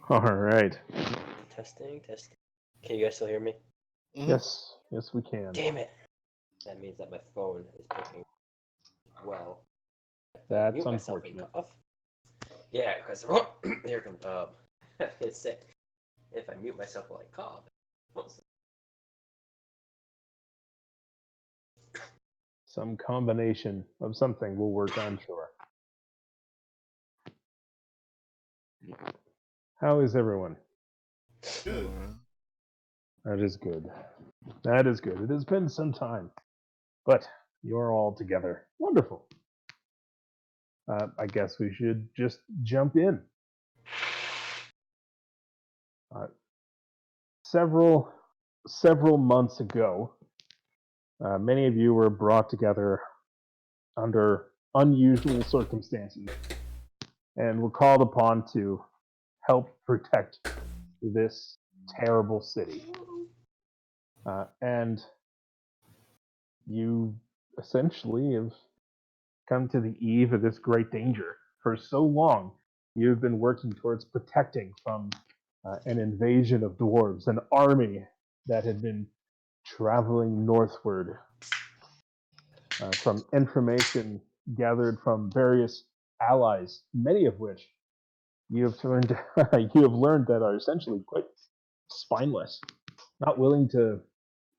All right. Testing, testing. Can you guys still hear me? Mhm. Yes, we can. Damn it! That means that my phone is picking well. That's Mute myself and unfortunate. cough. Yeah, because here comes it's sick. If I mute myself while I cough. Some combination of something will work, I'm sure. How is everyone? Good. That is good. That is good. It has been some time, but you're all together. Wonderful. I guess we should just jump in. Uh, several months ago, many of you were brought together under unusual circumstances and were called upon to help protect this terrible city. And you essentially have come to the eve of this great danger. For so long, you've been working towards protecting from an invasion of dwarves, an army that had been traveling northward from information gathered from various allies, many of which you have learned that are essentially quite spineless, not willing to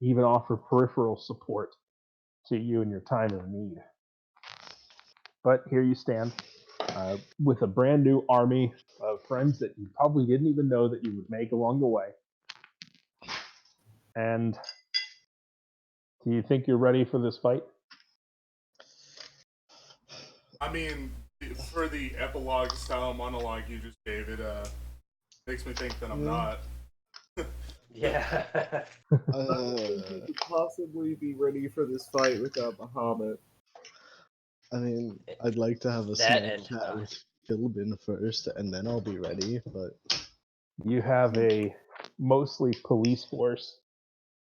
even offer peripheral support to you in your time of need. But here you stand with a brand new army of friends that you probably didn't even know that you would make along the way. And do you think you're ready for this fight? I mean, for the epilogue style monologue you just gave, it makes me think that I'm not. Yeah. You could possibly be ready for this fight without Bahamut. I mean, I'd like to have a That small and chat with Philbin first, and then I'll be ready, but You have a mostly police force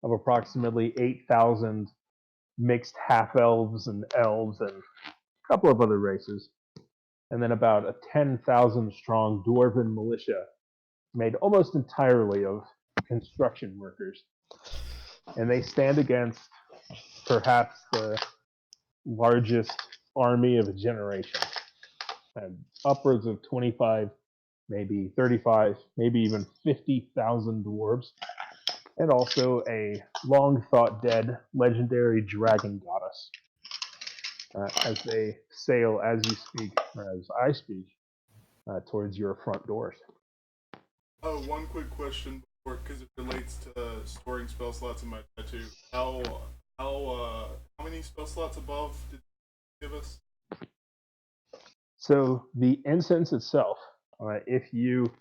of approximately 8,000 mixed half-elves and elves and a couple of other races. And then about a 10,000 strong dwarven militia made almost entirely of construction workers. And they stand against perhaps the largest army of a generation. And upwards of 25, maybe 35, maybe even 50,000 dwarves. And also a long thought dead legendary dragon goddess. As they sail as you speak, or as I speak, towards your front doors. Oh, one quick question before, because it relates to storing spell slots in my tattoo. How many spell slots above did you give us? So the incense itself, if you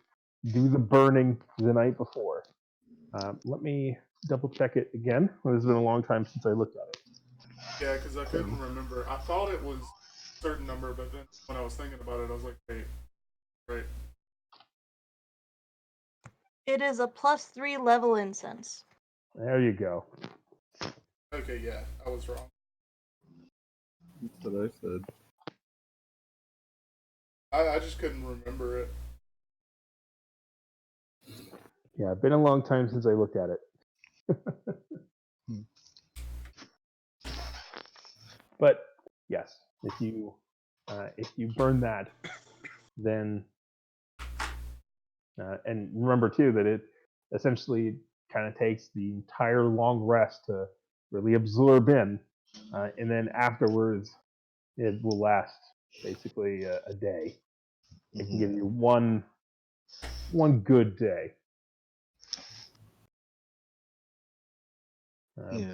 do the burning the night before, let me double check it again. It's been a long time since I looked at it. Yeah, because I couldn't remember. I thought it was a certain number, but then when I was thinking about it, I was like, wait, right. It is a +3 level incense. There you go. Okay, yeah, I was wrong. That's what I said. I just couldn't remember it. Yeah, been a long time since I looked at it. But yes, if you burn that, then and remember too that it essentially kind of takes the entire long rest to really absorb in, and then afterwards it will last basically a day. It can give you one good day.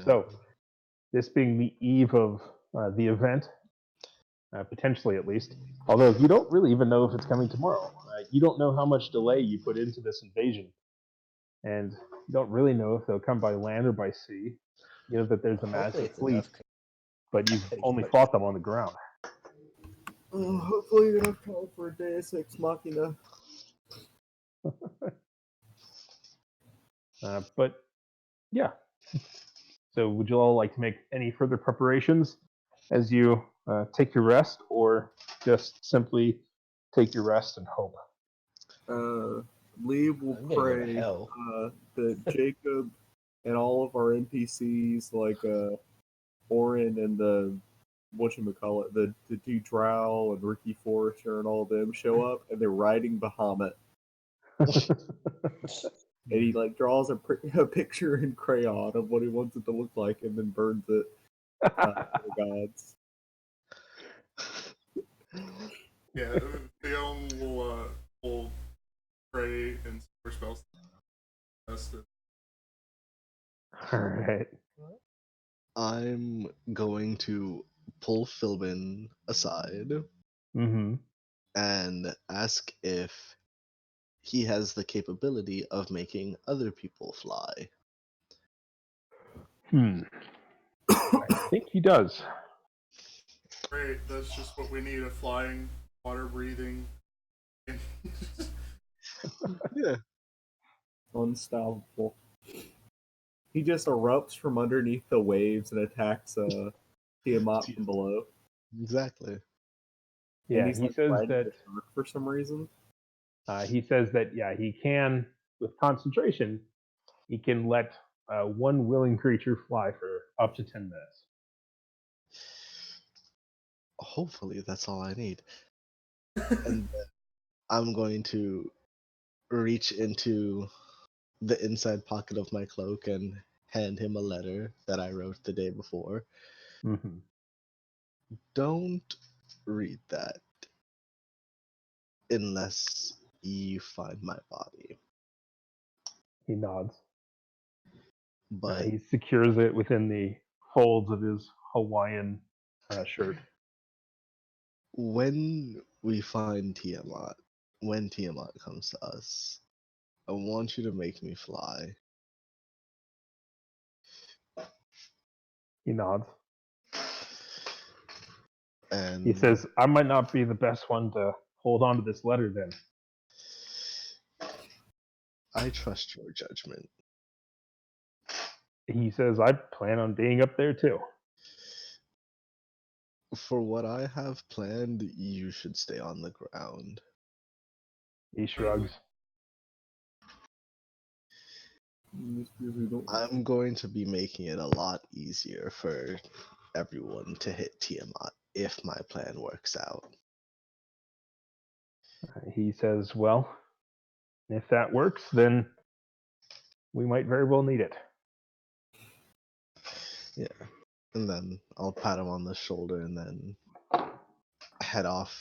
So this being the eve of the event, potentially at least, although you don't really even know if it's coming tomorrow. You don't know how much delay you put into this invasion, and you don't really know if they'll come by land or by sea. You know that there's a massive fleet, but you've only fought them on the ground. Hopefully enough time for a Deus Ex Machina. But yeah. So would you all like to make any further preparations as you take your rest, or just simply take your rest and hope? Lee will I'm gonna go to pray hell. that Jacob and all of our NPCs, like Orin and the whatchamacallit, the two Drow and Ricky Forrester and all of them show up, and they're riding Bahamut. And he like draws a picture in crayon of what he wants it to look like, and then burns it for the gods. Yeah, Theon will pray and super spells. That's it. All right. I'm going to pull Philbin aside Mm-hmm. and ask if he has the capability of making other people fly. I think he does. Great, that's just what we need: a flying, water breathing. Yeah. Unstoppable. He just erupts from underneath the waves and attacks Tiamat from below. Exactly. Yeah, And he's he like says riding that. the shark for some reason. He says that he can, with concentration, he can let one willing creature fly for up to 10 minutes. Hopefully, that's all I need. And then I'm going to reach into the inside pocket of my cloak and hand him a letter that I wrote the day before. Mm-hmm. Don't read that unless you find my body. He nods. But He secures it within the folds of his Hawaiian shirt. when we find Tiamat, when Tiamat comes to us, I want you to make me fly. He nods. And He says, I might not be the best one to hold on to this letter then. I trust your judgment. He says, I plan on being up there too. For what I have planned, you should stay on the ground. He shrugs. I'm going to be making it a lot easier for everyone to hit Tiamat if my plan works out. He says, well, if that works, then we might very well need it. Yeah. And then I'll pat him on the shoulder and then head off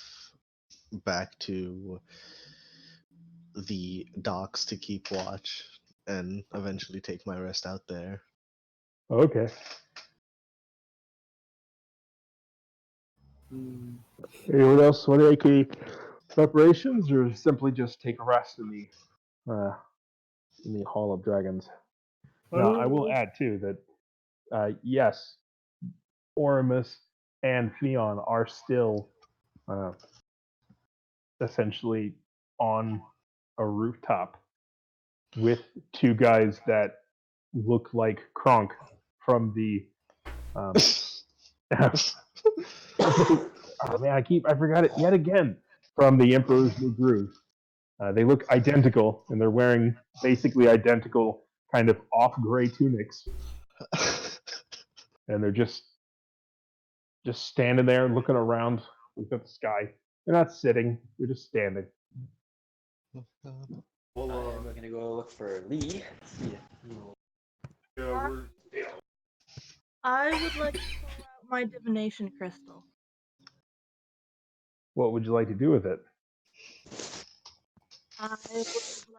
back to the docks to keep watch and eventually take my rest out there. Okay. Anyone else want to make any preparations, or simply just take a rest in the Hall of Dragons? Now, I will add too that yes, Oromis and Theon are still essentially on a rooftop with two guys that look like Kronk from the. Oh man, I forgot it yet again. From the Emperor's New Groove. They look identical, and they're wearing basically identical kind of off-gray tunics, and they're just standing there looking around, looking at the sky. They're not sitting; they're just standing. Well, And we're gonna go look for Lee. See if yeah, we're I would like to pull out my divination crystal. What would you like to do with it? I would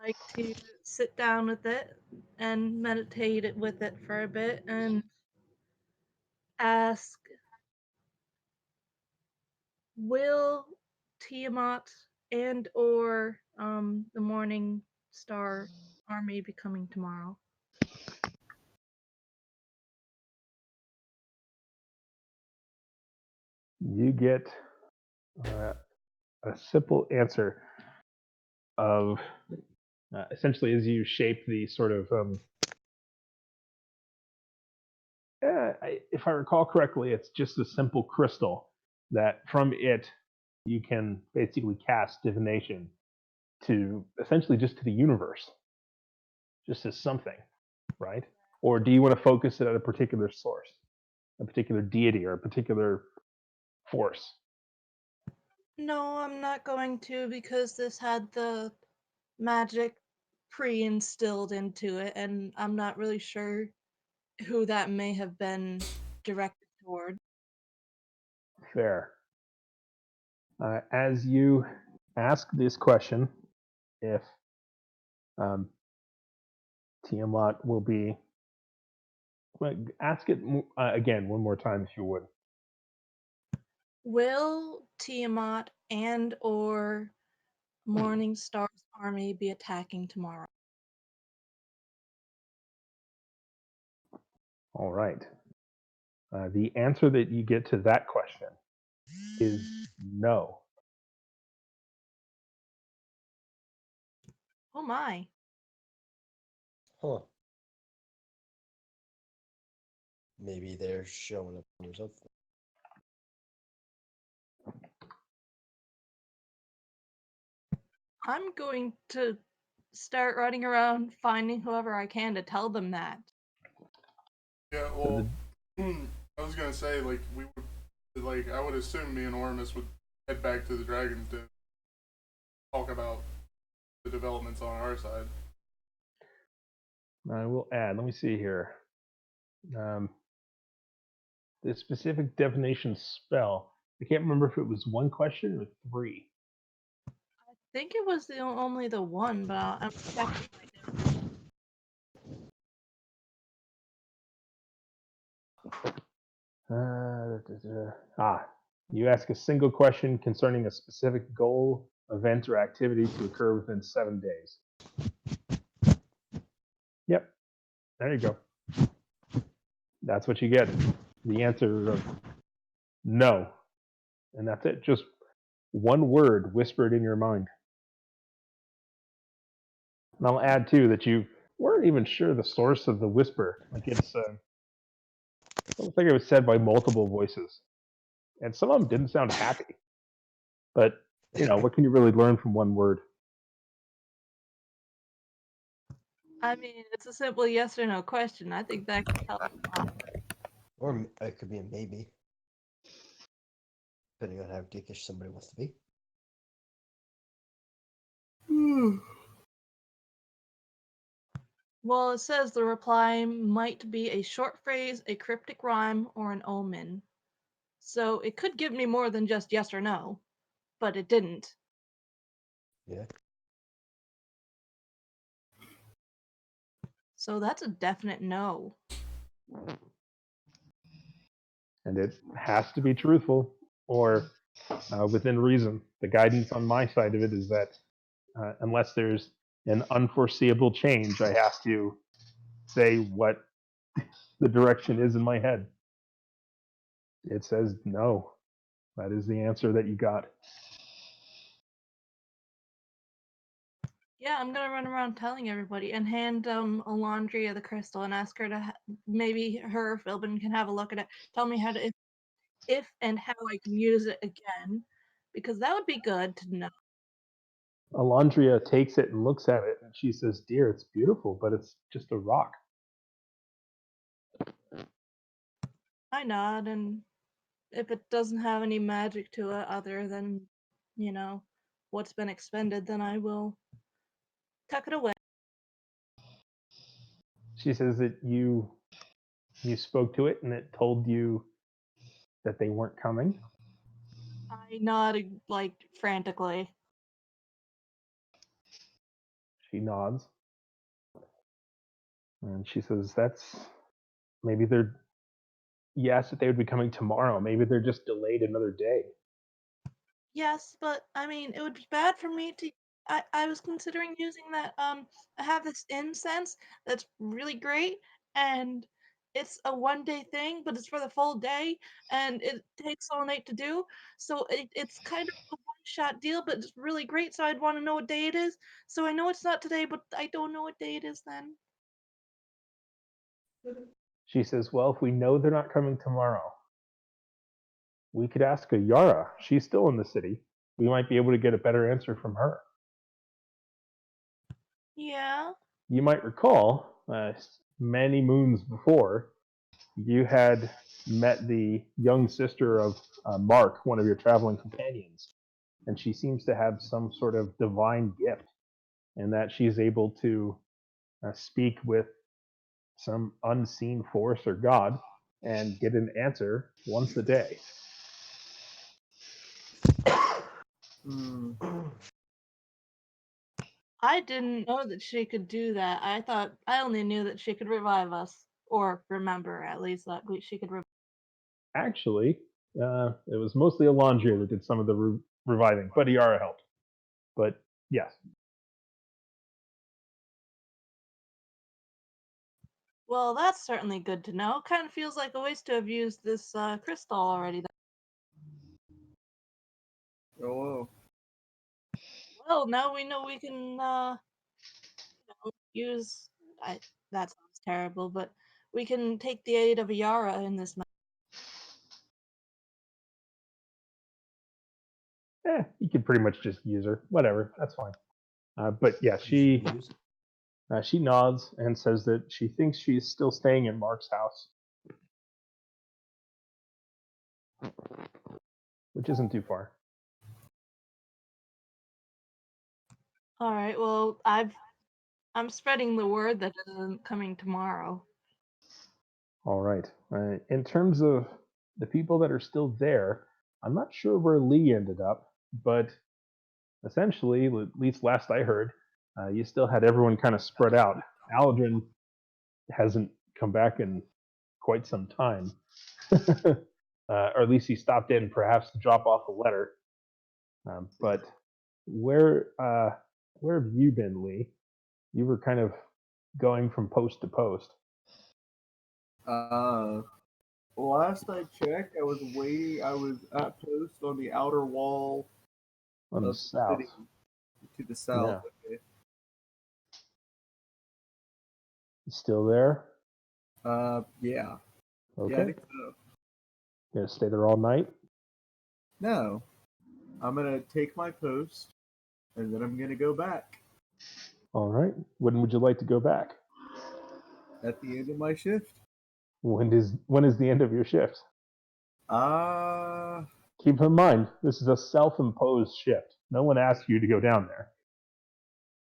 like to sit down with it and meditate it with it for a bit and ask, will Tiamat and or the Morning Star army be coming tomorrow? You get a simple answer of essentially as you shape the sort of if I recall correctly, it's just a simple crystal that from it you can basically cast divination to essentially just to the universe, just as something, right? Or do you want to focus it at a particular source, a particular deity, or a particular force? No, I'm not going to because this had the magic pre-instilled into it, and I'm not really sure who that may have been directed toward. Fair. As you ask this question, if Tiamat will be, well, ask it again one more time if you would. Will Tiamat and or Morning Star's army be attacking tomorrow? All right. The answer that you get to that question is no. Oh my. Huh. Maybe they're showing up or something. I'm going to start running around finding whoever I can to tell them that. Yeah, well, I was gonna say like we would, like I would assume me and Oromis would head back to the Dragon's Den, talk about the developments on our side. I will add, let me see here. The specific divination spell, I can't remember if it was one question or three. I think it was only the one, but I'm checking right now. You ask a single question concerning a specific goal, event, or activity to occur within 7 days. Yep, there you go. That's what you get. The answer of no. And that's it. Just one word whispered in your mind. And I'll add, too, that you weren't even sure the source of the whisper. Like it's looks like it was said by multiple voices. And some of them didn't sound happy. But, what can you really learn from one word? I mean, it's a simple yes or no question. I think that can help a lot. Or it could be a maybe. Depending on how dickish somebody wants to be. Well, it says the reply might be a short phrase, a cryptic rhyme, or an omen. So it could give me more than just yes or no, but it didn't. Yeah. So that's a definite no. And it has to be truthful or within reason. The guidance on my side of it is that unless there's an unforeseeable change, I have to say what the direction is in my head. It says no. That is the answer that you got. Yeah, I'm gonna run around telling everybody and hand Alondria the crystal and ask her to maybe her or Philbin can have a look at it. Tell me how to if and how I can use it again, because that would be good to know. Alondria takes it and looks at it, and she says, "Dear, it's beautiful, but it's just a rock." I nod, and if it doesn't have any magic to it other than, what's been expended, then I will tuck it away. She says that you spoke to it and it told you that they weren't coming. I nod like frantically. She nods. And she says, that's maybe they're, you asked if they would be coming tomorrow. Maybe they're just delayed another day. Yes, but I mean, it would be bad for me to. I was considering using that. I have this incense that's really great, and it's a 1 day thing, but it's for the full day, and it takes all night to do. So it's kind of a one-shot deal, but it's really great. So I'd want to know what day it is. So I know it's not today, but I don't know what day it is then. She says, well, if we know they're not coming tomorrow, we could ask Yara. She's still in the city. We might be able to get a better answer from her. Yeah. You might recall, many moons before, you had met the young sister of Mark, one of your traveling companions, and she seems to have some sort of divine gift, in that she's able to speak with some unseen force or god and get an answer once a day. Hmm. I didn't know that she could do that. I only knew that she could revive us, or remember at least that she could revive. Actually, it was mostly Alondria that did some of the reviving, but Iara helped. But yes, Well, that's certainly good to know. Kind of feels like a waste to have used this crystal already. Oh, well. Well, now we know we can use. That sounds terrible, but we can take the aid of Yara in this. you could pretty much just use her. Whatever, that's fine. But yeah, she nods and says that she thinks she's still staying in Mark's house, which isn't too far. All right. Well, I'm spreading the word that it isn't coming tomorrow. All right. In terms of the people that are still there, I'm not sure where Lee ended up, but essentially, at least last I heard, you still had everyone kind of spread out. Aldrin hasn't come back in quite some time, or at least he stopped in perhaps to drop off a letter. But where have you been, Lee? You were kind of going from post to post. Last I checked, I was waiting. I was at post on the outer wall On the of the south. city to the south. Yeah. Okay. Still there? Yeah. Yeah, I Okay. think so. Gonna stay there all night? No, I'm gonna take my post, and then I'm gonna go back All right. When would you like to go back? at the end of my shift. When is the end of your shift? Keep in mind, this is a self-imposed shift. No one asked you to go down there.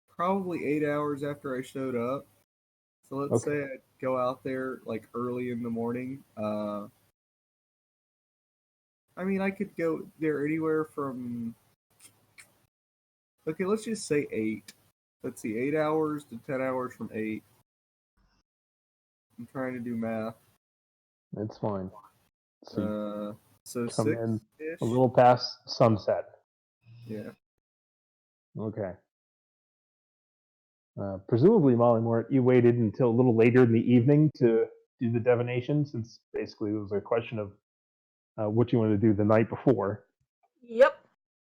Probably 8 hours after I showed up. So let's Okay. say I go out there like early in the morning. I mean, I could go there anywhere from. Okay, let's just say 8. Let's see, 8 hours to 10 hours from 8. I'm trying to do math. It's fine. So So you come 6 in ish. a little past sunset. Yeah. Okay. Presumably, Molly Mort, you waited until a little later in the evening to do the divination, since basically it was a question of what you wanted to do the night before. Yep.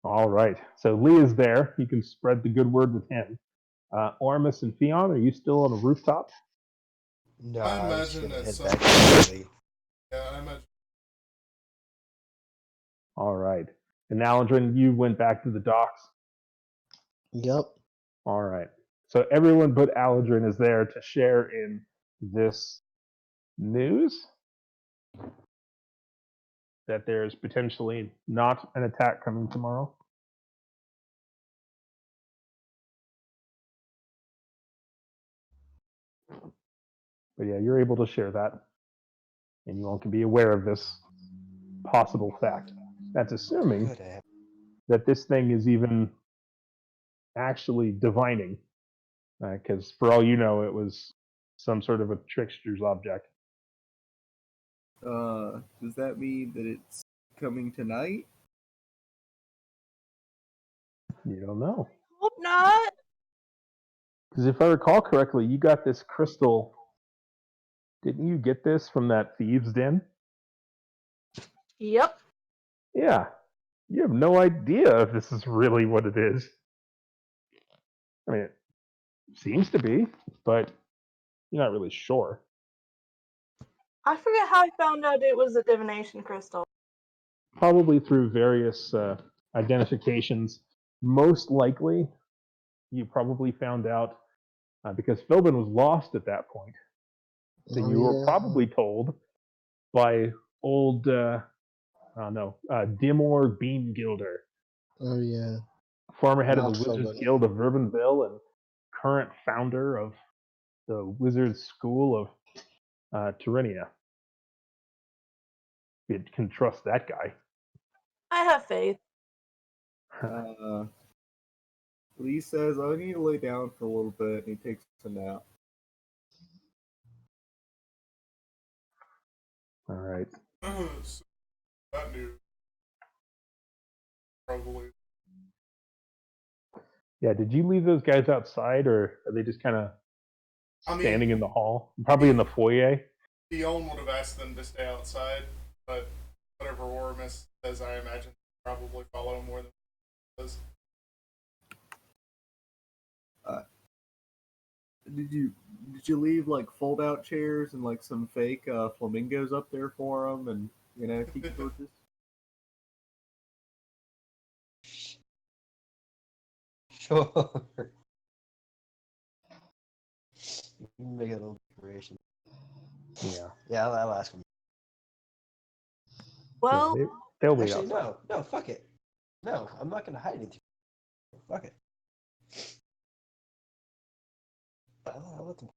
All right. So Lee is there. You can spread the good word with him. Ormus and Fion, are you still on the rooftop? No, I I was imagine gonna at head some back point. early. Yeah, I imagine. All right. And Alendrin, you went back to the docks. Yep. All right. So everyone but Alendrin is there to share in this news that there's potentially not an attack coming tomorrow. But yeah, you're able to share that, and you all can be aware of this possible fact. That's assuming Could have. that this thing is even actually divining, because for all you know, it was some sort of a trickster's object. Does that mean that it's coming tonight? You don't know. Hope not. Because if I recall correctly, you got this crystal. Didn't you get this from that thieves' den? Yep. Yeah. You have no idea if this is really what it is. I mean, it seems to be, but you're not really sure. I forget how I found out it was a divination crystal. Probably through various identifications. Most likely, you probably found out because Philbin was lost at that point. So Oh, you were yeah. probably told by old, Dimor Beamgilder, Oh, yeah. former head of Not the Wizards Philbin. Guild of Verbanville and current founder of the Wizards School of Tyrannia. You can trust that guy. I have faith. Lee says, I need to lay down for a little bit, and he takes a nap. All right. So that news probably. Yeah, did you leave those guys outside, or are they just kind of I mean, standing in the hall? Probably in the foyer. Dion would have asked them to stay outside, but whatever Oromis says, I imagine probably follow more than does. Did you leave like fold out chairs and like some fake flamingos up there for them, and tiki torches? Sure. You can make a little decoration. Yeah. Yeah, I'll ask him. Well, Yeah, they'll be Actually, outside. no, fuck it. No, I'm not gonna hide anything. Fuck it. I'll let them.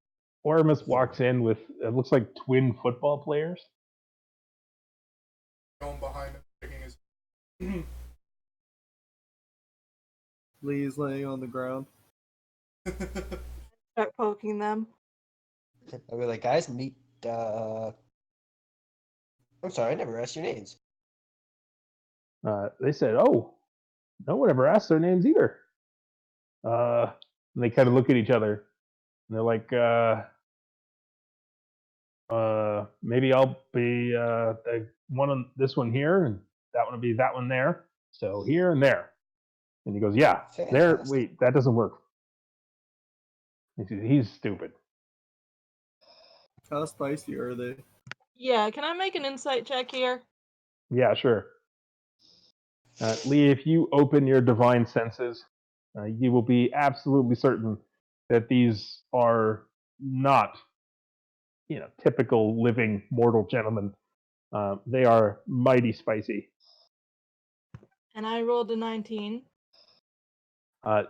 Oramus walks in with, it looks like twin football players. Going behind him, taking his. Lee is laying on the ground. start poking them. I'll be like, guys, meet. I'm sorry, I never asked your names. They said, "Oh, no one ever asked their names either." And they kind of look at each other, and they're like, maybe I'll be the one on this one here, and that one will be that one there. So here and there." And he goes, "Yeah, there. Fantastic. Wait, that doesn't work." He says, "He's stupid." How spicy are they? Yeah, can I make an insight check here? Yeah, sure. Lee, if you open your divine senses, you will be absolutely certain that these are not, typical living mortal gentlemen. They are mighty spicy. And I rolled a 19.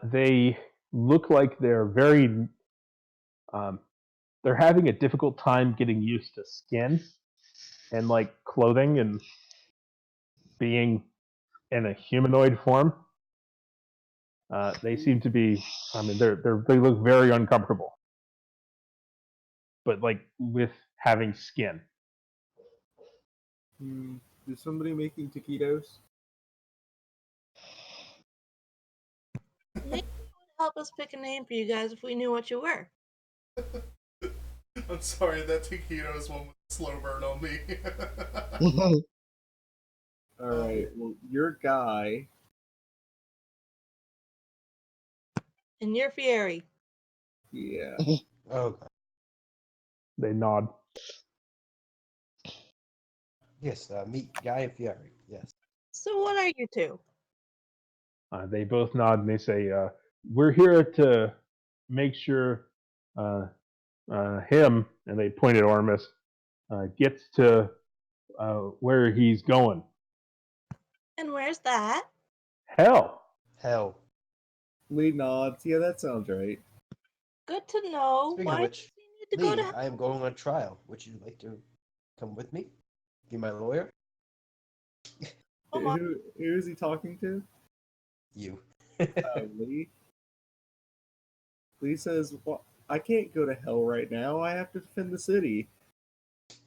They look like they're very. They're having a difficult time getting used to skin and like clothing and being in a humanoid form. They seem to be. I mean, they look very uncomfortable. But like with having skin. Is somebody making taquitos? Maybe it would help us pick a name for you guys if we knew what you were. I'm sorry, that taquitos one was a slow burn on me. Alright, well, your guy. And you're Fieri. Yeah. Oh, God. They nod. Yes, meet Guy and Fieri. Yes. So what are you two? They both nod and they say, "We're here to make sure him," and they point at Ormus, "gets to where he's going." And where's that? Hell. Hell. Lee nods. Yeah, that sounds right. Good to know. Speaking Why of which, does he need to go Lee, to hell? I am going on trial. Would you like to come with me? Be my lawyer? Oh my. Who is he talking to? You. Lee. Lee says, well, I can't go to hell right now. I have to defend the city.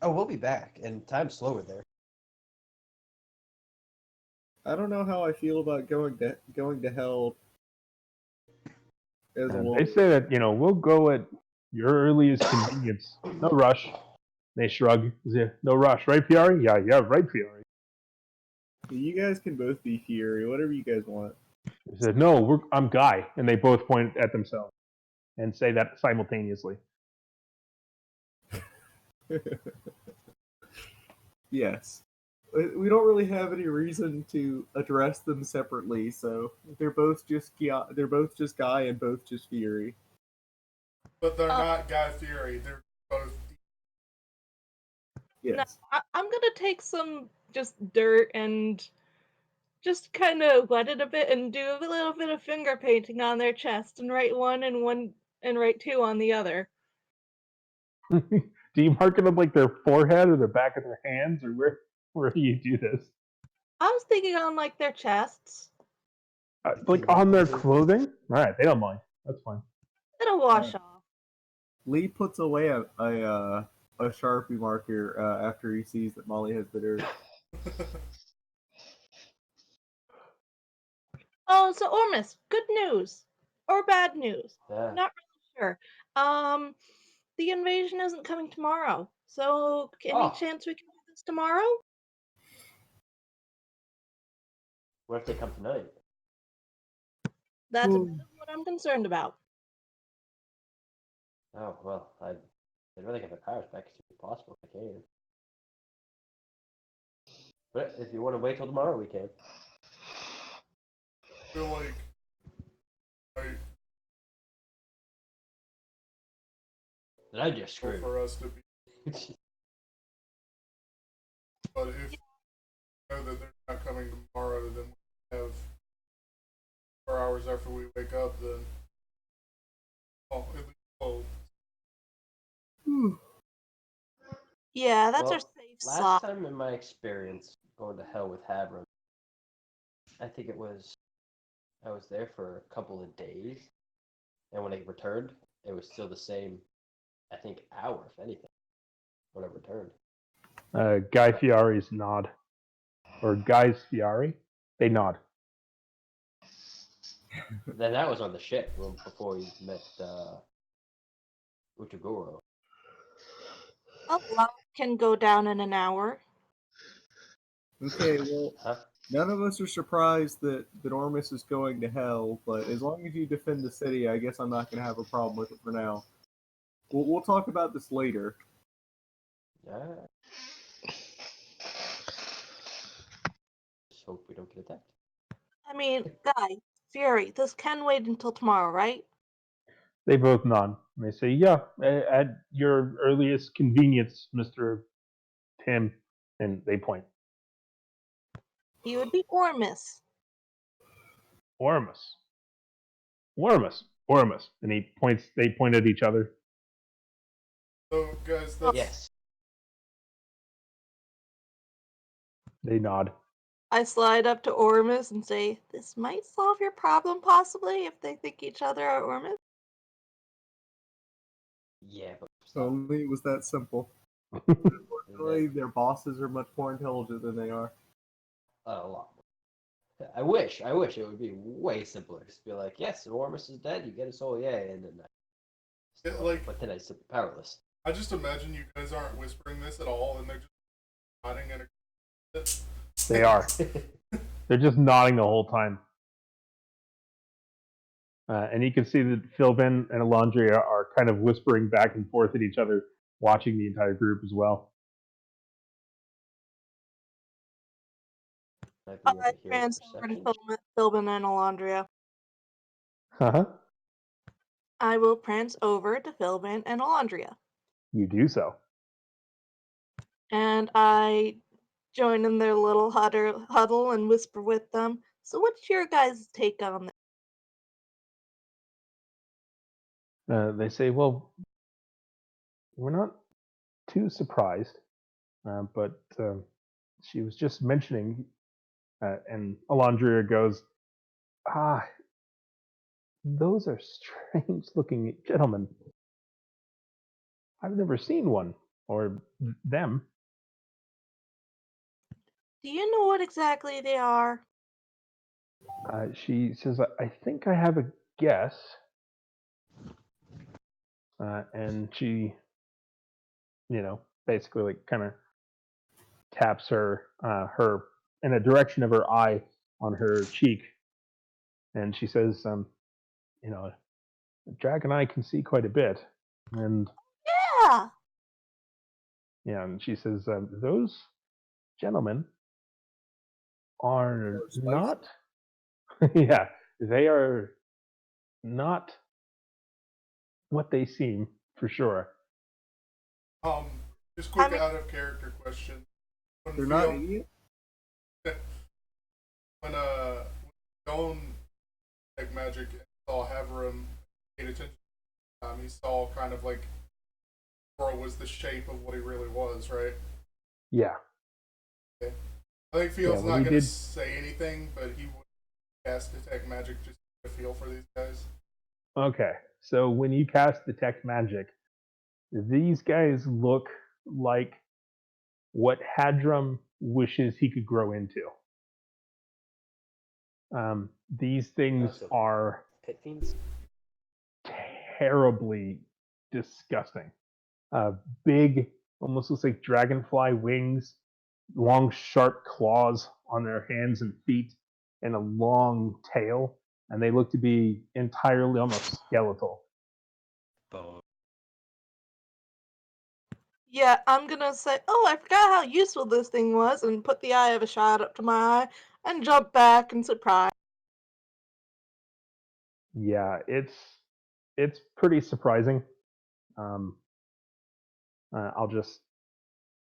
Oh, we'll be back, and time's slower there. I don't know how I feel about going to hell as a They woman. say that, we'll go at your earliest convenience. No rush. They shrug. They say, "No rush, right, Fiore?" Yeah, right, Fiore. You guys can both be Fury, whatever you guys want. They said, "No, I'm Guy," and they both point at themselves and say that simultaneously. Yes. We don't really have any reason to address them separately, so they're both just Guy and both just Fury. But they're not Guy Fieri. They're both. Yes. I'm gonna take some just dirt and just kind of wet it a bit and do a little bit of finger painting on their chest and write one and write two on the other. Do you mark it on like their forehead or the back of their hands, or where do you do this? I was thinking on like their chests. Like on their clothing? All right, they don't mind. That's fine. It'll wash off. Lee puts away a Sharpie marker after he sees that Molly has the dirt. Oh, so Ormus, good news or bad news? Yeah. Not really sure. The invasion isn't coming tomorrow. So, any chance we can do this tomorrow? What if they come tonight? That's a bit of what I'm concerned about. Oh well, I'd rather get my powers back as soon as possible if I can. But if you want to wait till tomorrow, we can. I feel like Then I just screwed. for us to be. But if you know that they're not coming tomorrow, then we have 4 hours after we wake up. Then, at least we'll. Yeah, that's Well, our safe Last slot. time in my experience going to hell with Havron, I think I was there for a couple of days, and when I returned, it was still the same. I think hour, if anything, when I returned. Guy Fieri's nod, or Guy's Fieri, they nod. Then that was on the ship before we met Uchiguro. A lot can go down in an hour. Okay, well, Huh? none of us are surprised that Ormus is going to hell, but as long as you defend the city, I guess I'm not going to have a problem with it for now. We'll talk about this later. Yeah. Just hope we don't get attacked. I mean, Guy, Fury, this can wait until tomorrow, right? They both nod. And they say, "Yeah, at your earliest convenience, Mr. Tim." And they point. He would be Ormus. Oromis. Oromis. Oromis. And he points. They point at each other. So, guys, that's Yes. They nod. I slide up to Ormus and say, "This might solve your problem, possibly, if they think each other are Ormus." Yeah, but Only it was that simple. Unfortunately, their bosses are much more intelligent than they are. a lot more. I wish it would be way simpler. Just be like, yes, Oromis is dead. You get his soul, yay, and then but then I'm simply powerless. I just imagine you guys aren't whispering this at all, and they're just nodding and it. They are. They're just nodding the whole time. And you can see that Philbin and Alondria are kind of whispering back and forth at each other, watching the entire group as well. Might be I able to hear transfer to perception. Philbin and Alondria. Uh-huh. I will prance over to Philbin and Alondria. You do so. And I join in their little huddle and whisper with them. So what's your guys' take on this? They say, well, we're not too surprised, but she was just mentioning, and Alondria goes, those are strange-looking gentlemen. I've never seen one, or them. Do you know what exactly they are? She says, I think I have a guess. And she, basically like kind of taps her in a direction of her eye on her cheek. And she says, the dragon eye can see quite a bit. And Yeah. and she says, those gentlemen are not, yeah, they are not what they seem, for sure. Just I quick mean, out of character question. When They're not Fiona, idiots. when Stone like magic and saw Haverum paid attention, he saw kind of like Bro was the shape of what he really was, right? Yeah. I think Yeah, Field's when not he going to did say anything, but he would cast detect magic just to feel for these guys. Okay, so when you cast detect magic, these guys look like what Hadrum wishes he could grow into. These things so are pit fiends. terribly disgusting. Big, almost looks like dragonfly wings, long, sharp claws on their hands and feet, and a long tail. And they look to be entirely almost skeletal. Bone. yeah, I'm gonna say, oh, I forgot how useful this thing was, and put the eye of a shot up to my eye, and jump back in surprise. Yeah, it's pretty surprising. Um, I'll just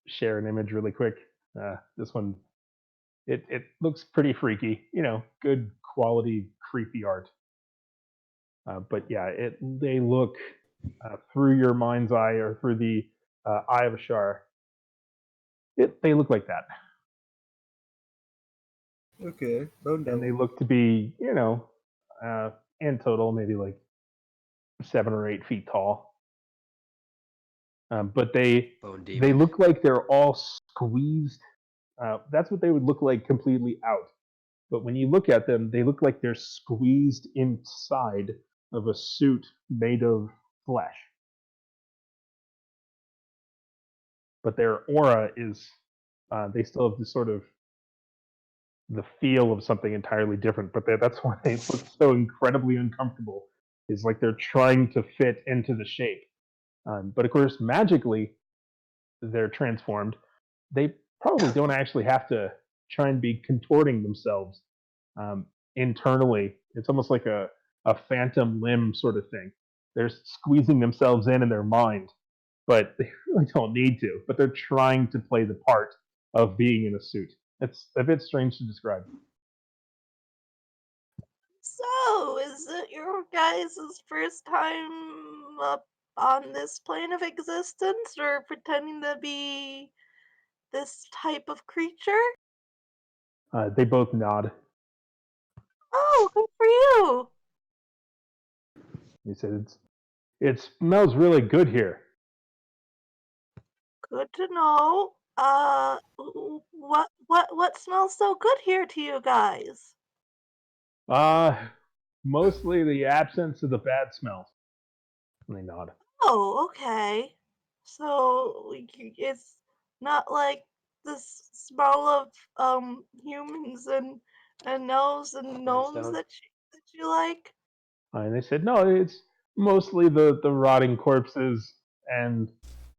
share an image really quick. This one, it looks pretty freaky. Good quality creepy art. But yeah, they look through your mind's eye or through the eye of a Shar. They look like that, Okay, bone and they devil. look to be in total maybe like 7 or 8 feet tall. But they Bone they demon. look like they're all squeezed. That's what they would look like completely out. But when you look at them, they look like they're squeezed inside of a suit made of flesh. But their aura is, they still have this sort of the feel of something entirely different. But that's why they look so incredibly uncomfortable. Is like they're trying to fit into the shape. But of course, magically, they're transformed. They probably don't actually have to try and be contorting themselves internally. It's almost like a phantom limb sort of thing. They're squeezing themselves in their mind, but they really don't need to. But they're trying to play the part of being in a suit. It's a bit strange to describe. So, is it your guys' first time up on this plane of existence, or pretending to be this type of creature? They both nod. Oh, good for you! He said, "It smells really good here." Good to know. What smells so good here to you guys? Uh, Mostly the absence of the bad smells. And they nod. Oh, okay. So it's not like the smell of humans and elves and gnomes Brimstone. that you like. And they said, no, it's mostly the rotting corpses and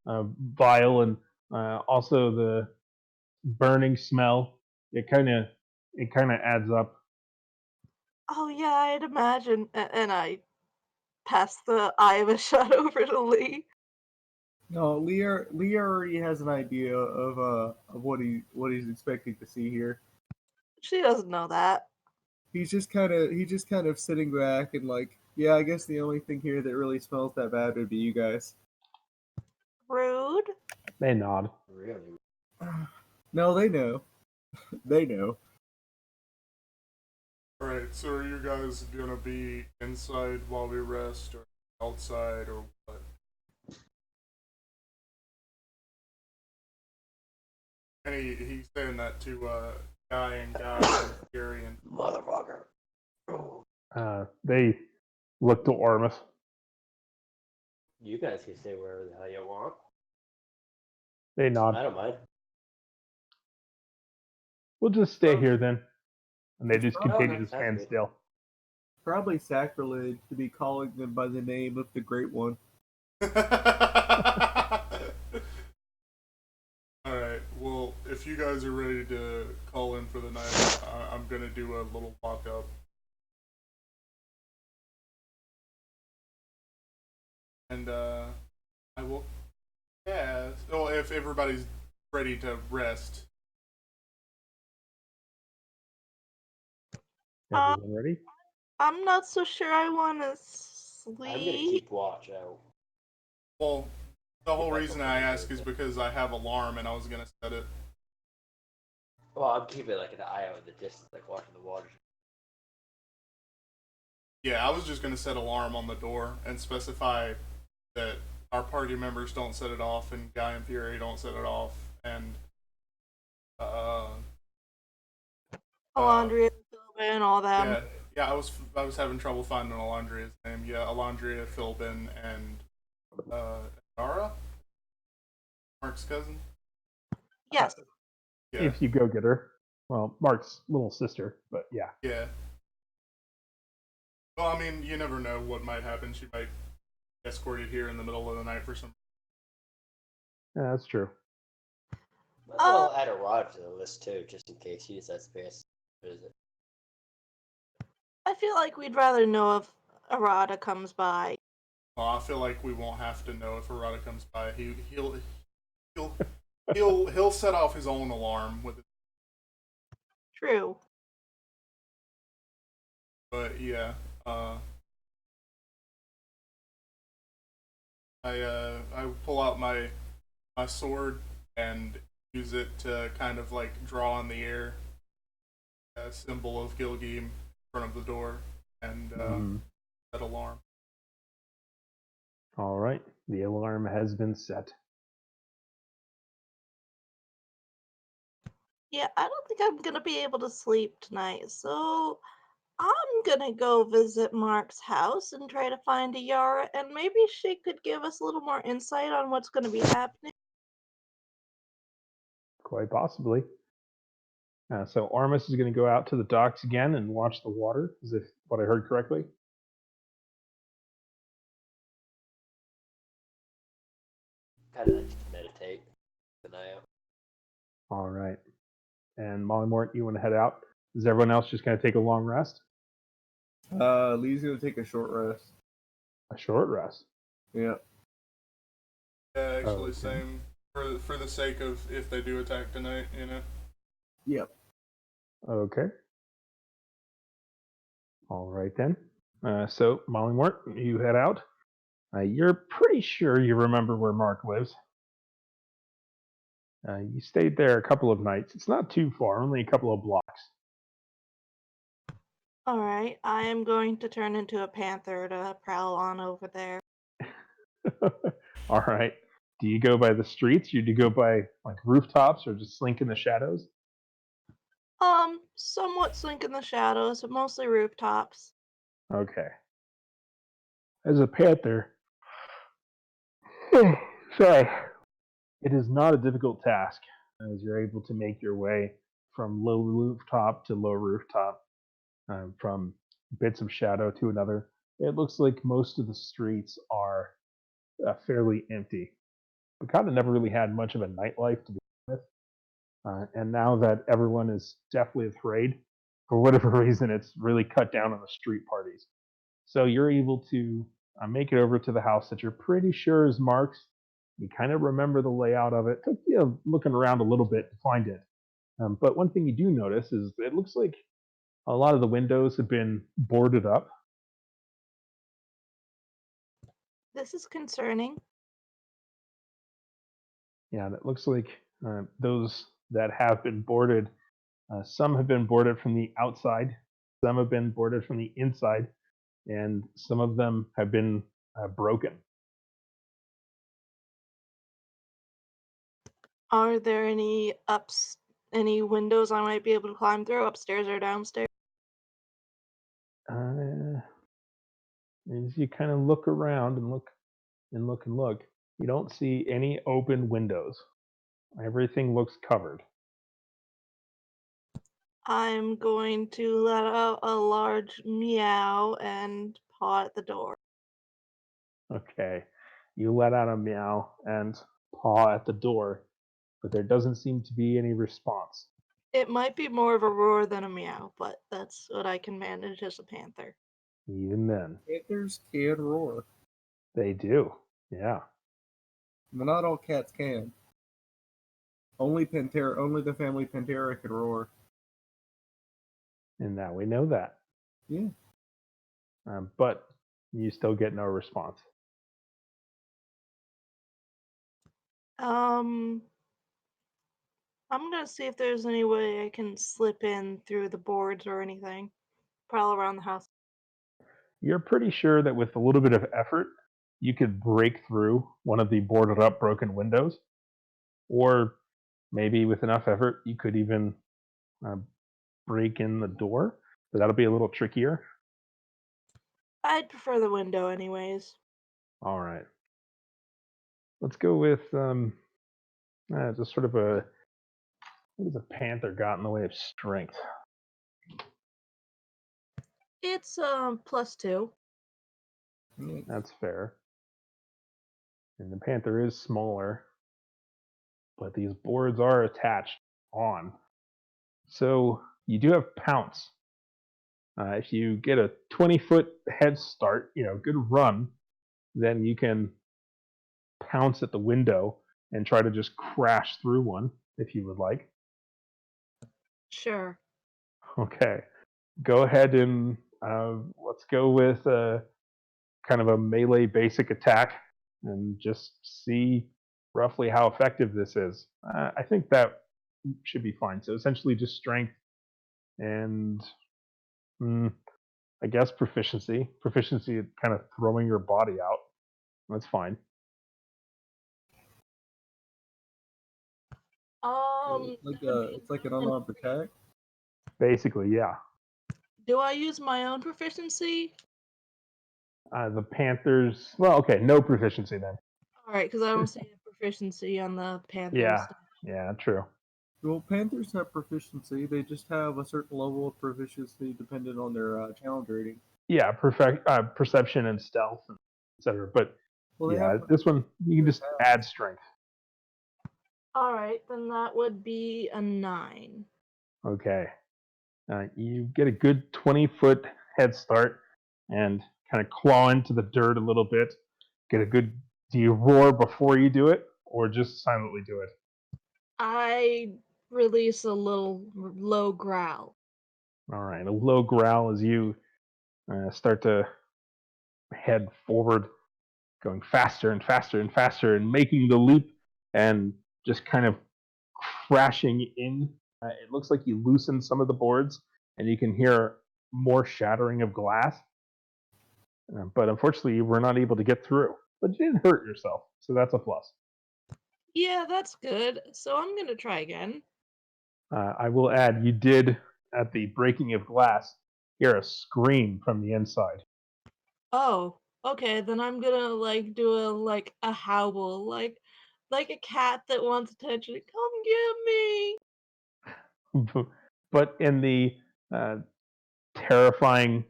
bile and also the burning smell. It kind of adds up. Oh yeah, I'd imagine. And I pass the eye of a shot over to Lee. No, Lee already has an idea of what he's expecting to see here. She doesn't know that. He's just kind of sitting back and like, yeah, I guess the only thing here that really smells that bad would be you guys. Rude. They nod. Really? No, they know. They know. Alright, so are you guys gonna be inside while we rest, or outside, or what? And he's saying that to Guy and Gary and Motherfucker. Oh. They look to Ormus. You guys can stay wherever the hell you want. They I nod. don't mind. We'll just stay here then. And they just Oh, continue okay. to Sounds stand good. still. Probably sacrilege to be calling them by the name of the Great One. Alright, well, if you guys are ready to call in for the night, I'm gonna do a little walk up. I will. Yeah. Well, if everybody's ready to rest. Everyone ready? I'm not so sure I want to I'm gonna sleep. keep watch out. Well, the whole If I reason feel I pretty ask good, is yeah. because I have alarm and I was gonna set it. Well, I'm keeping like an eye out in the distance, like watching the water. Yeah, I was just gonna set alarm on the door and specify that our party members don't set it off and Guy and Fury don't set it off and uh Alondria, and all them. yeah, I was having trouble finding Alondria's name. Yeah, Alondria, Philbin, and Dara, Mark's cousin. Yes. Yeah, If you go get her. Well, Mark's little sister, but yeah. yeah. Well, I mean, you never know what might happen. She might escort you here in the middle of the night for some. Yeah, that's true. Might as well add a rod to the list too, just in case he decides to pay us a visit. I feel like we'd rather know if Arada comes by. Well, I feel like we won't have to know if Arata comes by. He'll set off his own alarm with it. True. But yeah, I pull out my sword and use it to kind of like draw in the air a symbol of Gilgim in front of the door and set alarm. All right. The alarm has been set. Yeah, I don't think I'm gonna be able to sleep tonight, so I'm gonna go visit Mark's house and try to find a Yara, and maybe she could give us a little more insight on what's gonna be happening. Quite possibly. So Oromis is going to go out to the docks again and watch the water, as if what I heard correctly. Kind of like just meditate, keep an eye out. All right. And Molly Mort, you want to head out? Is everyone else just going to take a long rest? Lee's gonna take a short rest. A short rest. Yeah. Yeah, actually, Okay. same for the sake of if they do attack tonight, you know. Yep. Okay. All right then. So Molly Mort, you head out. You're pretty sure you remember where Mark lives. You stayed there a couple of nights. It's not too far, only a couple of blocks. Alright, I am going to turn into a panther to prowl on over there. All right. Do you go by the streets? Or do you go by like rooftops, or just slink in the shadows? Somewhat slink in the shadows, but mostly rooftops. Okay. As a panther, sorry, it is not a difficult task, as you're able to make your way from low rooftop to low rooftop, from bits of shadow to another. It looks like most of the streets are fairly empty. Bakata never really had much of a nightlife to begin with, and now that everyone is deathly afraid, for whatever reason, it's really cut down on the street parties. So you're able to make it over to the house that you're pretty sure is Mark's. You kind of remember the layout of it. Took you looking around a little bit to find it. But one thing you do notice is it looks like a lot of the windows have been boarded up. This is concerning. Yeah, and it looks like those that have been boarded, some have been boarded from the outside, some have been boarded from the inside, and some of them have been broken. Are there any windows I might be able to climb through, upstairs or downstairs? As you kind of look around and look and look and look, you don't see any open windows. Everything looks covered. I'm going to let out a large meow and paw at the door. Okay. You let out a meow and paw at the door, but there doesn't seem to be any response. It might be more of a roar than a meow, but that's what I can manage as a panther. Even then, Panthers can roar. they do. Yeah. But not all cats can. Only the family Pantera could roar. And now we know that. Yeah. But you still get no response. I'm gonna see if there's any way I can slip in through the boards or anything. Prowl around the house. You're pretty sure that with a little bit of effort, you could break through one of the boarded up broken windows. Or maybe with enough effort, you could even break in the door. But that'll be a little trickier. I'd prefer the window, anyways. All right. Let's go with just sort of a. What does a panther got in the way of strength? It's +2. That's fair. And the panther is smaller, but these boards are attached on. So you do have pounce. If you get a 20-foot head start, good run, then you can pounce at the window and try to just crash through one if you would like. Sure. Okay. Go ahead and let's go with kind of a melee basic attack and just see roughly how effective this is. I think that should be fine. So essentially just strength and I guess proficiency. Proficiency at kind of throwing your body out. That's fine. It's like an unarmed attack. Basically, yeah. Do I use my own proficiency? The Panthers. Well, okay, no proficiency then. All right, because I don't see a proficiency on the Panthers. Yeah, true. Well, Panthers have proficiency. They just have a certain level of proficiency dependent on their challenge rating. Yeah, perception and stealth, etc. But this one you can just add strength. All right, then that would be a 9. Okay. You get a good 20-foot head start and kind of claw into the dirt a little bit. Get a good. Do you roar before you do it, or just silently do it? I release a little low growl. All right, a low growl as you start to head forward, going faster and faster and faster, and making the leap, and just kind of crashing in. It looks like you loosen some of the boards, and you can hear more shattering of glass. But unfortunately, you were not able to get through. But you didn't hurt yourself, so that's a plus. Yeah, that's good. So I'm gonna try again. I will add, you did at the breaking of glass hear a scream from the inside. Oh, okay. Then I'm gonna do a howl, like a cat that wants attention. Come get me! But in the terrifying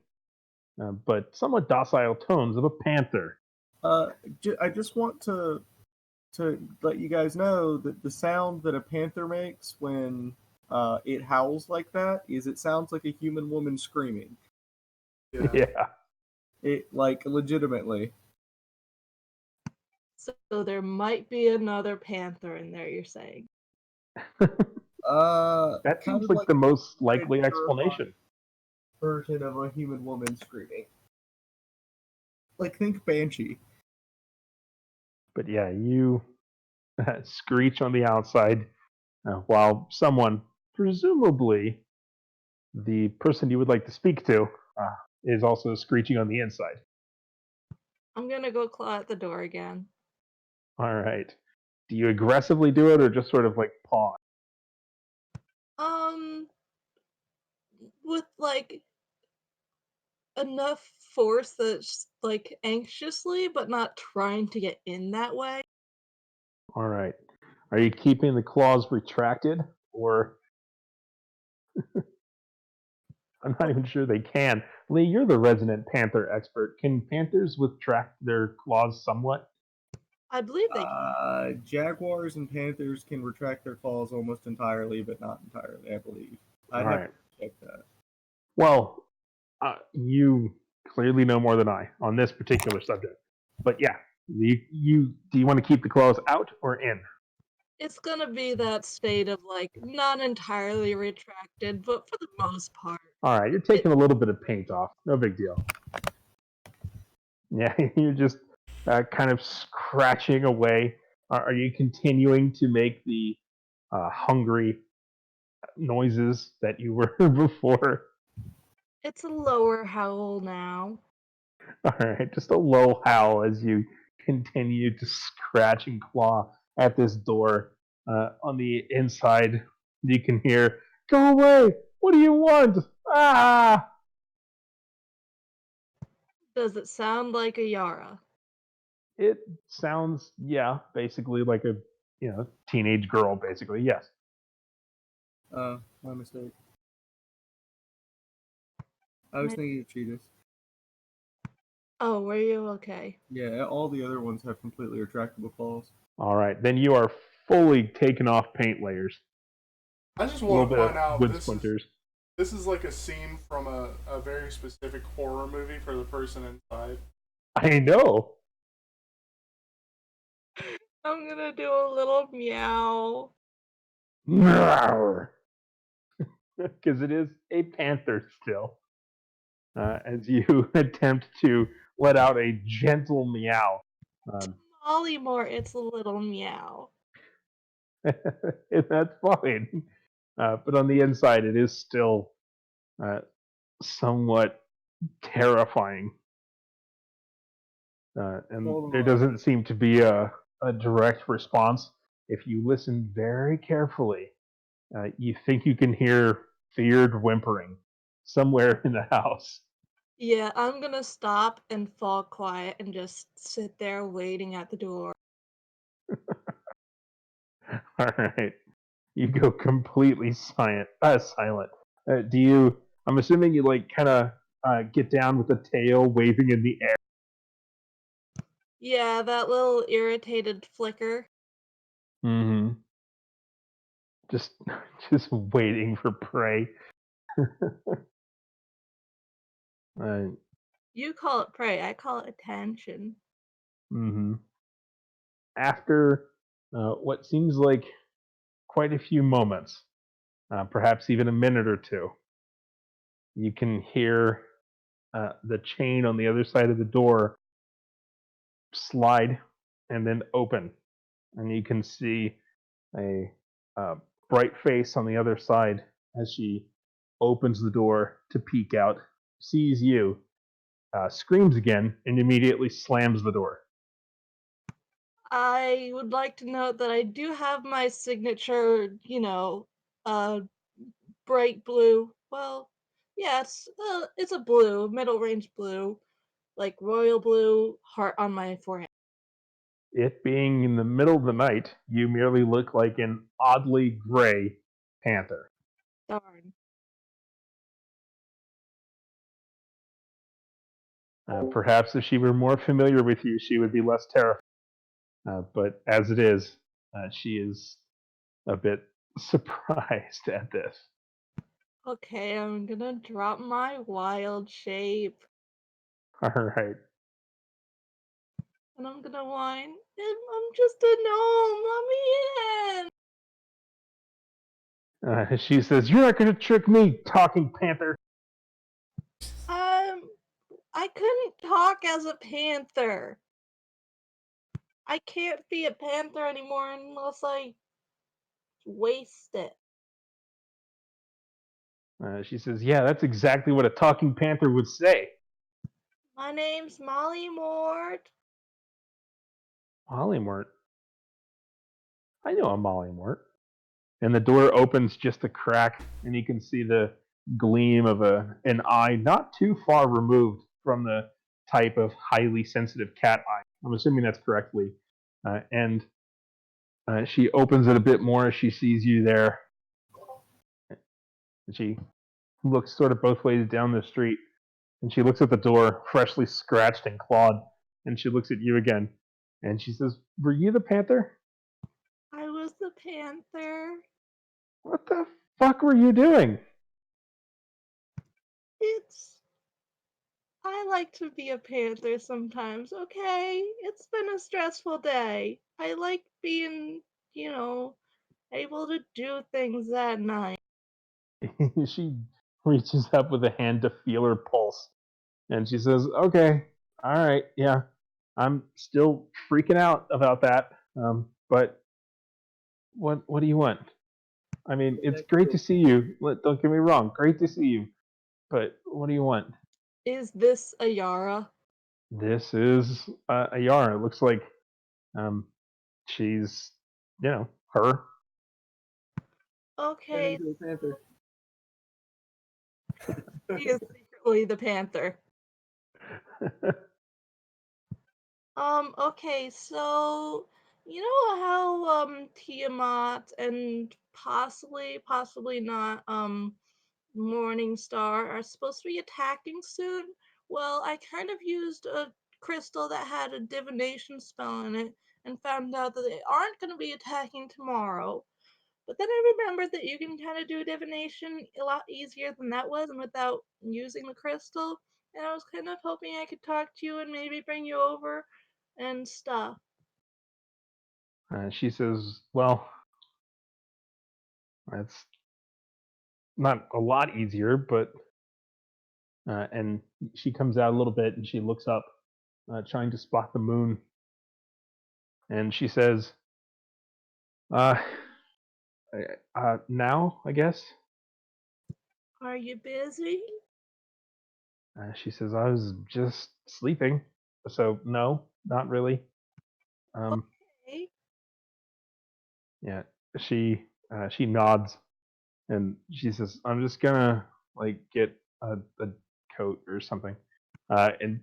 but somewhat docile tones of a panther. I just want to let you guys know that the sound that a panther makes when it howls like that is it sounds like a human woman screaming. Yeah. It legitimately. So there might be another panther in there. You're saying? That seems like the most likely explanation. Version of a human woman screaming. Like, think Banshee. But yeah, you screech on the outside while someone, presumably the person you would like to speak to, is also screeching on the inside. I'm gonna go claw at the door again. All right. Do you aggressively do it or just sort of paw? With enough force that's anxiously, but not trying to get in that way. All right. Are you keeping the claws retracted, or I'm not even sure they can. Lee, you're the resident panther expert. Can panthers retract their claws somewhat? I believe they can. Jaguars and panthers can retract their claws almost entirely, but not entirely, I believe. I'd have to check that. Well, you clearly know more than I on this particular subject. But yeah, Do you want to keep the claws out or in? It's gonna be that state of like not entirely retracted, but for the most part. All right, you're taking a little bit of paint off. No big deal. Yeah, you're just kind of scratching away. Are you continuing to make the hungry noises that you were before? It's a lower howl now. All right, just a low howl as you continue to scratch and claw at this door. On the inside, you can hear, "Go away! What do you want? Ah!" Does it sound like a Yara? It sounds, yeah, basically like a teenage girl. Basically, yes. My mistake. I was thinking of cheetahs. Oh, were you okay? Yeah, all the other ones have completely retractable claws. All right, then you are fully taken off paint layers. I just A little want to bit point of out wood splinters. this is like a scene from a very specific horror movie for the person inside. I know. I'm gonna do a little meow. Because it is a panther still. As you attempt to let out a gentle meow. Mollymore, it's a little meow. That's fine. But on the inside, it is still somewhat terrifying. And there doesn't seem to be a direct response. If you listen very carefully, you think you can hear feared whimpering somewhere in the house. Yeah, I'm gonna stop and fall quiet and just sit there waiting at the door. All right. You go completely silent. Do you? I'm assuming you like kind of get down with the tail waving in the air. Yeah, that little irritated flicker. Mm-hmm. Just, just waiting for prey. uh, You call it prey, I call it attention. mm-hmm. After what seems like quite a few moments, perhaps even a minute or two, you can hear the chain on the other side of the door slide and then open, and you can see a bright face on the other side as she opens the door to peek out, sees you, screams again, and immediately slams the door. I would like to note that I do have my signature, uh, bright blue. Well, yeah, it's a blue, middle range blue, like royal blue heart on my forehead. It being in the middle of the night, you merely look like an oddly gray panther. Darn. Perhaps if she were more familiar with you, she would be less terrified. But as it is, she is a bit surprised at this. Okay, I'm gonna drop my wild shape. All right. And I'm gonna whine. I'm just a gnome. Let me in. She says, "You're not going to trick me, talking panther." I couldn't talk as a panther. I can't be a panther anymore unless I waste it. She says, "Yeah, that's exactly what a talking panther would say." My name's Molly Mort. Mollymort. I know a Mollymort. And the door opens just a crack, and you can see the gleam of an eye not too far removed from the type of highly sensitive cat eye. I'm assuming that's correctly. And she opens it a bit more as she sees you there. And she looks sort of both ways down the street. And she looks at the door, freshly scratched and clawed. And she looks at you again. And she says, "Were you the panther? I was the panther. What the fuck were you doing?" It's. I like to be a panther sometimes, okay? It's been a stressful day. I like being, you know, able to do things at night. She reaches up with a hand to feel her pulse, and she says, "Okay, all right, yeah, I'm still freaking out about that. But what do you want? I mean, it's great to see you. Don't get me wrong, great to see you. But what do you want?" Is this a Yara? This is a Yara. It looks like um, she's, her. Turn Okay, into a panther. he is secretly the panther. Okay, so you know how Tiamat and possibly not Morningstar are supposed to be attacking soon? Well, I kind of used a crystal that had a divination spell in it and found out that they aren't going to be attacking tomorrow. But then I remembered that you can kind of do divination a lot easier than that was and without using the crystal. And I was kind of hoping I could talk to you and maybe bring you over and stuff. She says, "Well, it's not a lot easier, but," and she comes out a little bit and she looks up, trying to spot the moon, and she says, uh, "Now, I guess." Are you busy? She says, "I was just sleeping, so no, not really." Um, Okay. yeah, she nods and she says, "I'm just gonna like get a coat or something." And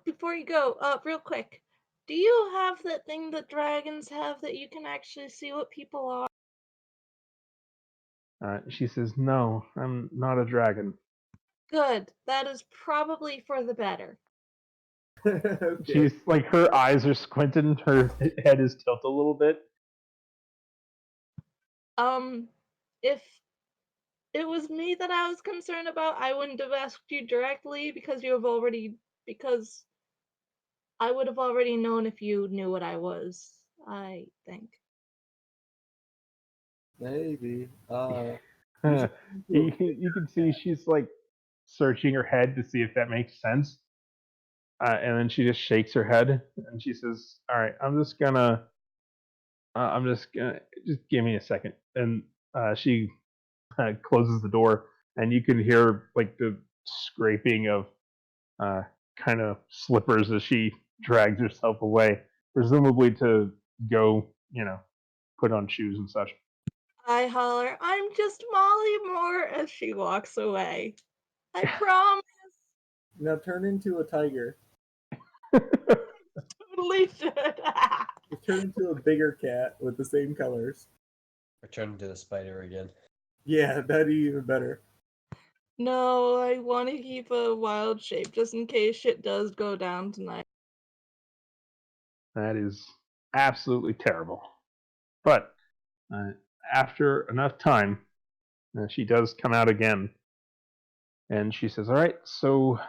Before you go, real quick, do you have that thing that dragons have that you can actually see what people are? she says, "No, I'm not a dragon." Good. That is probably for the better. Okay. She's like, her eyes are squinted and her head is tilted a little bit. Um, if it was me that I was concerned about, I wouldn't have asked you directly because I would have already known if you knew what I was, I think. Maybe. You you, should do a you can see she's like searching her head to see if that makes sense. And then she just shakes her head and she says, "All right, I'm just gonna, just give me a second." And she closes the door, and you can hear like the scraping of uh, kind of slippers as she drags herself away, presumably to go, put on shoes and such. I holler, I'm just Molly Moore as she walks away. I promise. Now turn into a tiger. Totally should. Turn into a bigger cat with the same colors. Return into the spider again. Yeah, that'd be even better. No, I want to keep a wild shape just in case shit does go down tonight. That is absolutely terrible. But uh, after enough time, she does come out again, and she says, "All right, so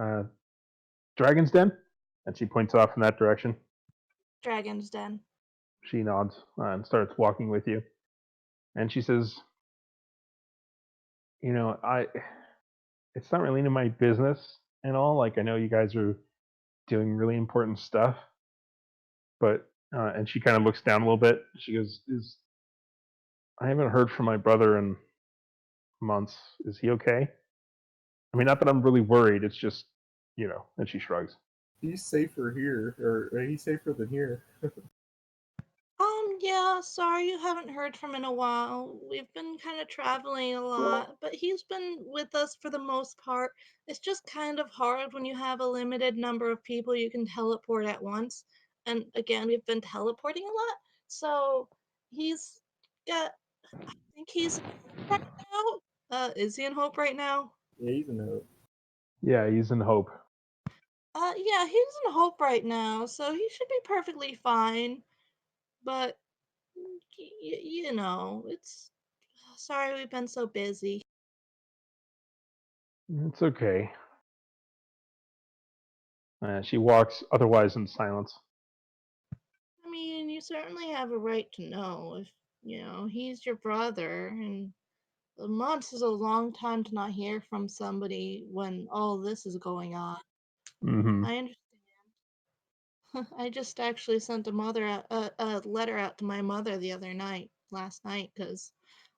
uh, Dragon's Den," and she points off in that direction. Dragon's Den. She nods and starts walking with you, and she says, "I it's not really into my business and all. Like, I know you guys are doing really important stuff, but," and she kind of looks down a little bit. She goes, "Is I haven't heard from my brother in months. Is he okay? I mean, not that I'm really worried. It's just, And she shrugs. He's safer here, or he's safer than here. Yeah, sorry you haven't heard from in a while. We've been kind of traveling a lot, but he's been with us for the most part. It's just kind of hard when you have a limited number of people you can teleport at once. And again, we've been teleporting a lot, so he's got. I think he's in Hope right now. Is he in Hope right now? Yeah, he's a note. Yeah, he's in hope. Yeah, he's in Hope right now, so he should be perfectly fine. But it's sorry we've been so busy. It's okay. She walks otherwise in silence. I mean, you certainly have a right to know if, he's your brother, and a month is a long time to not hear from somebody when all this is going on. Mm-hmm. I understand. I just actually sent a letter out to my mother last night, because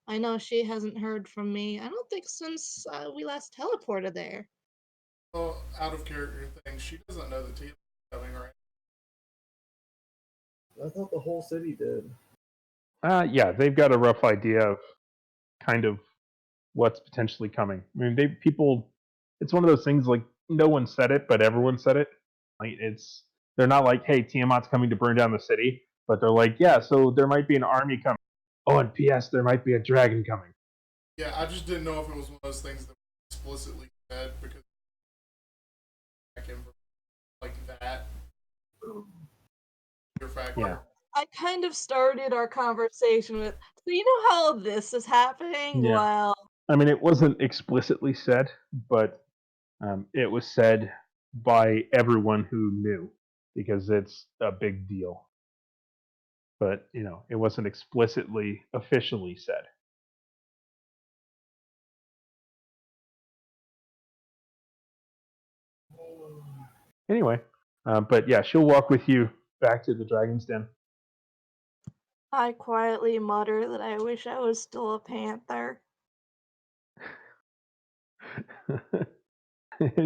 I know she hasn't heard from me. I don't think since we last teleported there. Well, out of character thing, she doesn't know the Tiamat's coming, right? I thought the whole city did. Yeah, they've got a rough idea of kind of what's potentially coming. I mean, people. It's one of those things like no one said it, but everyone said it. Like they're not like, hey, Tiamat's coming to burn down the city, but they're like, yeah, so there might be an army coming. Oh, and P.S. there might be a dragon coming. Yeah, I just didn't know if it was one of those things that was explicitly said because I came from like that. Your factor. Yeah. I kind of started our conversation with, so you know how this is happening? Yeah. Well, I mean, it wasn't explicitly said, but it was said by everyone who knew because it's a big deal. But it wasn't explicitly officially said. Anyway, but yeah, she'll walk with you back to the Dragon's Den. I quietly mutter that I wish I was still a panther.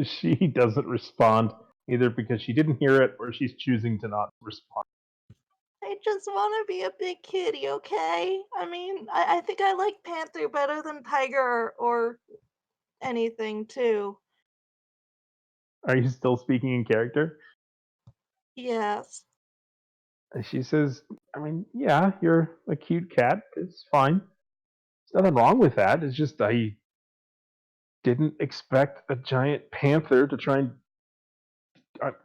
She doesn't respond either because she didn't hear it or she's choosing to not respond. I just want to be a big kitty, okay? I mean, I think I like panther better than tiger or anything, too. Are you still speaking in character? Yes. And she says, I mean, yeah, you're a cute cat. It's fine. There's nothing wrong with that. It's just I didn't expect a giant panther to try and.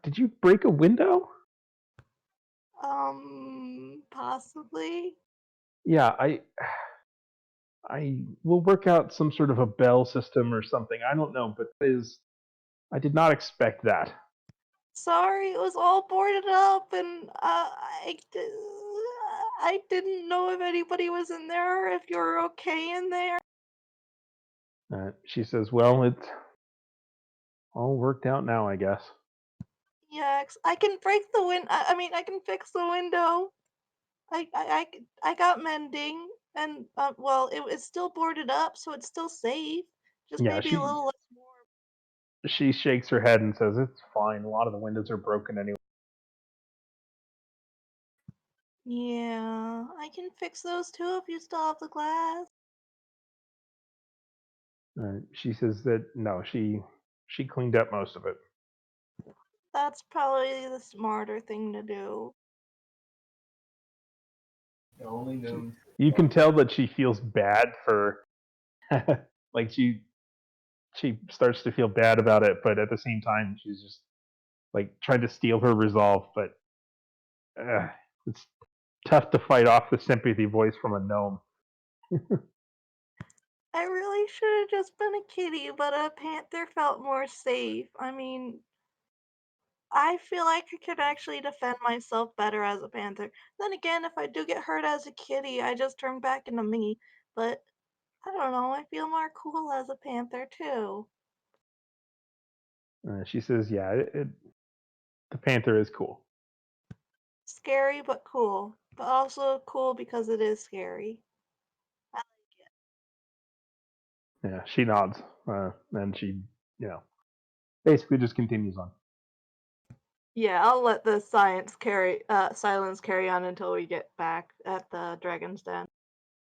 Did you break a window? Possibly. Yeah, I will work out some sort of a bell system or something. I don't know, but I did not expect that. Sorry, it was all boarded up, and I didn't know if anybody was in there or if you're okay in there. She says, "Well, it's all worked out now, I guess." Yes, I can break the I mean, I can fix the window. I got mending, and well, it's still boarded up, so it's still safe. Just Yeah, maybe a little less warm. she shakes her head and says, "It's fine. A lot of the windows are broken anyway." Yeah, I can fix those too if you still have the glass. She says that no, she cleaned up most of it. That's probably the smarter thing to do. Only known. You can tell that she feels bad for, like she starts to feel bad about it, but at the same time, she's just like trying to steel her resolve. But it's tough to fight off the sympathy voice from a gnome. I really should have just been a kitty, but a panther felt more safe. I mean, I feel like I could actually defend myself better as a panther. Then again, if I do get hurt as a kitty, I just turn back into me. But I don't know, I feel more cool as a panther too. She says, "Yeah, the panther is cool." Scary but cool. But also cool because it is scary. I like it. Yeah, she nods, and she, you know, basically just continues on. Yeah, I'll let the silence carry on until we get back at the Dragon's Den.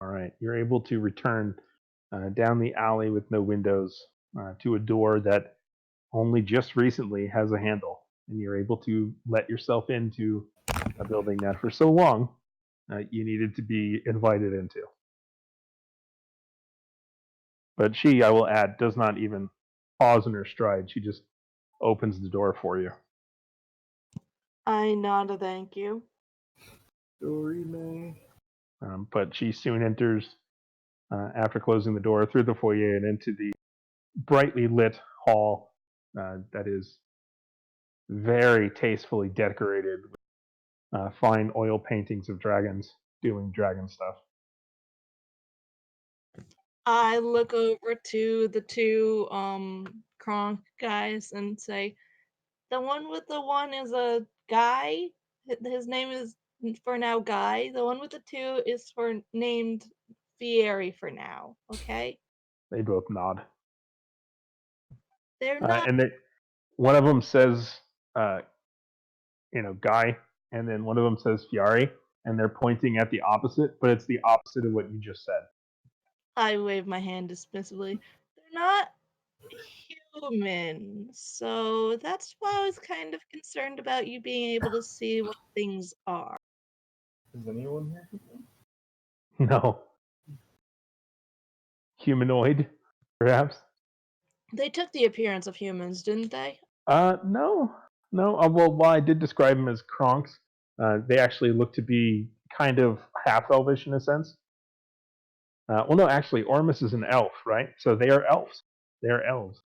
All right, you're able to return down the alley with no windows to a door that only just recently has a handle, and you're able to let yourself into a building that for so long you needed to be invited into. But she, I will add, does not even pause in her stride. She just opens the door for you. I nod a thank you. Dorime. But she soon enters after closing the door through the foyer and into the brightly lit hall that is very tastefully decorated with fine oil paintings of dragons doing dragon stuff. I look over to the two Kronk guys and say, the one with the one is a guy. His name is for now Guy. The one with the two is for named Fieri for now. Okay, They both nod. they're not. And one of them says, Guy, and then one of them says Fiari, and they're pointing at the opposite, but it's the opposite of what you just said. I wave my hand dismissively. They're not human, so that's why I was kind of concerned about you being able to see what things are. Is anyone here? No. Humanoid, perhaps? They took the appearance of humans, didn't they? No. No. Well, while I did describe them as Kronks, they actually look to be kind of half elvish in a sense. Well, no, actually, Oromis is an elf, right? So they are elves. They are elves.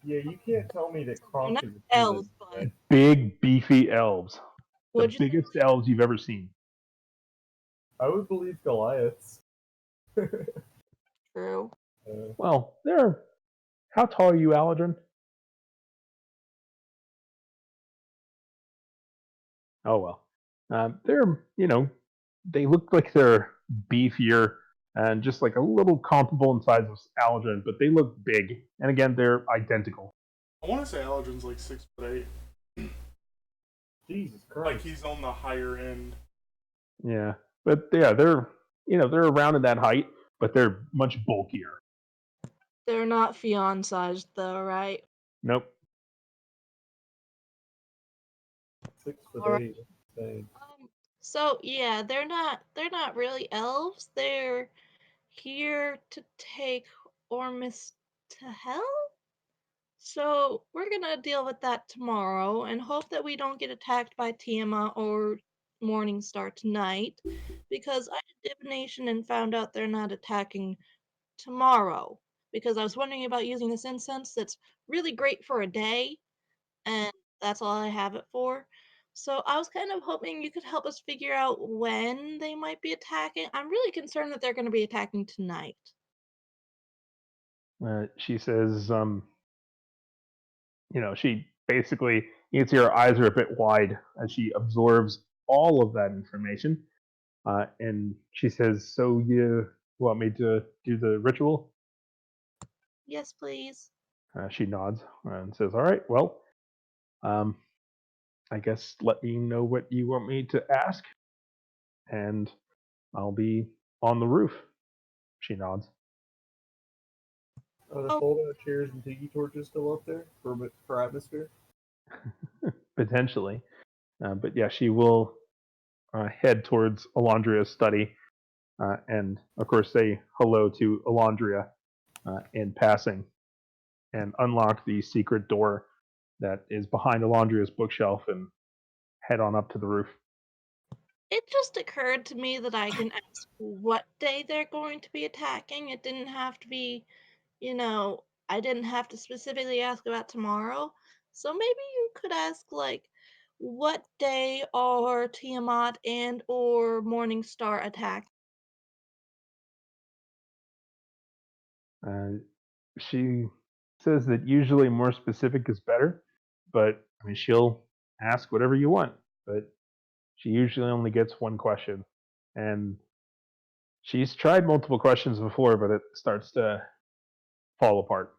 Yeah, you can't tell me that They're Kronk not is a human. elves, but Big, beefy elves. The would you say biggest elves you've ever seen. I would believe Goliaths. true? Well, they're. How tall are you, Aladrin? Oh, well. They're, they look like they're beefier and just like a little comparable in size of Aladrin, but they look big. And again, they're identical. I want to say Aldrin's like 6'8". Jesus Christ! Like he's on the higher end. Yeah, but yeah, they're they're around in that height, but they're much bulkier. They're not Fionn-sized though, right? Nope. 6'8". Dang. So yeah, they're not really elves. They're here to take Ormus to hell. So we're gonna deal with that tomorrow and hope that we don't get attacked by Tiamat or Morningstar tonight, because I did divination and found out they're not attacking tomorrow. Because I was wondering about using this incense that's really great for a day, and that's all I have it for. So I was kind of hoping you could help us figure out when they might be attacking. I'm really concerned that they're going to be attacking tonight. She says, she basically, you can see her eyes are a bit wide as she absorbs all of that information. And she says, so you want me to do the ritual? Yes, please. She nods and says, all right, well, um, I guess let me know what you want me to ask, and I'll be on the roof. She nods. Are the Oh. fold-out chairs and tiki torches still up there for atmosphere? Potentially. But yeah, she will head towards Alondria's study and, of course, say hello to Alondria in passing and unlock the secret door that is behind Alondria's bookshelf and head on up to the roof. It just occurred to me that I can ask what day they're going to be attacking. It didn't have to be, I didn't have to specifically ask about tomorrow. So maybe you could ask, like, what day are Tiamat and or Morningstar attack? She says that usually more specific is better, but I mean, she'll ask whatever you want, but she usually only gets one question. And she's tried multiple questions before, but it starts to fall apart.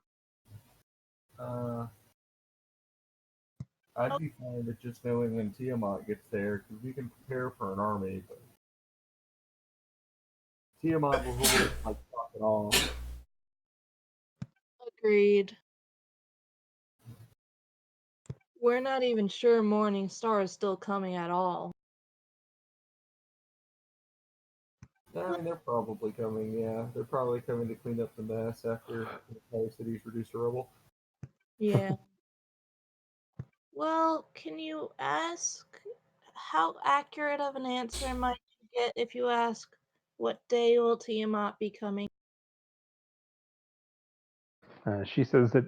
I'd be fine with just knowing when Tiamat gets there, because we can prepare for an army, but Tiamat will hold like fucking off. Agreed. We're not even sure Morningstar is still coming at all. I mean, they're probably coming, yeah. They're probably coming to clean up the mess after the entire city's reduced to rubble. Yeah. Well, can you ask how accurate of an answer might you get if you ask what day will Tiamat be coming? She says that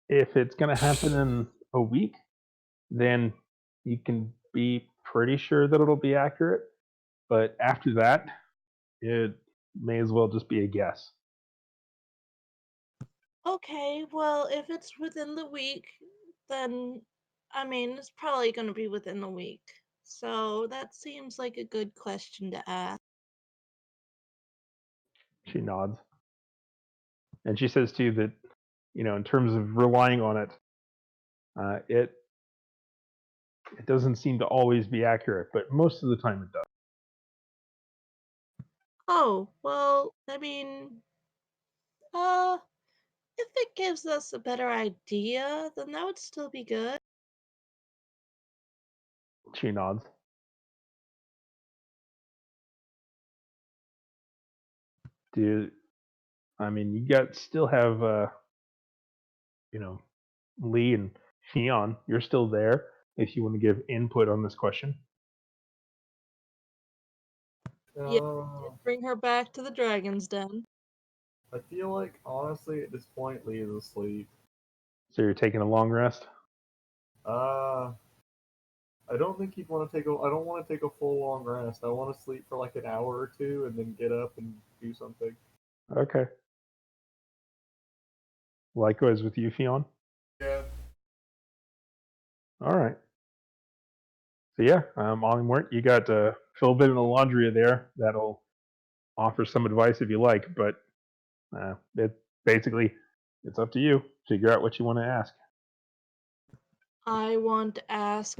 if it's going to happen in a week, then you can be pretty sure that it'll be accurate. But after that, it may as well just be a guess. Okay, well, if it's within the week, then I mean, it's probably going to be within the week. So that seems like a good question to ask. She nods. And she says to you that, in terms of relying on it, it doesn't seem to always be accurate, but most of the time it does. Oh, well, I mean, uh, if it gives us a better idea, then that would still be good. She nods. You still have, Lee and Fion. You're still there if you want to give input on this question. Yeah, Uh, bring her back to the dragon's den. I feel like honestly at this point Lee is asleep. So you're taking a long rest? Uh, I don't think he'd want to take a. I don't want to take a full long rest. I want to sleep for like an hour or two and then get up and do something. Okay. Likewise with you, Fion? Yeah. All right. So yeah, onward. You got Phil bit in the laundry there. That'll offer some advice if you like, but it's up to you. Figure out what you want to ask. I want to ask,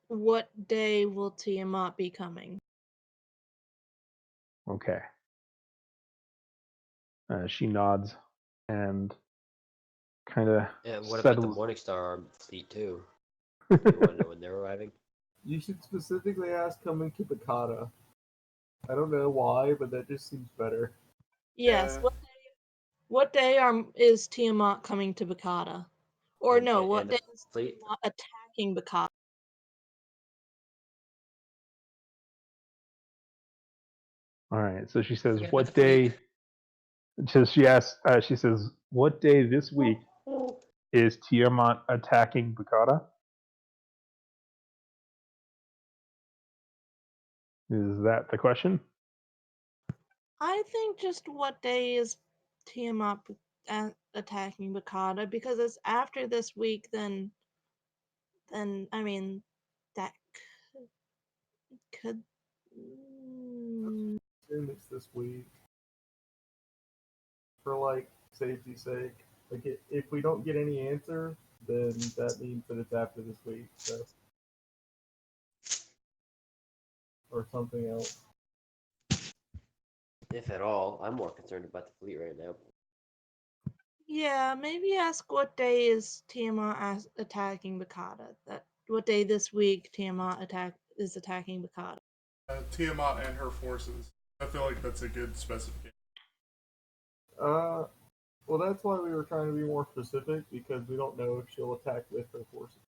what day will Tiamat be coming? Okay. She nods and kind of And what about the settles. Morningstar fleet too? You want to know when they're arriving? You should specifically ask coming to Bakata. I don't know why, but that just seems better. Yes, Yeah. what day is Tiamat coming to Bakata? Or no, what And day the is fleet? Tiamat attacking Bakata? All right. So she says, Forget about "What the fleet. day?" She asks. She says, "What day this week is Tiamat attacking Bakata?" Is that the question? I think just what day is Tiamat attacking Bakata, because it's after this week, then I mean that could. Assume it's this week for like safety's sake. Like if we don't get any answer, then that means that it's after this week. So or something else. If at all, I'm more concerned about the fleet right now. Yeah, maybe ask what day is Tiamat attacking Bakata. That what day this week Tiamat is attacking Bakata. Tiamat and her forces. I feel like that's a good specification. Well, that's why we were trying to be more specific because we don't know if she'll attack with her forces.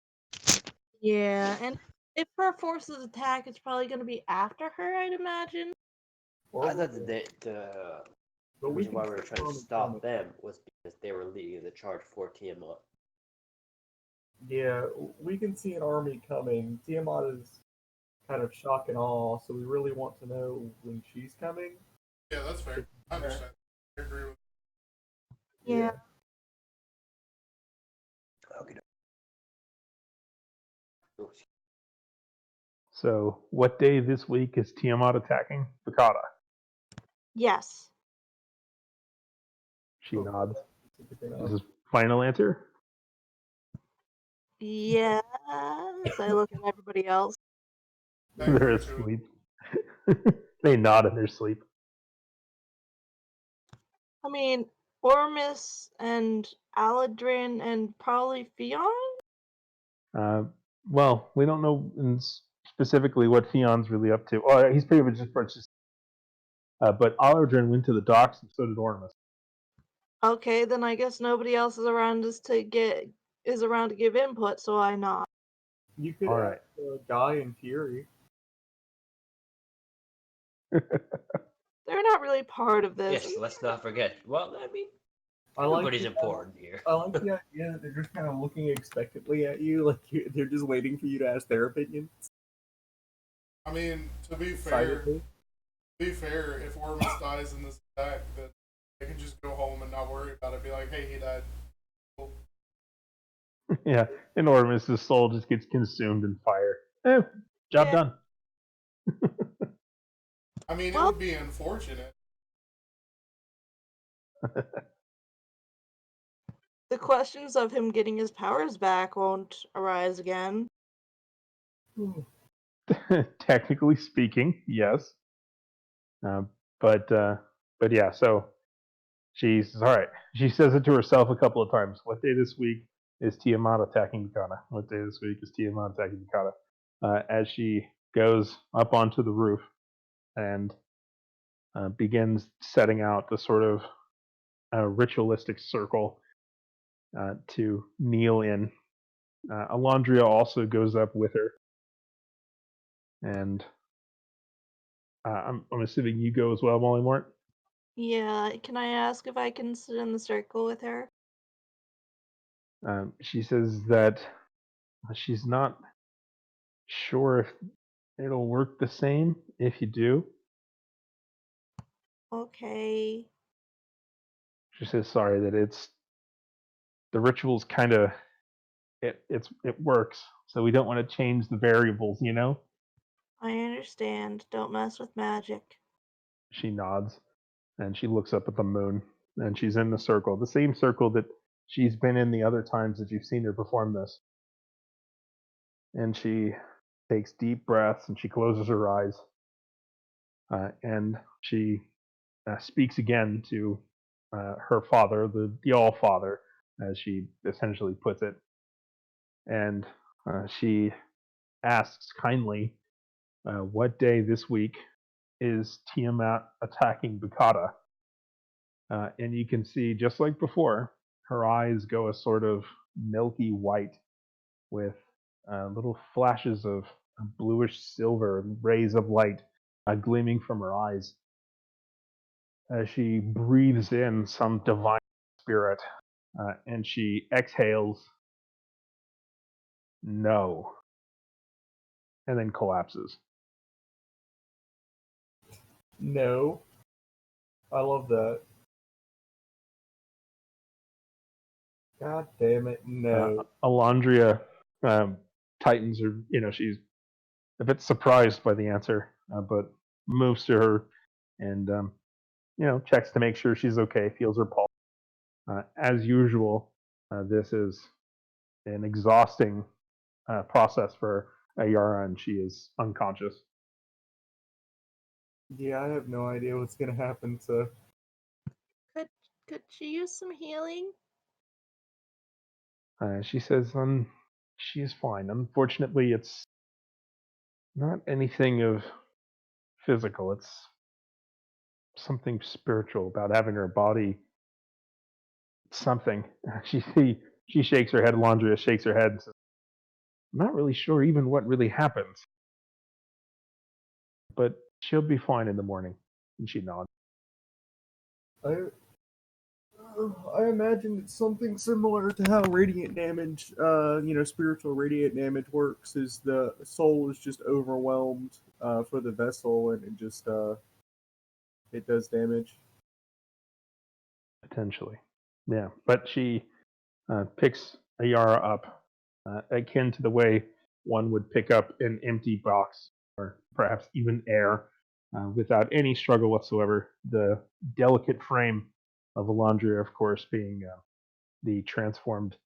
Yeah, and if her forces attack, it's probably going to be after her, I'd imagine. I thought Probably. the But we reason can why we were trying to confirm stop them was because they were leading the charge for Tiamat. Yeah, we can see an army coming. Tiamat is kind of shock and awe, so we really want to know when she's coming. Yeah, that's fair. I understand. I agree with. Yeah. Okay. So, what day this week is Tiamat attacking Bakata? Yes. She nods. Specific Is enough. this final answer? Yes. I look at everybody else. I They're agree to it. asleep. They nod in their sleep. I mean, Oromis and Aladrin and probably Fion? Well, we don't know specifically what Fion's really up to. Oh, he's pretty much just purchased. But Aldrin went to the docks, and so did Ormus. Okay, then I guess nobody else is around to give input, so I nod. You could All ask right. Guy and Fury. They're not really part of this. Yes, let's not forget. Well, I mean, I like Everybody's the, important here. I like the idea that they're just kind of looking expectantly at you, like they're just waiting for you to ask their opinion. I mean, Silently. be fair, if Ormus dies in this attack, then they can just go home and not worry about it. Be like, hey, he died. Cool. Yeah, and Oromis' soul just gets consumed in fire. Job Yeah. done. I mean, it Well- would be unfortunate. The questions of him getting his powers back won't arise again. Technically speaking, yes. But yeah, so she says, all right. She says it to herself a couple of times. What day this week is Tiamat attacking Bakata? What day this week is Tiamat attacking Bakata? As she goes up onto the roof and begins setting out the sort of ritualistic circle to kneel in. Alondria also goes up with her. And I'm assuming you go as well, Molly Mort? Yeah, can I ask if I can sit in the circle with her? She says that she's not sure if it'll work the same if you do. Okay. She says sorry that it's the ritual's kind of it works, so we don't want to change the variables, you know? I understand. Don't mess with magic. She nods and she looks up at the moon and she's in the circle, the same circle that she's been in the other times that you've seen her perform this. And she takes deep breaths and she closes her eyes and she speaks again to her father, the All Father, as she essentially puts it. And she asks kindly, what day this week is Tiamat attacking Bakata? And you can see, just like before, her eyes go a sort of milky white with little flashes of bluish silver rays of light gleaming from her eyes as she breathes in some divine spirit and she exhales, no, and then collapses. No. I love that. God damn it, no. Alondria tightens her, she's a bit surprised by the answer, but moves to her and, checks to make sure she's okay, feels her pulse. As usual, this is an exhausting process for Ayara, and she is unconscious. Yeah, I have no idea what's gonna happen to. Could she use some healing? She says, she is fine. Unfortunately, it's not anything of physical. It's something spiritual about having her body something. She shakes her head. Alondria shakes her head and says, I'm not really sure even what really happens, but she'll be fine in the morning. And she nods. I imagine it's something similar to how radiant damage, spiritual radiant damage works. Is the soul is just overwhelmed for the vessel, and it does damage. Potentially. Yeah, but she picks Ayara up, akin to the way one would pick up an empty box or perhaps even air without any struggle whatsoever. The delicate frame of Alondria, of course, being the transformed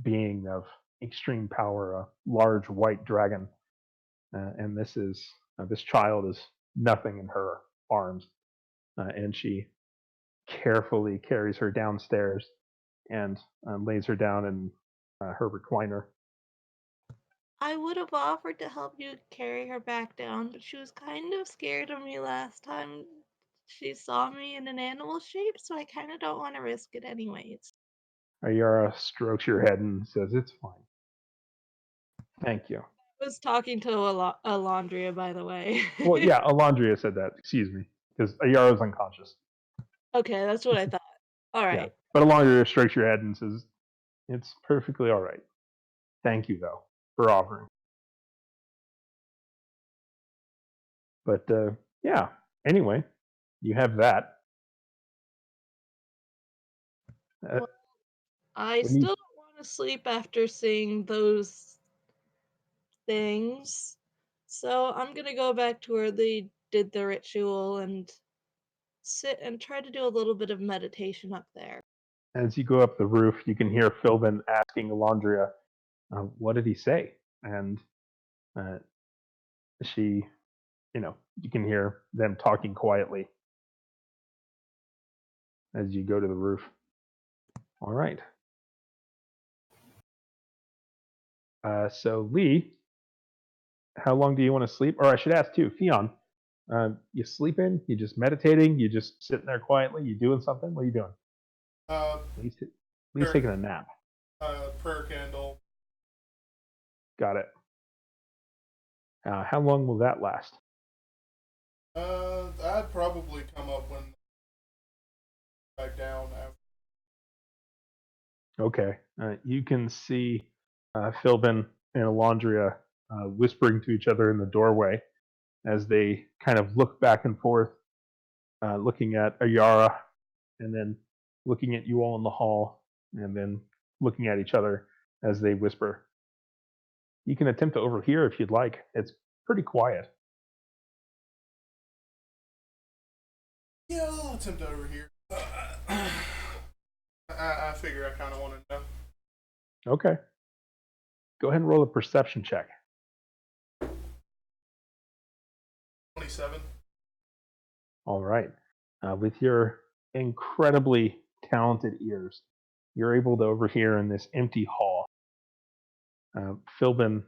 being of extreme power, a large white dragon. And this child is nothing in her arms. And she carefully carries her downstairs and lays her down in her recliner. I would have offered to help you carry her back down, but she was kind of scared of me last time she saw me in an animal shape, so I kind of don't want to risk it anyways. Ayara strokes your head and says, it's fine. Thank you. I was talking to Alondria, by the way. Well, yeah, Alondria said that. Excuse me. Because Ayara's unconscious. Okay, that's what I thought. All Yeah. right. But Alondria strikes your head and says, "It's perfectly all right. Thank you, though, for offering." But yeah. Anyway, you have that. Well, I When you still don't want to sleep after seeing those things. So I'm gonna go back to where they did the ritual and sit and try to do a little bit of meditation up there. As you go up the roof, you can hear Philbin asking Alondria, "What did he say?" And uh, she, you can hear them talking quietly as you go to the roof. All right. So Lee, how long do you want to sleep? Or I should ask too, Fion. You sleeping? You just meditating? You just sitting there quietly? You doing something? What are you doing? Uh, Lee's taking a nap. prayer candle. Got it. How long will that last? I'd probably come up when back down after. Okay. You can see Philbin and Alondria whispering to each other in the doorway as they kind of look back and forth, looking at Ayara and then looking at you all in the hall and then looking at each other as they whisper. You can attempt to overhear if you'd like. It's pretty quiet. Yeah, I'll attempt over here. I figure I kind of want to know. Okay. Go ahead and roll a perception check. 27. All right. With your incredibly talented ears, you're able to overhear in this empty hall Philbin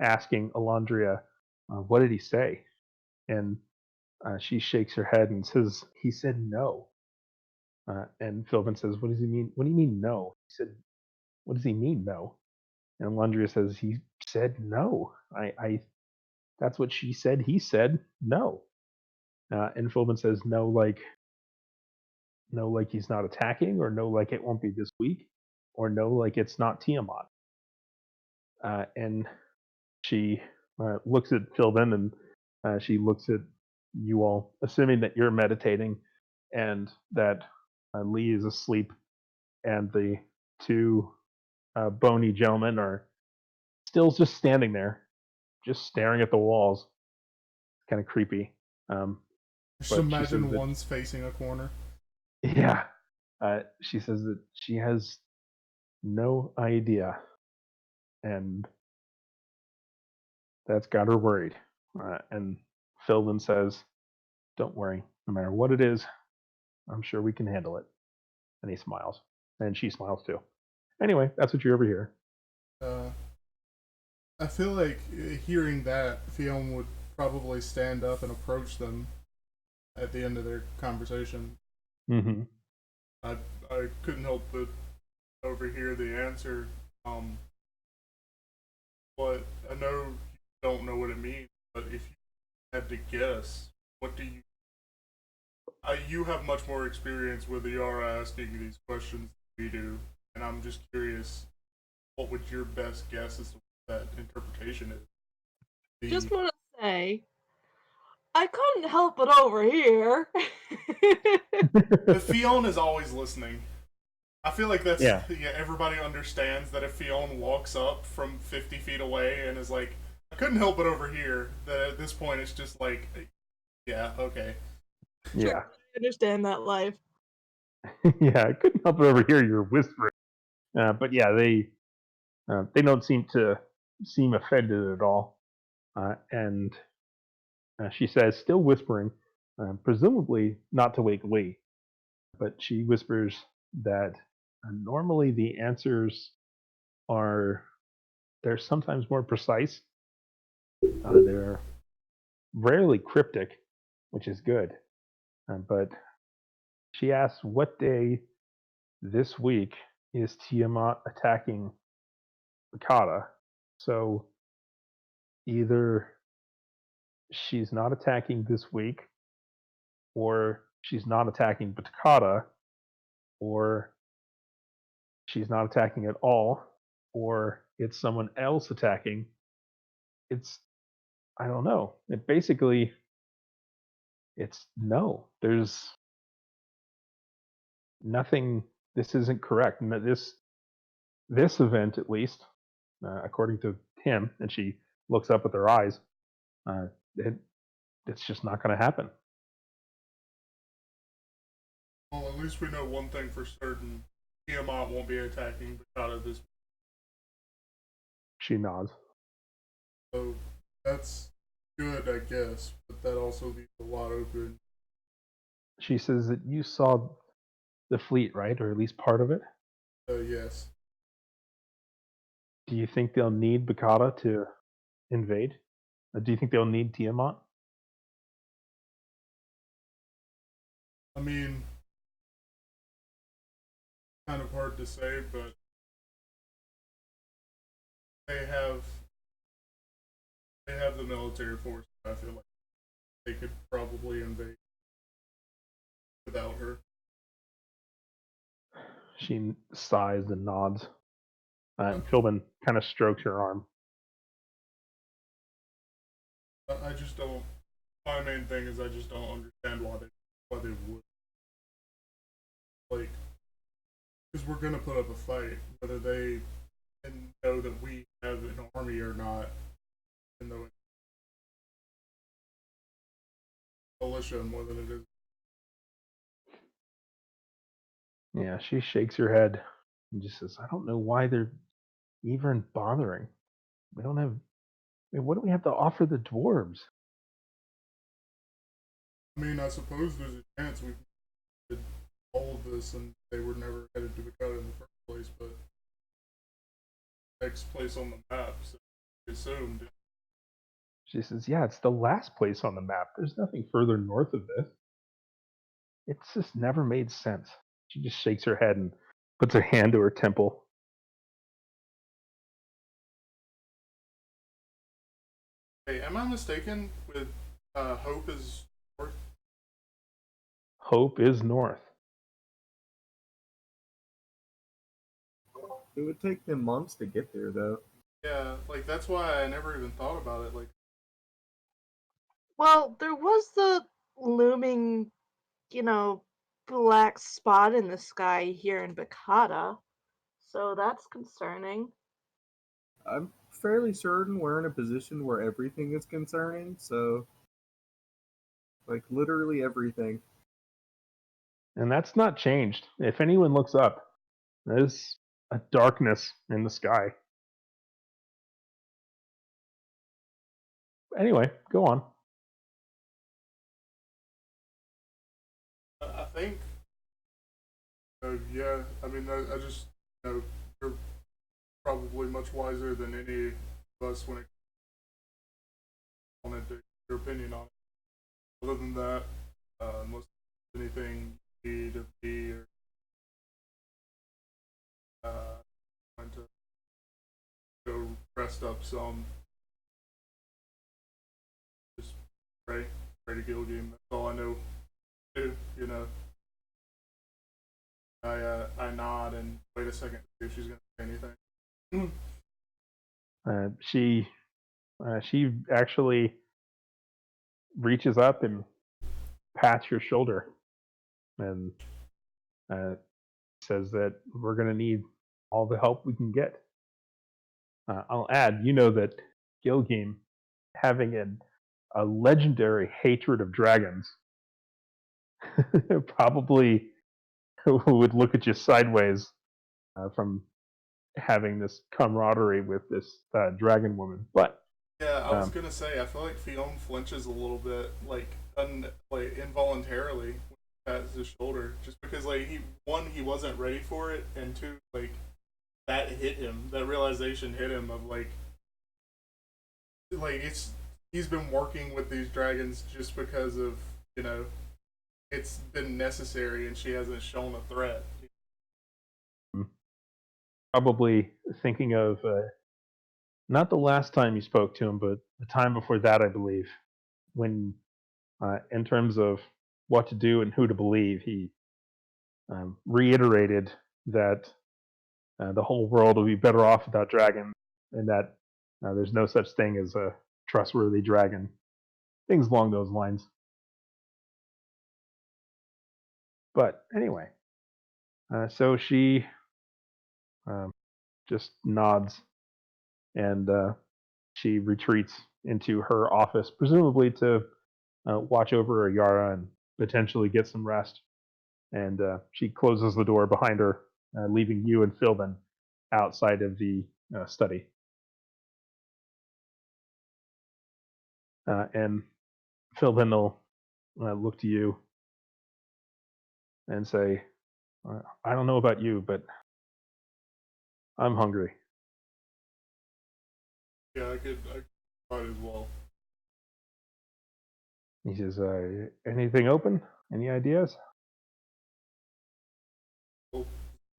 asking Alondria, "What did he say?" And she shakes her head and says, "He said no." And Philbin says, "What does he mean? What do you mean no?" He said, "What does he mean no?" And Alondria says, "He said no. That's what she said. He said no." And Philbin says, "No, no, like he's not attacking, or no, like it won't be this week, or no, like it's not Tiamat." And she looks at Philbin and she looks at you all, assuming that you're meditating and that Lee is asleep, and the two bony gentlemen are still just standing there, just staring at the walls. Kind of creepy. Um, Just but she imagine says that, one's facing a corner. yeah, she says that she has no idea, and that's got her worried. And Philbin says, "Don't worry, no matter what it is, I'm sure we can handle it." And he smiles, and she smiles too. Anyway, that's what you overhear. Uh, I feel like hearing that, Fiona would probably stand up and approach them at the end of their conversation. Mm-hmm. I I couldn't help but overhear the answer. Um, but I know you don't know what it means. But if you had to guess, what do you? You have much more experience with Yara asking these questions than we do, and I'm just curious. What would your best guess as to what that interpretation is? Just The want to say, I couldn't help but overhear. the Fiona is always listening. I feel like that's Yeah. Everybody understands that if Fiona walks up from 50 feet away and is like, I couldn't help but overhear. That at this point it's just like, yeah, okay. Yeah. I understand that life. Yeah. I couldn't help but overhear your whispering. But yeah, they don't seem offended at all. And she says, still whispering, presumably not to wake Lee, but she whispers that normally the answers are they're sometimes more precise. They're rarely cryptic, which is good. But she asks, "What day this week is Tiamat attacking Bakata?" So either she's not attacking this week, or she's not attacking Bakata, or she's not attacking at all, or it's someone else attacking. It's I don't know. It basically it's no. There's nothing. This isn't correct. This event, at least, according to him, and she looks up with her eyes. Uh, it, it's just not going to happen. Well, at least we know one thing for certain. Tiamat won't be attacking Bakata this. She nods. So that's good, I guess. But that also leaves a lot open. She says that you saw the fleet, right, or at least part of it. Yes. Do you think they'll need Bakata to invade? Do you think they'll need Tiamat? I mean, kind of hard to say, but they have the military force. I feel like they could probably invade without her. She sighs and nods. And Philbin kind of strokes her arm. I just don't. My main thing is I just don't understand why they would, like, because we're gonna put up a fight whether they know that we have an army or not, even though it's militia more than it is. Yeah, she shakes her head and just says, I don't know why they're even bothering. We don't have. I mean, what do we have to offer the dwarves? I mean, I suppose there's a chance we did all of this and they were never headed to Bakota in the first place, but next place on the map, so we assumed. She says, yeah, it's the last place on the map. There's nothing further north of this. It's just never made sense. She just shakes her head and puts a hand to her temple. Hey, am I mistaken with Hope is north? Hope is north. It would take them months to get there, though. Yeah, like that's why I never even thought about it. Like, Well, there was the looming, black spot in the sky here in Bakata, so that's concerning. I'm fairly certain we're in a position where everything is concerning, so. Like, literally everything. And that's not changed. If anyone looks up, there's a darkness in the sky. Anyway, go on. I think, yeah. I mean, I just, you're probably much wiser than any of us when it wanted to your opinion on it. Other than that, unless anything you need of me or trying to go rest up some, just pray to Gilgame. That's all I know. Do I nod and wait a second to see if she's gonna say anything. She actually reaches up and pats your shoulder and says that we're going to need all the help we can get. I'll add, you know that Gilgame, having a legendary hatred of dragons, probably would look at you sideways from having this camaraderie with this dragon woman. But Yeah, I was gonna say I feel like Fionn flinches a little bit, like involuntarily when he pats his shoulder, just because like he wasn't ready for it, and two, like that hit him, that realization hit him of like he's been working with these dragons just because of it's been necessary, and she hasn't shown a threat. probably thinking of not the last time you spoke to him, but the time before that, I believe, when in terms of what to do and who to believe, he reiterated that the whole world will be better off without dragons, and that there's no such thing as a trustworthy dragon. Things along those lines. But anyway, so she just nods and she retreats into her office, presumably to watch over Yara and potentially get some rest. And she closes the door behind her, leaving you and Philbin outside of the study. And Philbin will look to you and say, I don't know about you, but I'm hungry. Yeah, I could might as well. He says, anything open? Any ideas?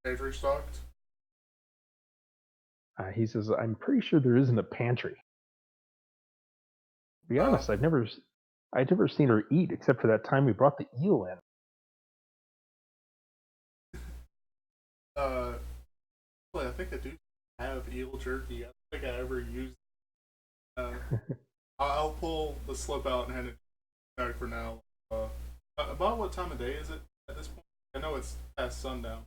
Pantry stocked. He says, I'm pretty sure there isn't a pantry. To be honest, I'd never seen her eat except for that time we brought the eel in. Well, I think I do have eel jerky. I don't think I ever used. I'll pull the slip out and hand it back for now. About what time of day is it at this point? I know it's past sundown.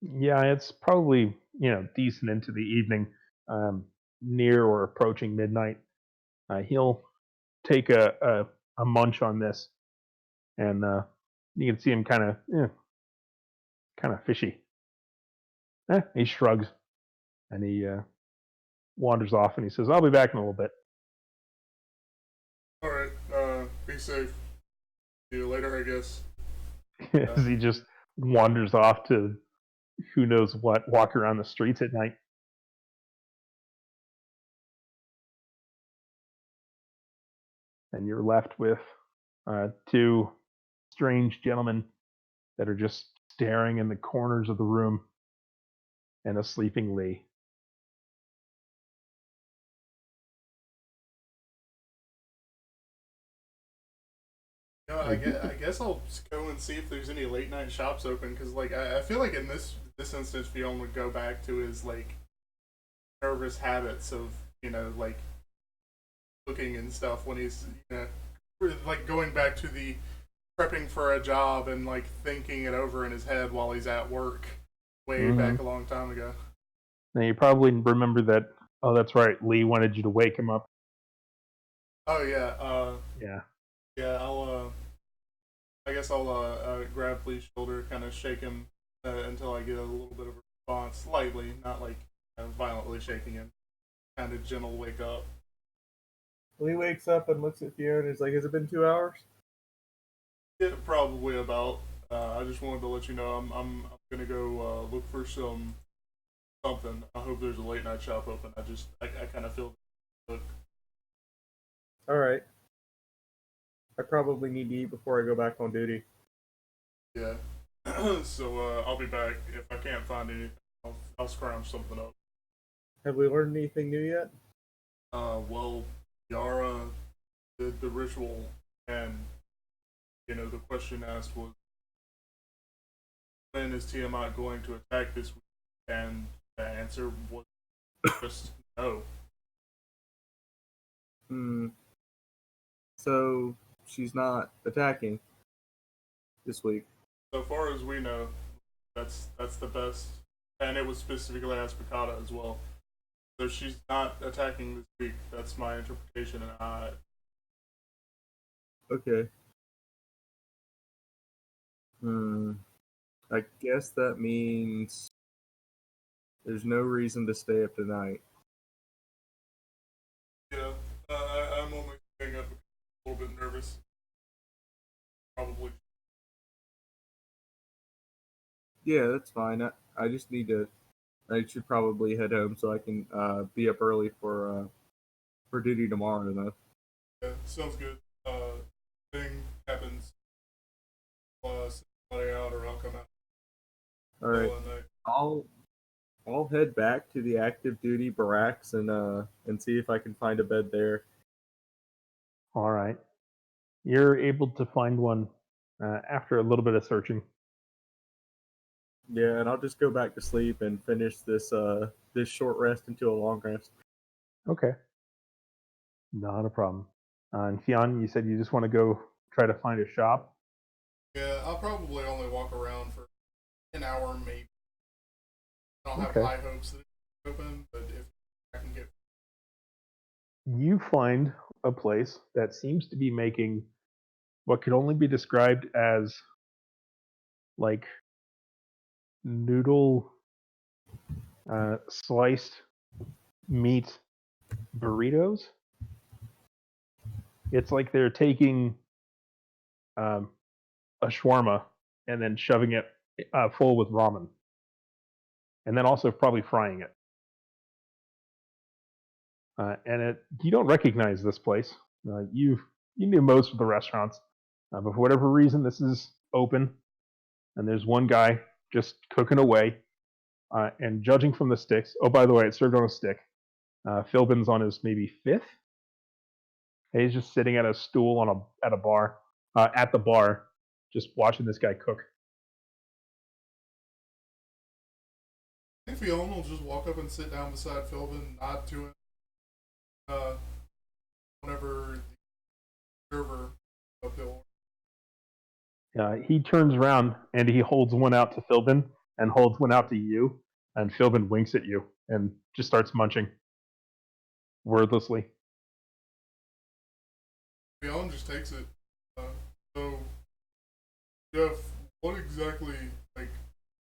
Yeah, it's probably decent into the evening, near or approaching midnight. He'll take a munch on this, and you can see him kind of fishy. He shrugs and he wanders off, and he says, "I'll be back in a little bit." All right. Be safe. See you later, I guess. As he just wanders off to who knows what, walk around the streets at night. And you're left with two strange gentlemen that are just staring in the corners of the room, and a sleeping Lee. I guess I'll go and see if there's any late night shops open because, like, I feel like in this instance, Fiona would go back to his like nervous habits of like cooking and stuff when he's like going back to the prepping for a job and like thinking it over in his head while he's at work way back a long time ago. Now you probably remember that. Oh, that's right. Lee wanted you to wake him up. Oh yeah. Yeah. Yeah. I guess I'll grab Lee's shoulder, kind of shake him until I get a little bit of a response, slightly, not like violently shaking him. Kind of gentle wake up. Lee wakes up and looks at Fiona and is like, "Has it been 2 hours?" Yeah, probably about. I just wanted to let you know I'm gonna go look for something. I hope there's a late night shop open. I kind of feel. All right. I probably need to eat before I go back on duty. Yeah. So I'll be back. If I can't find anything, I'll scrounge something up. Have we learned anything new yet? Well, Yara did the ritual, and the question asked was, when is Tiamat going to attack this week? And the answer was just no. So she's not attacking this week. So far as we know, that's the best. And it was specifically asked Bakata as well. So she's not attacking this week. That's my interpretation. And Okay. I guess that means there's no reason to stay up tonight. Yeah, I'm only staying up a little bit nervous. Probably. Yeah, that's fine. I just need to. I should probably head home so I can be up early for duty tomorrow, though. Yeah, sounds good. Thing happens. Send somebody out, or I'll come out. All right. I'll head back to the active duty barracks and see if I can find a bed there. All right. You're able to find one after a little bit of searching. Yeah, and I'll just go back to sleep and finish this this short rest into a long rest. Okay. Not a problem. And Fionn, you said you just want to go try to find a shop. Yeah, I'll probably only walk around for an hour, maybe. I don't have Okay. high hopes that it's open, but if I can get You find a place that seems to be making what could only be described as like noodle sliced meat burritos. It's like they're taking um, a shawarma and then shoving it full with ramen, and then also probably frying it. And you don't recognize this place. You knew most of the restaurants, but for whatever reason, this is open, and there's one guy just cooking away. And judging from the sticks, oh by the way, it's served on a stick. Philbin's on his maybe fifth. And he's just sitting at a stool on a bar, at the bar, just watching this guy cook. if Fiona will just walk up and sit down beside Philbin, nod to him, uh, whenever the server uphill. He turns around and he holds one out to Philbin and holds one out to you, and Philbin winks at you and just starts munching wordlessly. Fiona just takes it. Uh, so, Jeff, what exactly, like,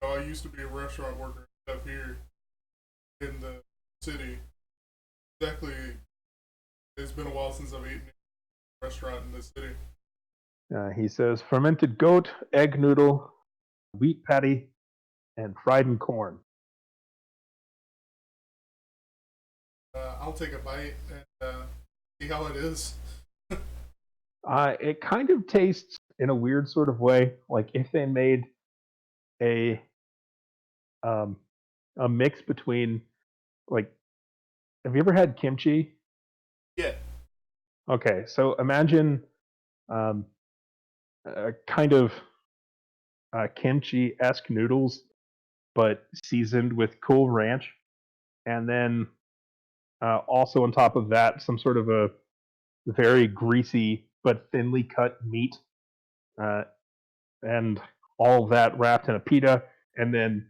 I used to be a restaurant worker up here in the city. Exactly, it's been a while since I've eaten in a restaurant in this city. He says fermented goat, egg noodle, wheat patty, and fried in corn. I'll take a bite and see how it is. It kind of tastes in a weird sort of way, like if they made a um, a mix between like. Have you ever had kimchi? Yeah. Okay, so imagine um, a kind of kimchi-esque noodles, but seasoned with Cool Ranch, and then also on top of that, some sort of a very greasy but thinly cut meat, uh, and all of that wrapped in a pita, and then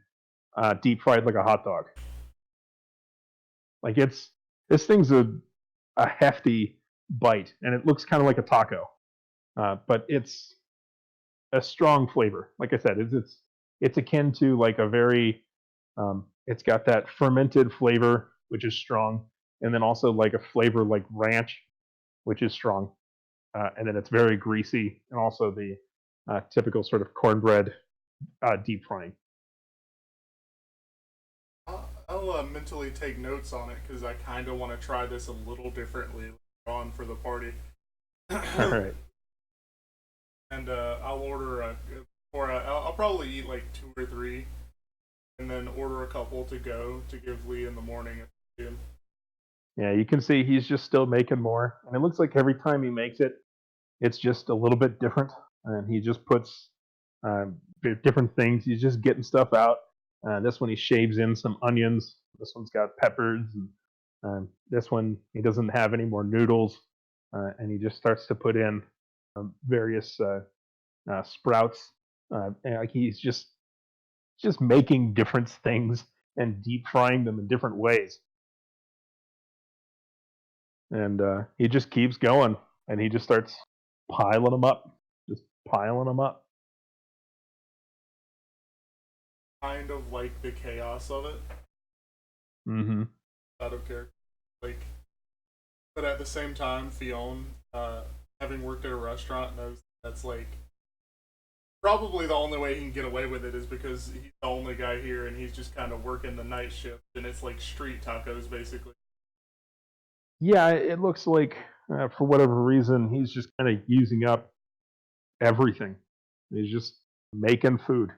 deep fried like a hot dog. Like this thing's a hefty bite, and it looks kind of like a taco, but it's a strong flavor. Like I said, it's akin to like a very it's got that fermented flavor which is strong, and then also like a flavor like ranch, which is strong, and then it's very greasy, and also the typical sort of cornbread deep frying. I'll mentally take notes on it because I kind of want to try this a little differently later on for the party. All right. And I'll order I'll probably eat like two or three, and then order a couple to go to give Lee in the morning. Yeah, you can see he's just still making more, and it looks like every time he makes it, it's just a little bit different, and he just puts different things. He's just getting stuff out. This one he shaves in some onions. This one's got peppers, and this one he doesn't have any more noodles, and he just starts to put in various sprouts. And like he's just making different things and deep frying them in different ways. And he just keeps going, and he just starts piling them up, just piling them up. Kind of like the chaos of it Mm-hmm. out of character, like, but at the same time, Fionn, having worked at a restaurant, knows that's like probably the only way he can get away with it is because he's the only guy here and he's just kind of working the night shift, and it's like street tacos basically. Yeah, it looks like for whatever reason he's just kind of using up everything. He's just making food.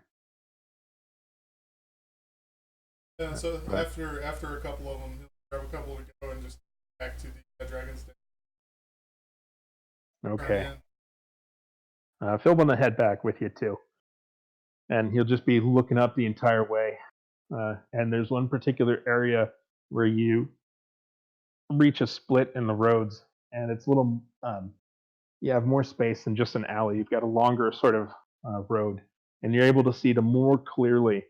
Yeah, so Right. after a couple of them, he'll grab a couple to go and just back to the Dragon's Den. Okay. Turn in. Phil, want to head back with you too. and he'll just be looking up the entire way. And there's one particular area where you reach a split in the roads, and it's a little. You have more space than just an alley. You've got a longer sort of road, and you're able to see to more clearly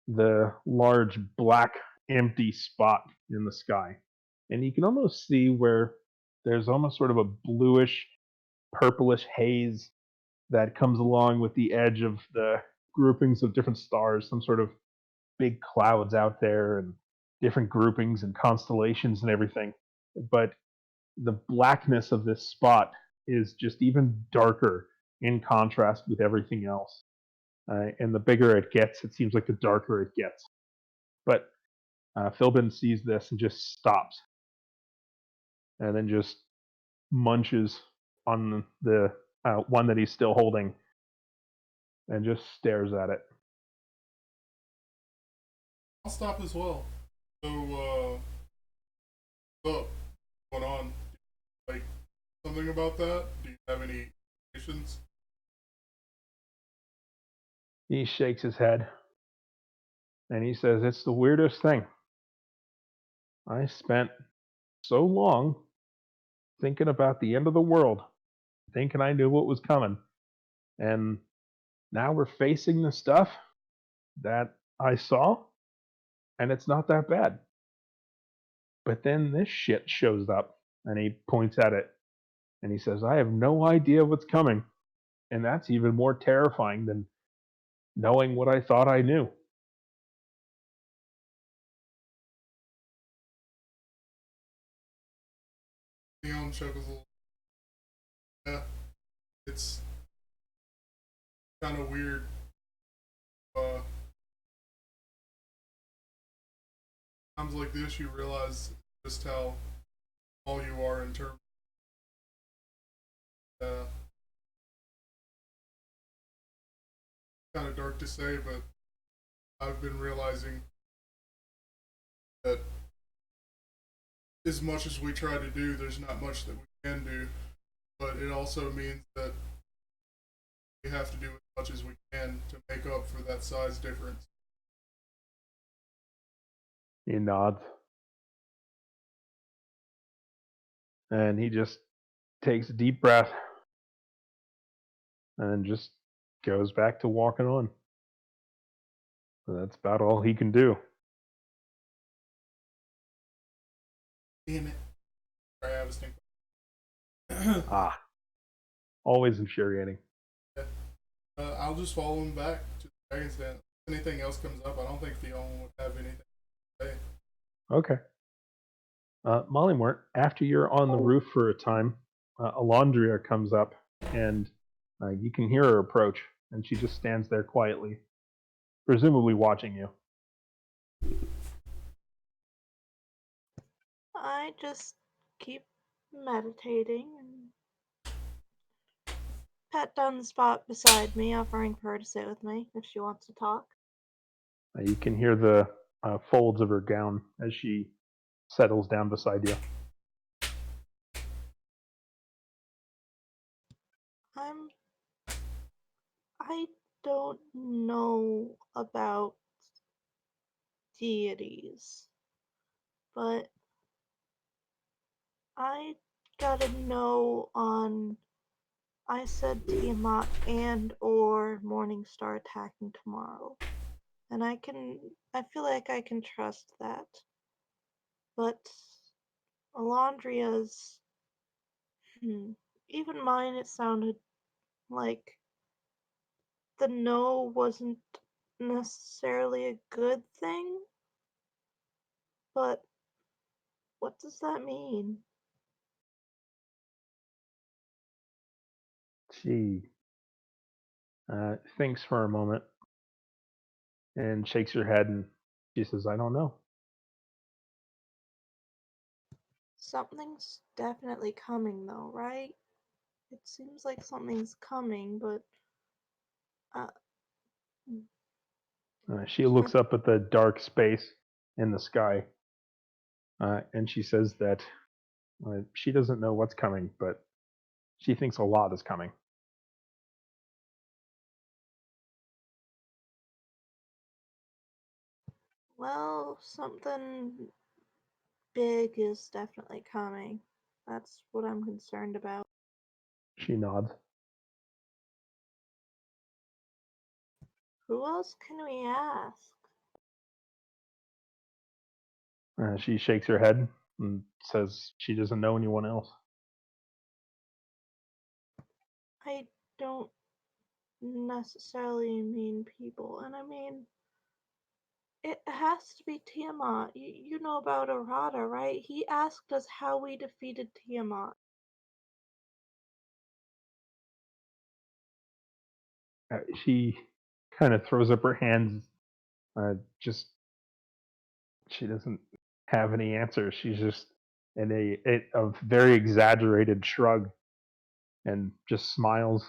the large black empty spot in the sky, and you can almost see where there's almost sort of a bluish, purplish haze that comes along with the edge of the groupings of different stars, some sort of big clouds out there and different groupings and constellations and everything. But the blackness of this spot is just even darker in contrast with everything else. And the bigger it gets, it seems like the darker it gets. But Philbin sees this and just stops, and then just munches on the one that he's still holding, and just stares at it. I'll stop as well. So, what's up? What's going on? Like, something about that? Do you have any questions? He shakes his head, and he says, "It's the weirdest thing. I spent so long thinking about the end of the world, thinking I knew what was coming, and now we're facing the stuff that I saw, and it's not that bad. But then this shit shows up," and he points at it, and he says, "I have no idea what's coming, and that's even more terrifying than knowing what I thought I knew." Leon chuckles a little. Yeah, it's kind of weird. Uh, Times like this, you realize just how small you are in terms. Kind of dark to say, but I've been realizing that as much as we try to do, there's not much that we can do. But it also means that we have to do as much as we can to make up for that size difference. He nods, and he just takes a deep breath and just goes back to walking on. That's about all he can do. Damn it! Sorry, I was thinking. Ah, always infuriating. I'll just follow him back to the Dragon's Den. If anything else comes up, I don't think Theon would have anything to say. Okay. Mollymort, after you're on the roof for a time, Alondria comes up, and you can hear her approach, and she just stands there quietly, presumably watching you. I just keep meditating and pat down the spot beside me, offering for her to sit with me if she wants to talk. You can hear the folds of her gown as she settles down beside you. I don't know about deities, but I gotta know on. I said Tiamat and or Morningstar attacking tomorrow, and I feel like I can trust that. But Alondria's, even mine, it sounded like the no wasn't necessarily a good thing. But what does that mean? She thinks for a moment and shakes her head, and she says, "I don't know." Something's definitely coming, though, right? It seems like something's coming, but uh, She looks up at the dark space in the sky, and she says that she doesn't know what's coming, but she thinks a lot is coming. Well, something big is definitely coming. That's what I'm concerned about. She nods. Who else can we ask? She shakes her head and says she doesn't know anyone else. I don't necessarily mean people, and I mean it has to be Tiamat. You know about Arata, right? He asked us how we defeated Tiamat. She kind of throws up her hands. Just she doesn't have any answers. She's just in a very exaggerated shrug and just smiles.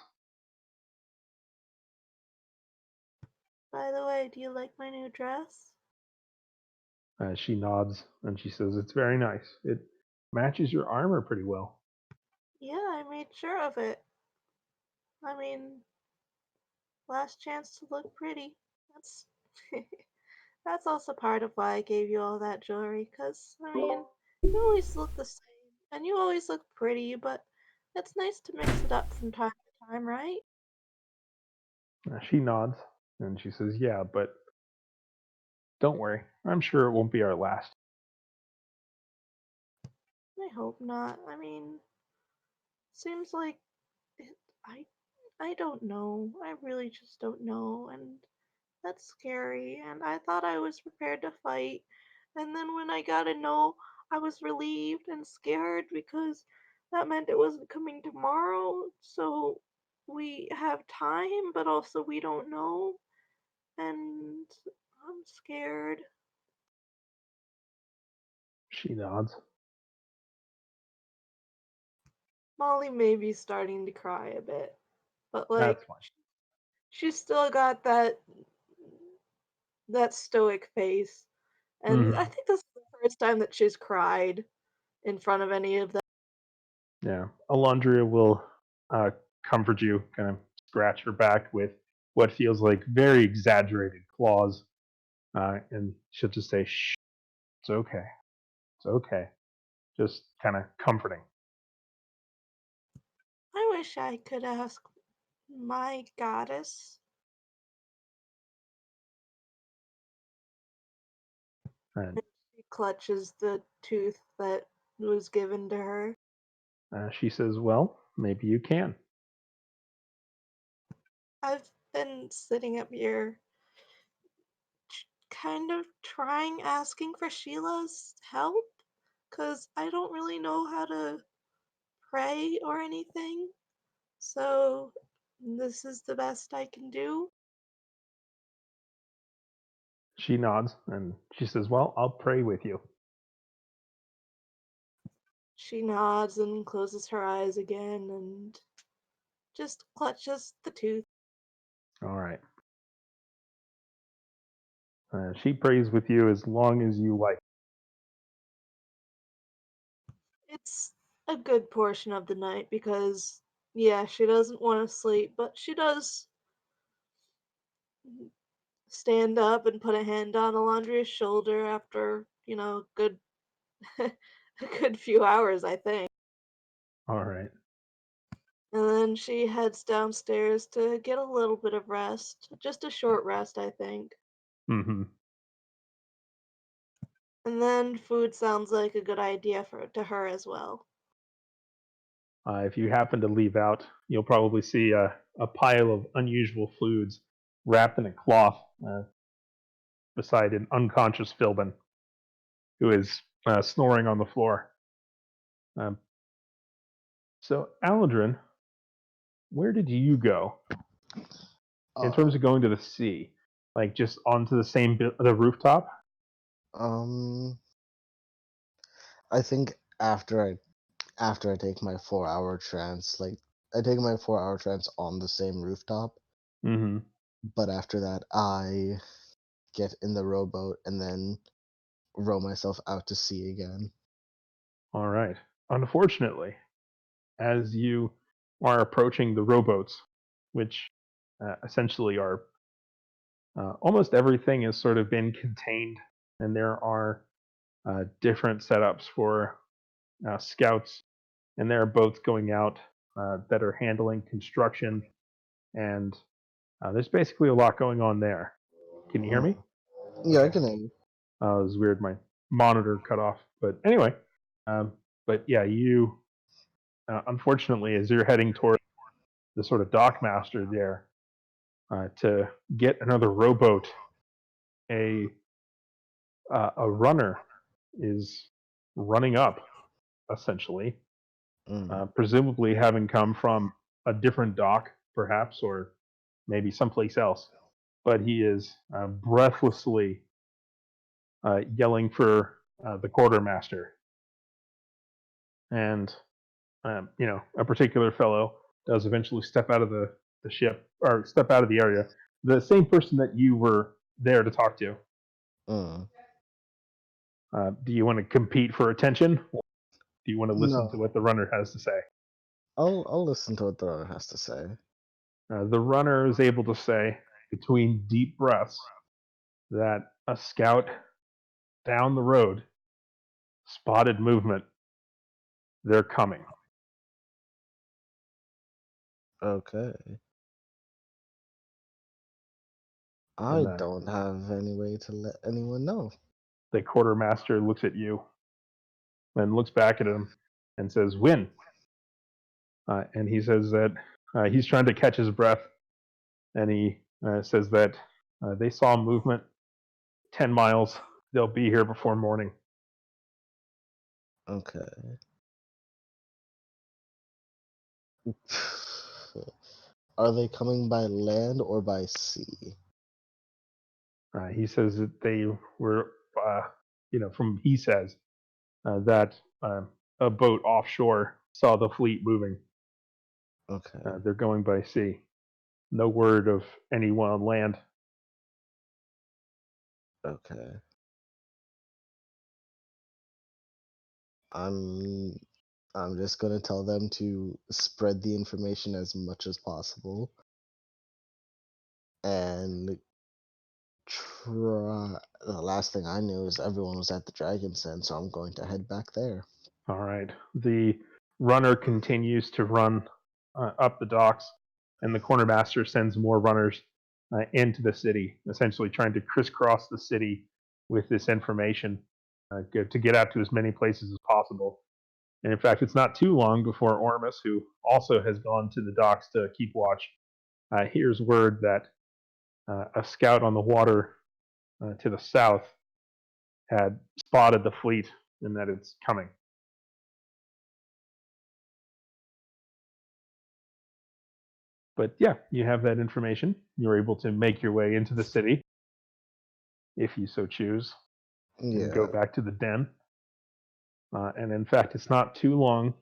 By the way, do you like my new dress? She nods and she says, "It's very nice. It matches your armor pretty well." Yeah, I made sure of it. I mean, last chance to look pretty. That's that's also part of why I gave you all that jewelry, 'cause I mean, you always look the same and you always look pretty, but it's nice to mix it up from time to time, right? She nods and she says, "Yeah, but don't worry. I'm sure it won't be our last." I hope not. I mean, seems like it, I don't know. I really just don't know, and that's scary. And I thought I was prepared to fight, and then when I got a no, I was relieved and scared because that meant it wasn't coming tomorrow. So we have time, but also we don't know, and I'm scared. She nods. Molly may be starting to cry a bit, but That's like fine. she's still got that stoic face. And I Hmm. think this is the first time that she's cried in front of any of them. Yeah. Alondria will uh, comfort you, kind of scratch her back with what feels like very exaggerated claws, and she'll just say, "Shh, it's okay. It's okay." Just kind of comforting. I wish I could ask my goddess. And She clutches the tooth that was given to her. she says, "Well, maybe you can." I've been sitting up here kind of trying asking for Sheila's help because I don't really know how to pray or anything. So this is the best I can do. She nods and she says, "Well, I'll pray with you." She nods and closes her eyes again and just clutches the tooth. All right. She prays with you as long as you like. It's a good portion of the night because, yeah, she doesn't want to sleep, but she does stand up and put a hand on Alondria's shoulder after, good a good few hours, I think. All right. And then she heads downstairs to get a little bit of rest, just a short rest, I think. Mm-hmm. And then food sounds like a good idea to her as well. If you happen to leave out, you'll probably see a pile of unusual foods wrapped in a cloth beside an unconscious Philbin who is snoring on the floor. Um, so, Aladrin, where did you go in Uh, terms of going to the sea? Like just onto the same the rooftop? um, I think after I take my 4 hour trance, like I take my 4 hour trance on the same rooftop, Mm-hmm. but after that I get in the rowboat and then row myself out to sea again. All right. Unfortunately, as you are approaching the rowboats, which essentially are almost everything has sort of been contained and there are different setups for scouts, and there are boats going out that are handling construction, and there's basically a lot going on there. Can you hear me? Yeah, I Okay. can hear you. It was weird. My monitor cut off. But anyway, but yeah, you unfortunately, as you're heading toward the sort of dockmaster there to get another rowboat, a runner is running up, essentially, presumably having come from a different dock, perhaps, or maybe someplace else. But he is breathlessly yelling for the quartermaster, and a particular fellow does eventually step out of the ship or step out of the area. The same person that you were there to talk to. Mm. Do you want to compete for attention? Or do you want to listen to No, what the runner has to say? I'll listen to what the other has to say. The runner is able to say, between deep breaths, that a scout down the road spotted movement. They're coming. Okay. I And don't have any way to let anyone know. the quartermaster looks at you, then looks back at him and says, "Win." And he says that he's trying to catch his breath, and he says that they saw movement 10 miles. They'll be here before morning. Okay. Are they coming by land or by sea? He says that they were, he says that a boat offshore saw the fleet moving. Okay. They're going by sea. No word of anyone on land. Okay. I'm just gonna tell them to spread the information as much as possible and try. The last thing I knew is everyone was at the Dragon's Den, so I'm going to head back there. All right. The runner continues to run up the docks, and the quartermaster sends more runners into the city, essentially trying to crisscross the city with this information to get out to as many places as possible. And in fact, it's not too long before Oromis, who also has gone to the docks to keep watch, hears word that a scout on the water to the south had spotted the fleet and that it's coming. But yeah, you have that information. You're able to make your way into the city if you so choose and go Yeah. back to the den. And in fact, it's not too long,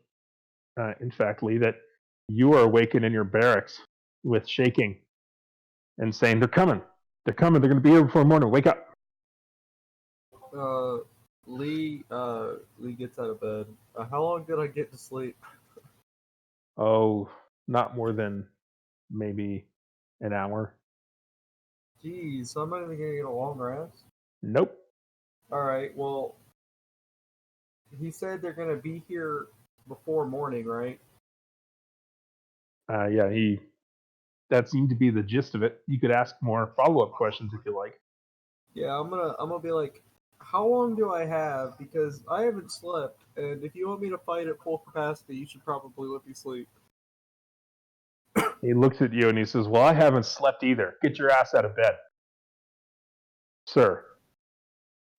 in fact, Lee, that you are awakened in your barracks with shaking and saying, "They're coming. They're coming. They're going to be here before morning. Wake up." Lee gets out of bed. How long did I get to sleep? Oh, not more than maybe an hour. Jeez, so I'm not even gonna get a long rest. Nope. All right, well, he said they're gonna be here before morning, right? Yeah, that seemed to be the gist of it. You could ask more follow-up questions if you like. Yeah, I'm gonna be like, how long do I have? Because I haven't slept, and if you want me to fight at full capacity, you should probably let me sleep. He looks at you and he says, "Well, I haven't slept either. Get your ass out of bed, sir,"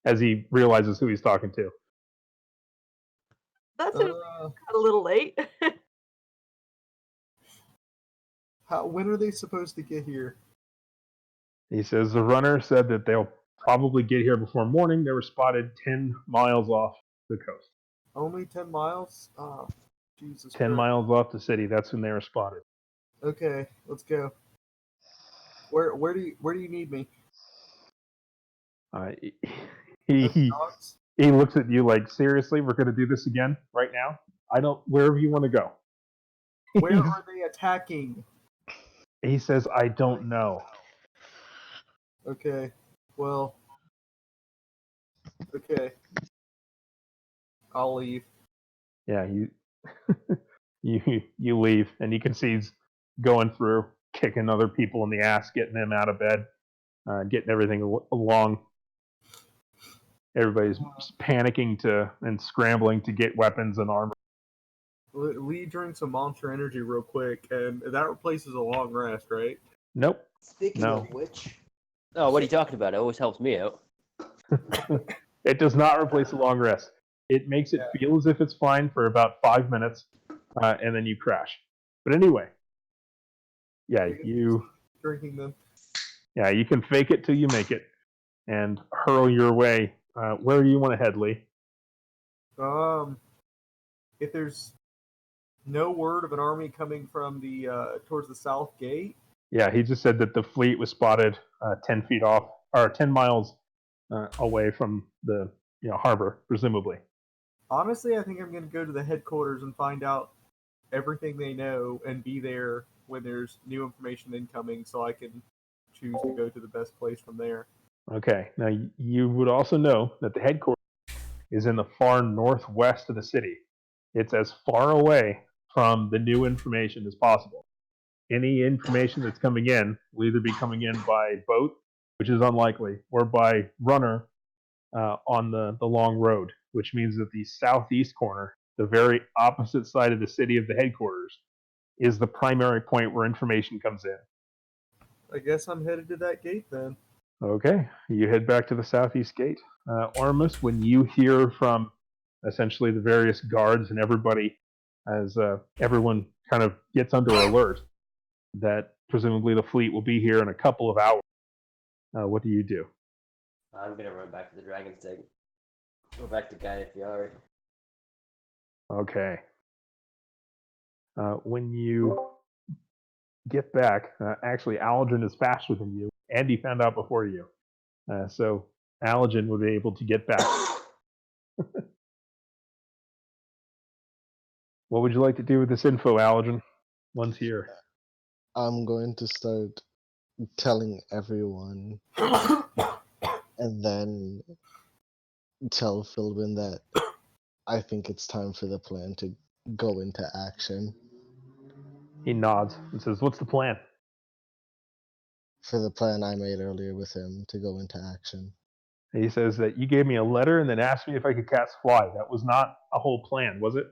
as he realizes who he's talking to. That's Uh, a little late. when are they supposed to get here? He says, "The runner said that they'll probably get here before morning. They were spotted 10 miles off the coast. Only 10 miles? Oh, Jesus 10 Christ. miles off the city. That's when they were spotted." Okay, let's go. Where do you need me? Uh, At the he docks? he looks at you like, "Seriously, we're going to do this again right now? I don't. Wherever you want to go." Where are they attacking? He says, "I don't know." Okay, well, Okay. I'll leave. Yeah, you leave, and you can see he's going through, kicking other people in the ass, getting them out of bed, getting everything along. Everybody's panicking and scrambling to get weapons and armor. Lee drinks some Monster Energy real quick, and that replaces a long rest, right? Nope. Speaking No. of which, oh, what are you talking about? It always helps me out. It does not replace a long rest. It makes it feel as if it's fine for about 5 minutes, and then you crash. But anyway, yeah, you Drinking them. you can fake it till you make it, and hurl your way. Where do you want to head, Lee? If there's no word of an army coming from the towards the south gate. Yeah, he just said that the fleet was spotted 10 feet off, or 10 miles away from the harbor, presumably. Honestly, I think I'm going to go to the headquarters and find out everything they know and be there when there's new information incoming, so I can choose to go to the best place from there. Okay. Now, you would also know that the headquarters is in the far northwest of the city. It's as far away from the new information as possible. Any information that's coming in will either be coming in by boat, which is unlikely, or by runner on the long road, which means that the southeast corner, the very opposite side of the city of the headquarters, is the primary point where information comes in. I guess I'm headed to that gate then. Okay, you head back to the southeast gate. Oromis, when you hear from essentially the various guards and everybody, as everyone kind of gets under alert that presumably the fleet will be here in a couple of hours, what do you do? I'm gonna run back to the Dragon's Den. Go back to Gaia Fiari. Okay. When you get back, actually, Allergen is faster than you. Andy found out before you. So Allergen would be able to get back. What would you like to do with this info, Allergen, once here? I'm going to start telling everyone and then tell Philbin that I think it's time for the plan to go into action. He nods and says, "What's the plan?" For the plan I made earlier with him to go into action. He says that you gave me a letter and then asked me if I could cast fly. That was not a whole plan, was it?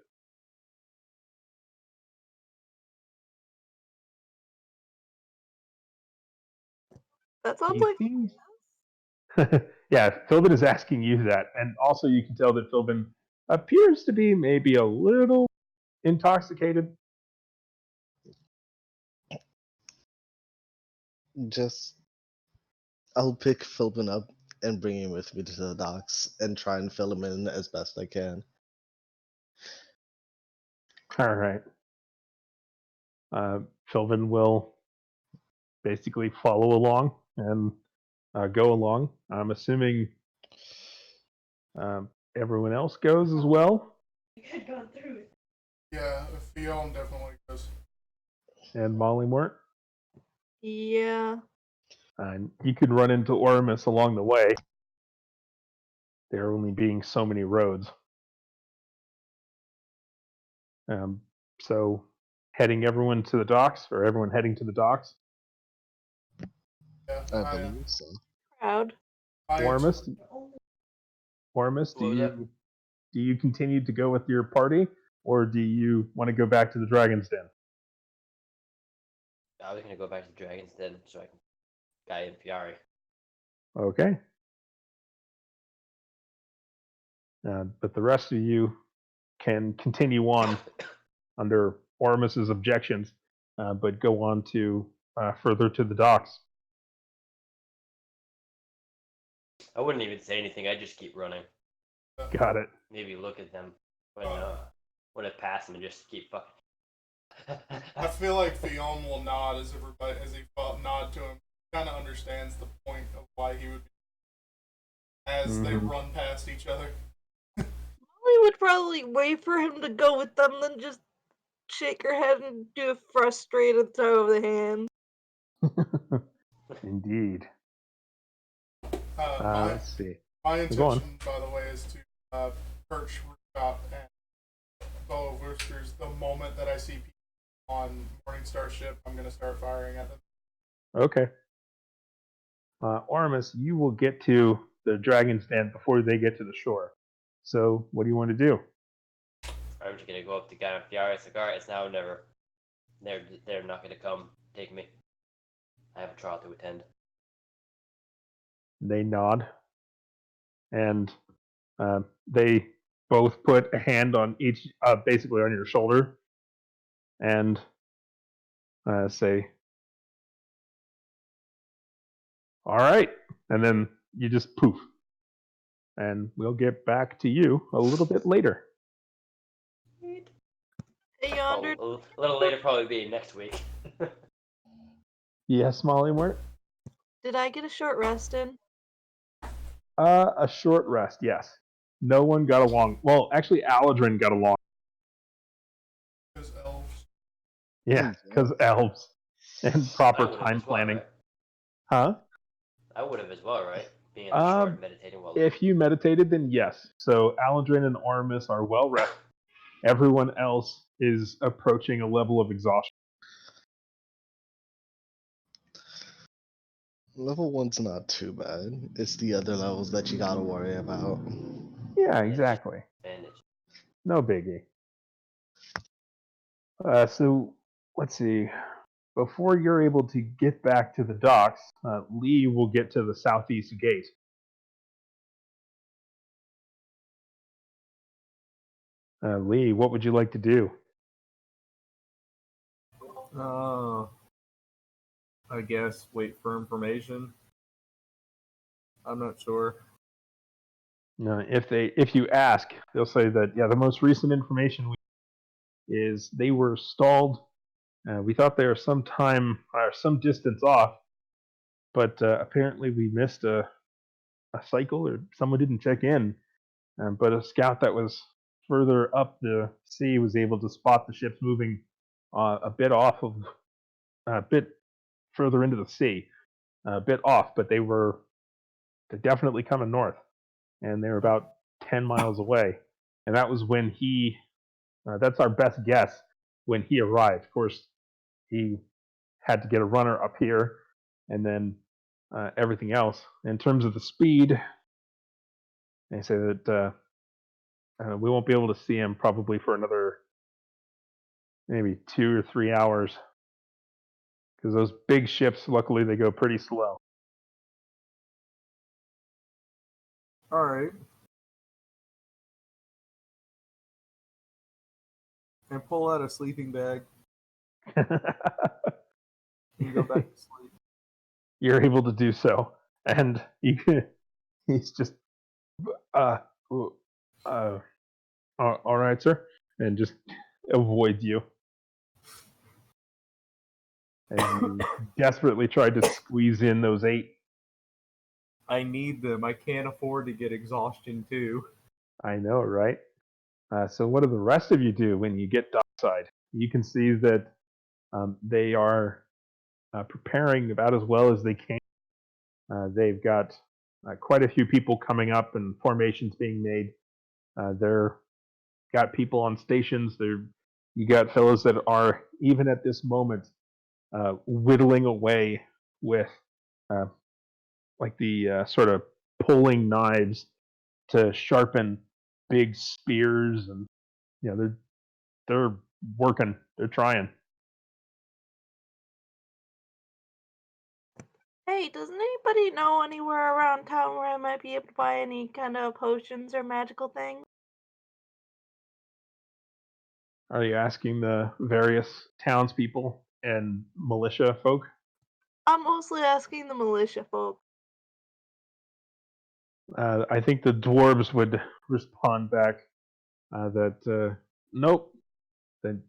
That sounds He like seems... Yeah, Philbin is asking you that. And also you can tell that Philbin appears to be maybe a little intoxicated. I'll pick Philbin up and bring him with me to the docks and try and fill him in as best I can. All right. Philbin will basically follow along and go along. I'm assuming everyone else goes as well. had gone through it. Yeah, Fion definitely goes. And Molly Mort. Yeah. You could run into Oromis along the way. There only being so many roads. So heading everyone to the docks, or everyone heading to the docks. Yeah, I believe so. Proud. Oromis, What was that? do you continue to go with your party, or do you want to go back to the Dragon's Den? I was gonna go back to the Dragon's Den so I can Gaia Fiari. Okay. But the rest of you can continue on under Oromis's objections, but go on to further to the docks. I wouldn't even say anything. I'd just keep running. Got it. Maybe look at them when I pass them and just keep fucking. I feel like Fion will nod as he nod to him. Kind of understands the point of why he would be as they run past each other. Molly would probably wait for him to go with them, then just shake her head and do a frustrated throw of the hands. Indeed. My Let's see. My Go on. intention, by the way, is to perch rooftop and bow of roosters. The moment that I see people on Morningstar ship, I'm going to start firing at them. Okay. Oromis, you will get to the dragon's den before they get to the shore. So, what do you want to do? I'm just gonna go up to Guy the It's like, alright, it's now or never. They're not gonna come take me. I have a trial to attend. They nod, and they both put a hand on each, basically on your shoulder, and say, "All right," and then you just poof, and we'll get back to you a little bit later. Hey, Yonder. Oh, a little later, probably be next week. Yes, Molly Mort? Did I get a short rest in? A short rest, yes. No one got along. Well, actually, Aladrin got along. Because elves. Yeah, because elves and proper I would have time as well, planning. right? Huh? I would have as well, right? Being in the short, meditating while. If you meditated, then yes. So Aladrin and Oromis are well rested. Everyone else is approaching a level of exhaustion. Level 1's not too bad. It's the other levels that you gotta worry about. Yeah, exactly. Bandage. No biggie. So let's see. Before you're able to get back to the docks, Lee will get to the southeast gate. Lee, what would you like to do? I guess wait for information. I'm not sure. If you ask, they'll say that the most recent information is they were stalled. We thought they were some distance off, but apparently we missed a cycle or someone didn't check in. But a scout that was further up the sea was able to spot the ships moving a bit further into the sea, a bit off, but they're definitely coming north, and they're about 10 miles away. And that was when that's our best guess when he arrived. Of course, he had to get a runner up here, and then everything else. In terms of the speed, they say that we won't be able to see him probably for another maybe 2 or 3 hours, because those big ships, luckily, they go pretty slow. All right. And pull out a sleeping bag and go back to sleep. You're able to do so, and he's just all right, sir, and just avoids you. And you desperately tried to squeeze in those 8. I need them. I can't afford to get exhaustion too. I know, right? So what do the rest of you do when you get dockside? You can see that they are preparing about as well as they can. They've got quite a few people coming up and formations being made. They're got people on stations. You got fellows that are even at this moment whittling away with like the sort of pulling knives to sharpen big spears, and they're working. They're trying. Hey, doesn't anybody know anywhere around town where I might be able to buy any kind of potions or magical things? Are you asking the various townspeople and militia folk? I'm mostly asking the militia folk. I think the dwarves would respond back that nope, that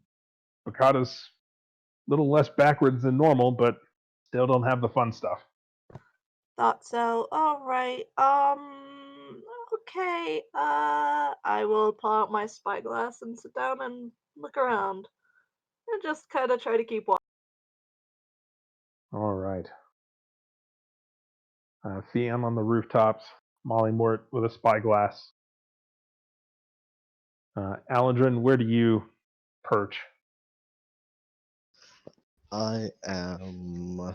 Bakata's a little less backwards than normal, but still don't have the fun stuff. Thought so. All right. Okay. I will pull out my spyglass and sit down and look around, and just kind of try to keep watch. All right. Fiam on the rooftops, Mollymort with a spyglass. Alandrin, where do you perch? I am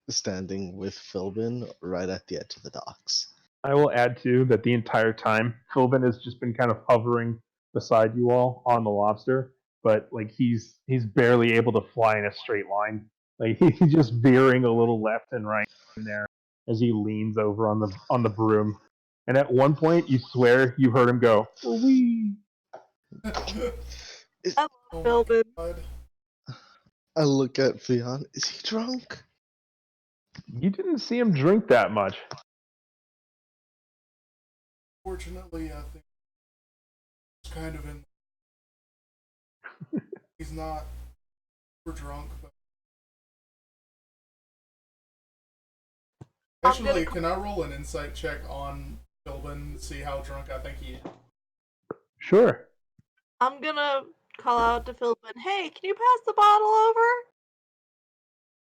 standing with Philbin right at the edge of the docks. I will add too that the entire time Philbin has just been kind of hovering beside you all on the lobster, but like he's barely able to fly in a straight line. Like he's just veering a little left and right in there as he leans over on the broom. And at one point, you swear you heard him go, "Wee." I Oh love my Philbin. god. I look at Theon. Is he drunk? You didn't see him drink that much. Fortunately, I think he's kind of in. He's not super drunk, but I'm gonna actually, can I roll an insight check on Philbin to see how drunk I think he is? Sure. I'm gonna call out to Philbin. Hey, can you pass the bottle over?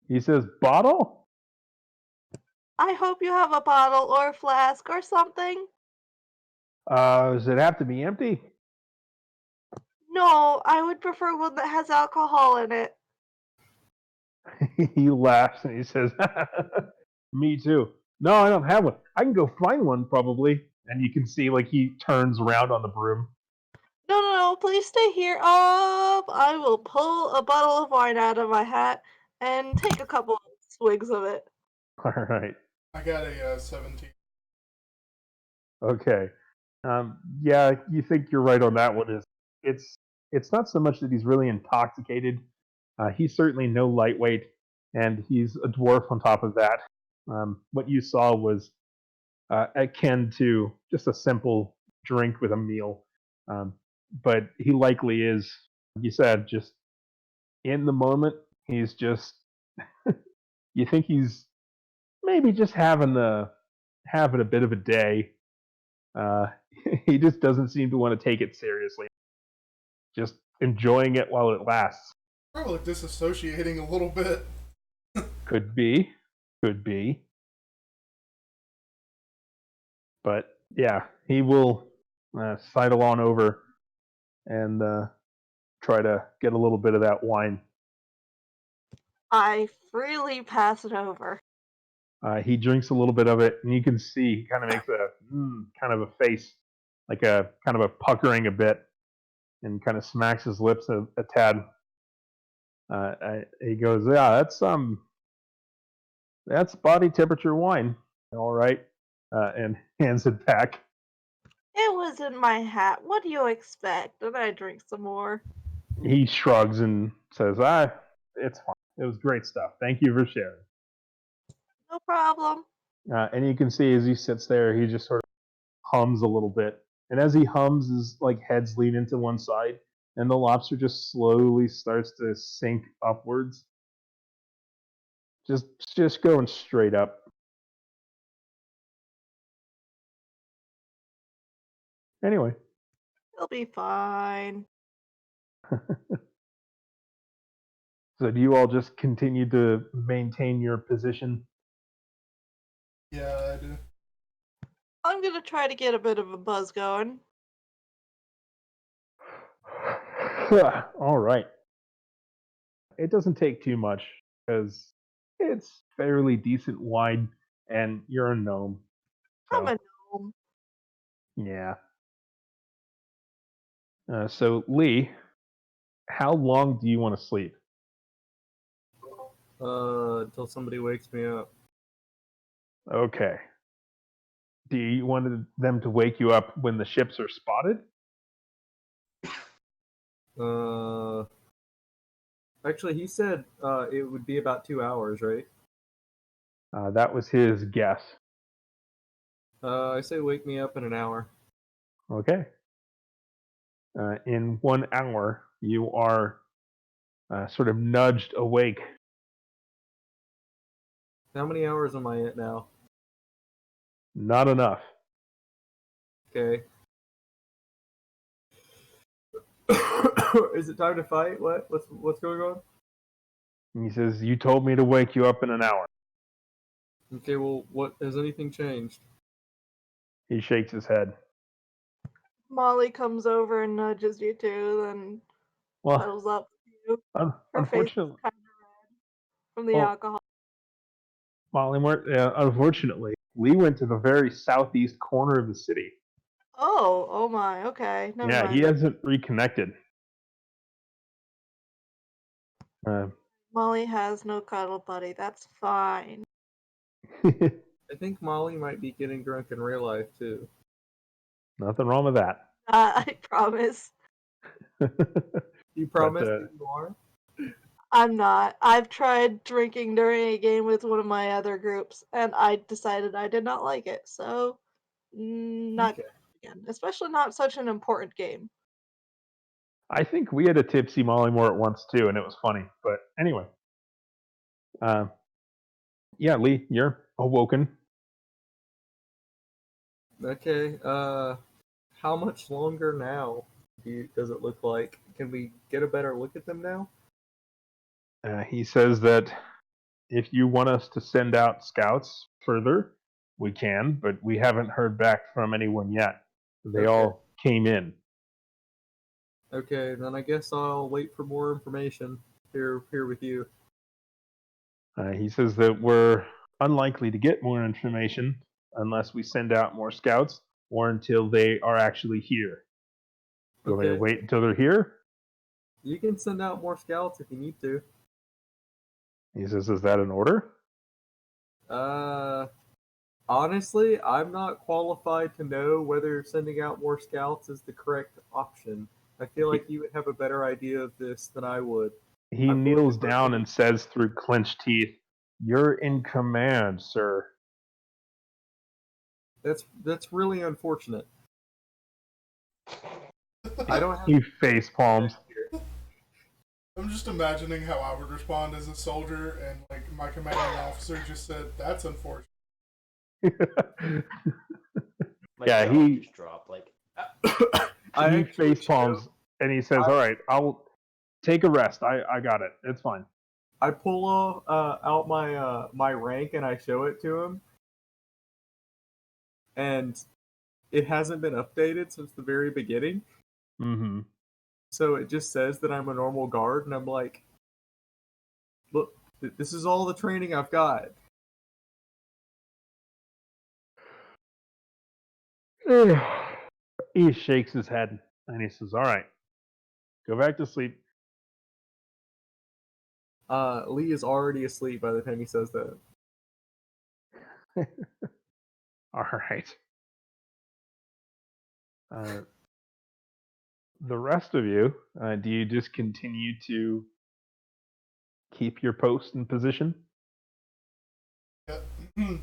He says, "Bottle." I hope you have a bottle or a flask or something. Does it have to be empty? No, I would prefer one that has alcohol in it. He laughs and he says, "Me too. No, I don't have one. I can go find one probably." And you can see like he turns around on the broom. No, please stay here. I will pull a bottle of wine out of my hat and take a couple swigs of it. All right. I got a 17. Okay. Yeah, you think you're right on that one. It's not so much that he's really intoxicated. He's certainly no lightweight, and he's a dwarf on top of that. What you saw was akin to just a simple drink with a meal. Um, but he likely is, like you said, just in the moment. He's just, you think he's maybe just having a bit of a day. Uh, he just doesn't seem to want to take it seriously. Just enjoying it while it lasts. Probably disassociating a little bit. Could be, could be. But yeah, he will sidle on over and try to get a little bit of that wine. I freely pass it over. He drinks a little bit of it, and you can see he kind of makes a kind of a face, like a kind of a puckering a bit, and kind of smacks his lips a tad. He goes, "Yeah, that's body temperature wine, all right," and hands it back. It was in my hat. What do you expect? And I drink some more. He shrugs and says, it's fine. It was great stuff. Thank you for sharing." No problem. And you can see as he sits there, he just sort of hums a little bit. And as he hums, his like heads lean into one side, and the lobster just slowly starts to sink upwards, just going straight up. Anyway, It'll be fine. so do you all just continue to maintain your position? Yeah, I do. I'm gonna try to get a bit of a buzz going. All right. It doesn't take too much because it's fairly decent wine, and you're a gnome. I'm So a gnome. yeah. So Lee, how long do you want to sleep? Until somebody wakes me up. Okay. Do you want them to wake you up when the ships are spotted? Actually, he said it would be about 2 hours, right? That was his guess. I say wake me up in an hour. Okay. In 1 hour, you are sort of nudged awake. How many hours am I at now? Not enough. Okay. Is it time to fight? What's going on? And he says, "You told me to wake you up in an hour." Okay, well, what has anything changed? He shakes his head. Molly comes over and nudges you too, then Well, cuddles up to you. Her face is unfortunately, kind of red from the well, alcohol. Molly, unfortunately, Lee went to the very southeast corner of the city. Oh my, okay, never Yeah, he mind. hasn't reconnected. Molly has no cuddle buddy. That's fine. I think Molly might be getting drunk in real life too. Nothing wrong with that. I promise. You promise But, that you are? I'm not. I've tried drinking during a game with one of my other groups, and I decided I did not like it. So, not Okay. again. Especially not such an important game. I think we had a tipsy Molly Moore at once too, and it was funny. But anyway, yeah, Lee, you're awoken. Okay. How much longer now? Does it look like? Can we get a better look at them now? He says that if you want us to send out scouts further, we can, but we haven't heard back from anyone yet. They Okay. all came in. Okay, then I guess I'll wait for more information here with you. He says that we're unlikely to get more information unless we send out more scouts or until they are actually here. Do you want me to Okay. wait until they're here? You can send out more scouts if you need to. He says, is that an order? Honestly, I'm not qualified to know whether sending out more scouts is the correct option. I feel like you would have a better idea of this than I would. He I'm going to kneels down and says through clenched teeth, "You're in command, sir." That's really unfortunate. I don't have He face palms. I'm just imagining how I would respond as a soldier, and like my commanding officer just said, "That's unfortunate." My Yeah, jaw he- just dropped. Like, I He actually face palms show- and he says, "All right, I'll take a rest. I got it. It's fine." I pull out my rank and I show it to him, and it hasn't been updated since the very beginning. Mm-hmm. So it just says that I'm a normal guard, and I'm like, look, this is all the training I've got. He shakes his head and he says, "All right, go back to sleep." Lee is already asleep by the time he says that. All right. The rest of you, do you just continue to keep your post and position? Yeah.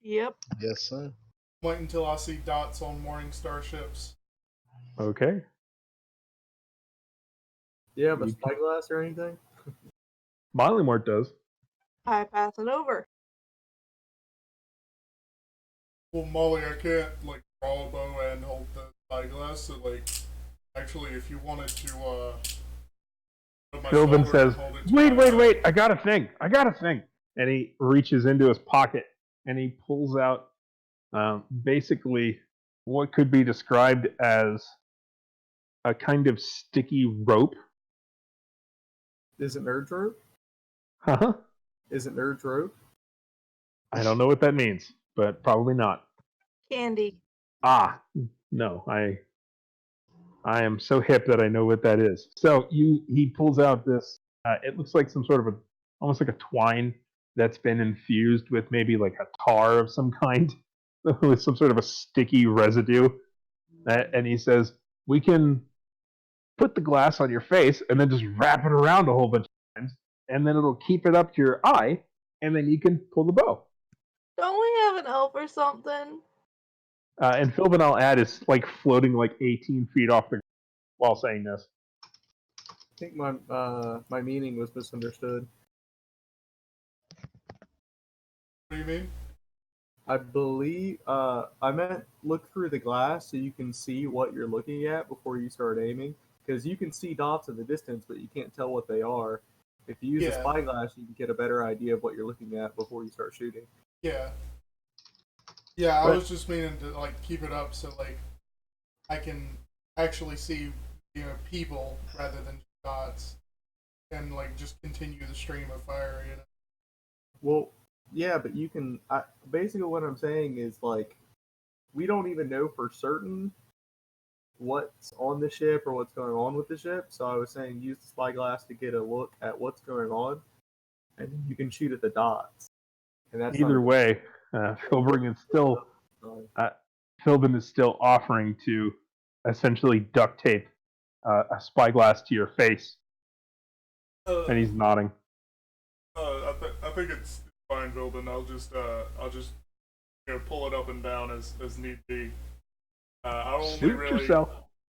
Yep. Yes, sir. Wait until I see dots on morning star ships. Okay. Do you have a You- spyglass or anything? Molly does. I pass it over. Well, Molly, I can't like draw a bow and hold the spyglass. So, like, actually, if you wanted to, put my Philbin shoulder says, and hold it to my "Wait! eye." I got a thing! And he reaches into his pocket and he pulls out basically what could be described as a kind of sticky rope. Is it nerd rope? Huh? Is it nerd rope? I don't know what that means, but probably not. Candy. Ah, no, I am so hip that I know what that is. So he pulls out this. It looks like some sort of almost like a twine that's been infused with maybe like a tar of some kind, with some sort of a sticky residue. And he says, "We can put the glass on your face and then just wrap it around a whole bunch of times, and then it'll keep it up to your eye, and then you can pull the bow." Don't we have an elf or something? And Philbin, I'll add, is like floating like 18 feet off the ground while saying this. I think my meaning was misunderstood. What do you mean? I believe I meant look through the glass so you can see what you're looking at before you start aiming. Because you can see dots in the distance, but you can't tell what they are. If you use a Yeah. spyglass, you can get a better idea of what you're looking at before you start shooting. Yeah. Yeah, I But- was just meaning to like keep it up so like I can actually see people rather than dots, and like just continue the stream of fire. Well, yeah, but you can. Basically, what I'm saying is like we don't even know for certain what's on the ship or what's going on with the ship. So I was saying use the spyglass to get a look at what's going on, and then you can shoot at the dots. And that's Either way, Philbin is still Philbin is still offering to essentially duct tape a spyglass to your face, and he's nodding. I think it's fine, Vilbin. I'll just pull it up and down as need be. Shoot yourself.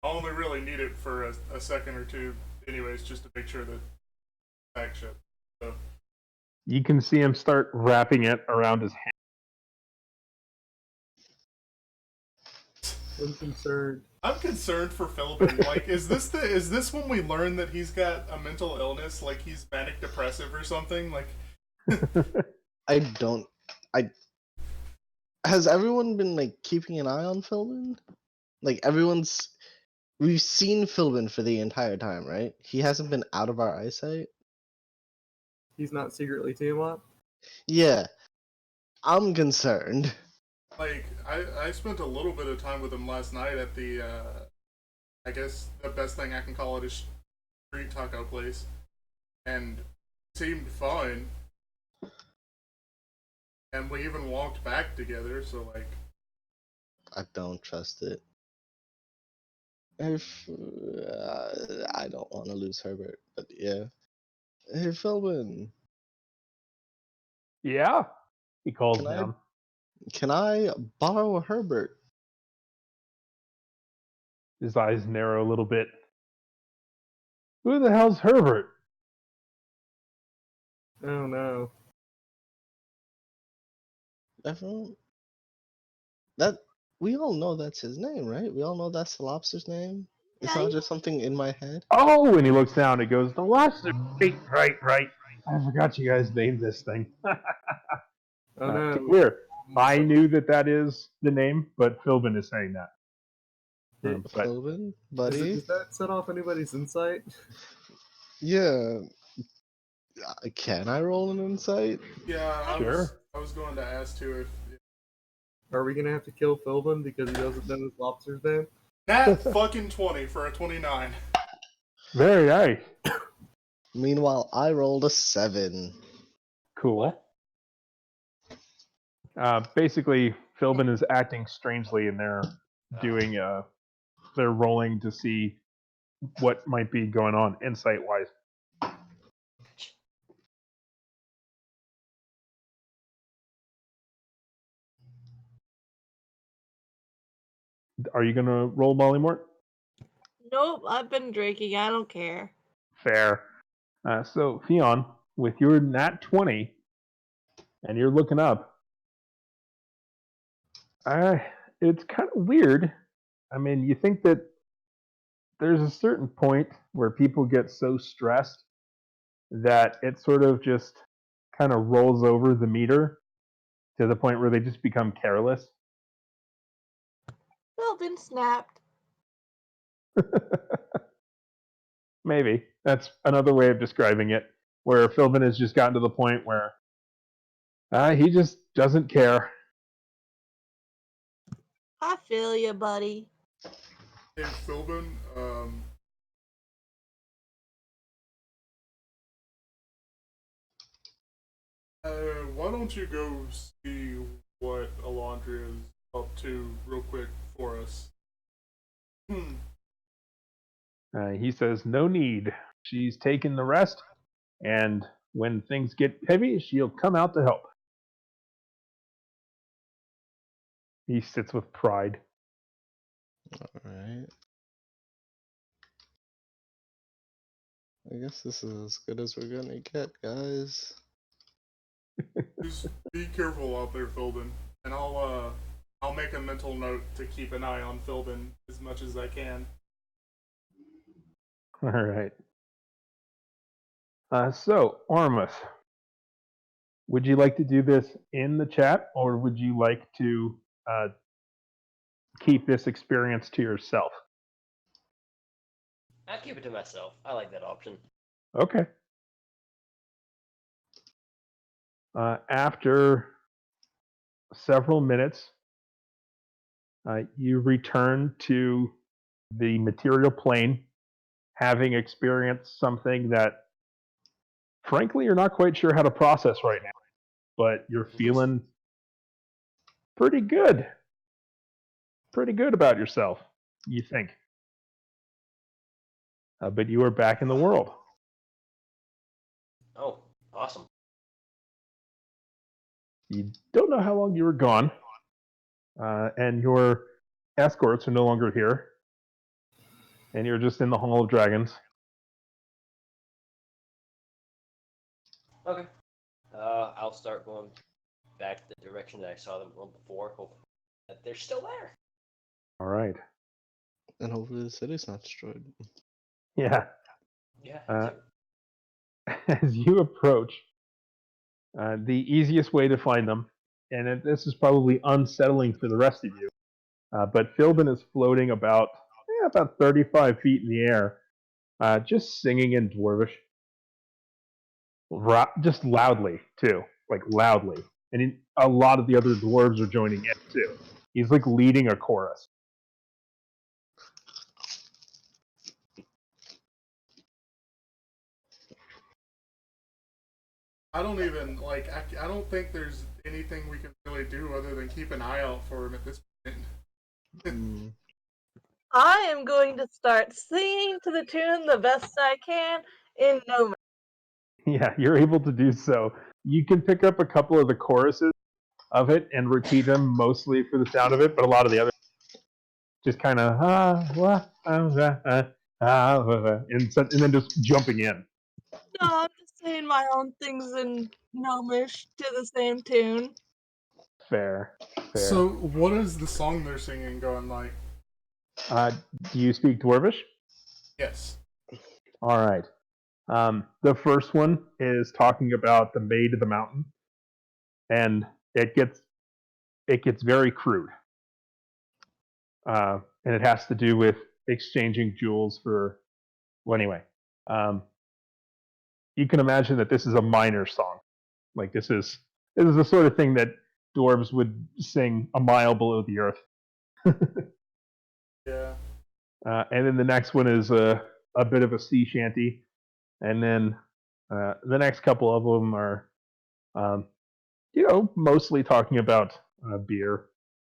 I only really need it for a second or two, anyways, just to make sure that back ship. So. You can see him start wrapping it around his hand. I'm concerned. I'm concerned for Philbin. Like, is this when we learn that he's got a mental illness, like he's manic depressive or something? Like, I don't. Has everyone been like keeping an eye on Philbin? Like we've seen Philbin for the entire time, right? He hasn't been out of our eyesight. He's not secretly Tiamat? Yeah, I'm concerned. like I spent a little bit of time with him last night at the I guess the best thing I can call it is street taco place, and seemed fine. And we even walked back together, so like. I don't trust it. If I don't want to lose Herbert, but yeah. Hey, Philbin, Yeah, he calls Can I- down. can I borrow a Herbert? His eyes narrow a little bit. Who the hell's Herbert? Oh no. Everyone, that we all know that's his name, right? We all know that's the lobster's name. It's Yeah, not you- just something in my head. Oh, and he looks down and goes, the lobster. Right. I forgot you guys named this thing. Oh no. Weird. I knew that is the name, but Philbin is saying that. But Philbin, buddy. Does that set off anybody's insight? Yeah. Can I roll an insight? Yeah, Sure. I was going to ask too if Are we gonna have to kill Philbin because he doesn't know his lobster's name? Nat fucking 20 for a 29. very nice. Meanwhile, I rolled a 7. Cool. Basically, Philbin is acting strangely, and they're doing they're rolling to see what might be going on insight wise. Are you gonna roll, Mollymort? Nope, I've been drinking. I don't care. Fair. So Fion, with your nat 20, and you're looking up, it's kind of weird. I mean, you think that there's a certain point where people get so stressed that it sort of just kind of rolls over the meter to the point where they just become careless. Well, been snapped. Maybe that's another way of describing it, where Philbin has just gotten to the point where he just doesn't care. I feel you, buddy. Hey, Philbin, why don't you go see what Alondria is up to real quick for us? He says, no need. She's taken the rest, and when things get heavy, she'll come out to help. He sits with pride. Alright. I guess this is as good as we're gonna get, guys. Just be careful out there, Philbin, and I'll make a mental note to keep an eye on Philbin as much as I can. All right. So, Oromis, would you like to do this in the chat, or would you like to keep this experience to yourself? I'll keep it to myself. I like that option. Okay. After several minutes, you return to the material plane, having experienced something that, frankly, you're not quite sure how to process right now, but you're feeling pretty good. Pretty good about yourself, you think. But you are back in the world. Oh, awesome. You don't know how long you were gone, and your escorts are no longer here, and you're just in the Hall of Dragons. Okay. I'll start going back the direction that I saw them going before. Hope that they're still there. All right. And hopefully the city's not destroyed. Yeah. Yeah. As you approach, the easiest way to find them, and this is probably unsettling for the rest of you, but Philbin is floating about 35 feet in the air, just singing in Dwarvish, just loudly too, like loudly, and a lot of the other dwarves are joining in too. He's like leading a chorus. I don't even like. I don't think there's anything we can really do other than keep an eye out for him at this point. Mm. I am going to start singing to the tune the best I can in Gnomish. Yeah, you're able to do so. You can pick up a couple of the choruses of it and repeat them mostly for the sound of it, but a lot of the other just kind of and then just jumping in. No, I'm just saying my own things in Gnomish to the same tune. Fair. So, what is the song they're singing going like? Do you speak Dwarvish? Yes. All right. The first one is talking about the Maid of the Mountain, and it gets very crude, and it has to do with exchanging jewels for. Well, anyway, you can imagine that this is a minor song. Like this is the sort of thing that dwarves would sing a mile below the earth. Yeah. And then the next one is a bit of a sea shanty, and then the next couple of them are, mostly talking about beer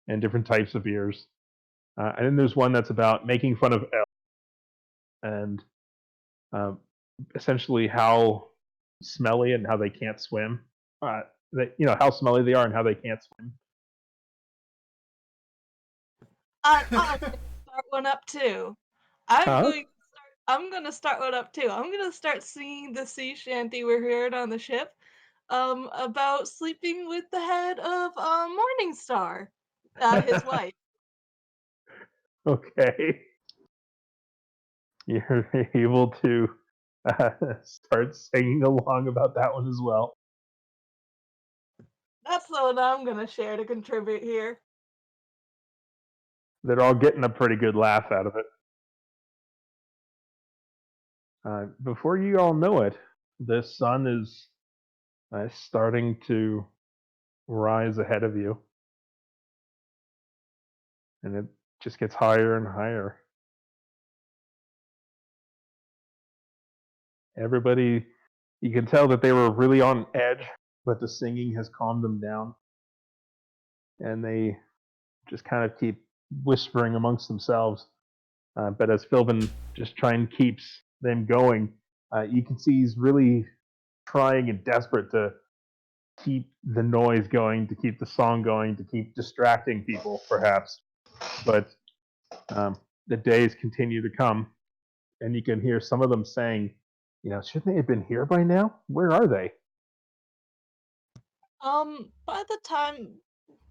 and different types of beers. And then there's one that's about making fun of elves and essentially how smelly and how they can't swim. How smelly they are and how they can't swim. I'm going to start one up too. I'm going to start one up too. I'm going to start singing the sea shanty we heard on the ship, about sleeping with the head of Morningstar, his wife. Okay. You're able to start singing along about that one as well. That's the one I'm going to share to contribute here. They're all getting a pretty good laugh out of it. Before you all know it, the sun is starting to rise ahead of you. And it just gets higher and higher. Everybody, you can tell that they were really on edge, but the singing has calmed them down. And they just kind of keep whispering amongst themselves. But as Philbin just keeps them going, you can see he's really trying and desperate to keep the noise going, to keep the song going, to keep distracting people, perhaps. But the days continue to come, and you can hear some of them saying, shouldn't they have been here by now? Where are they? By the time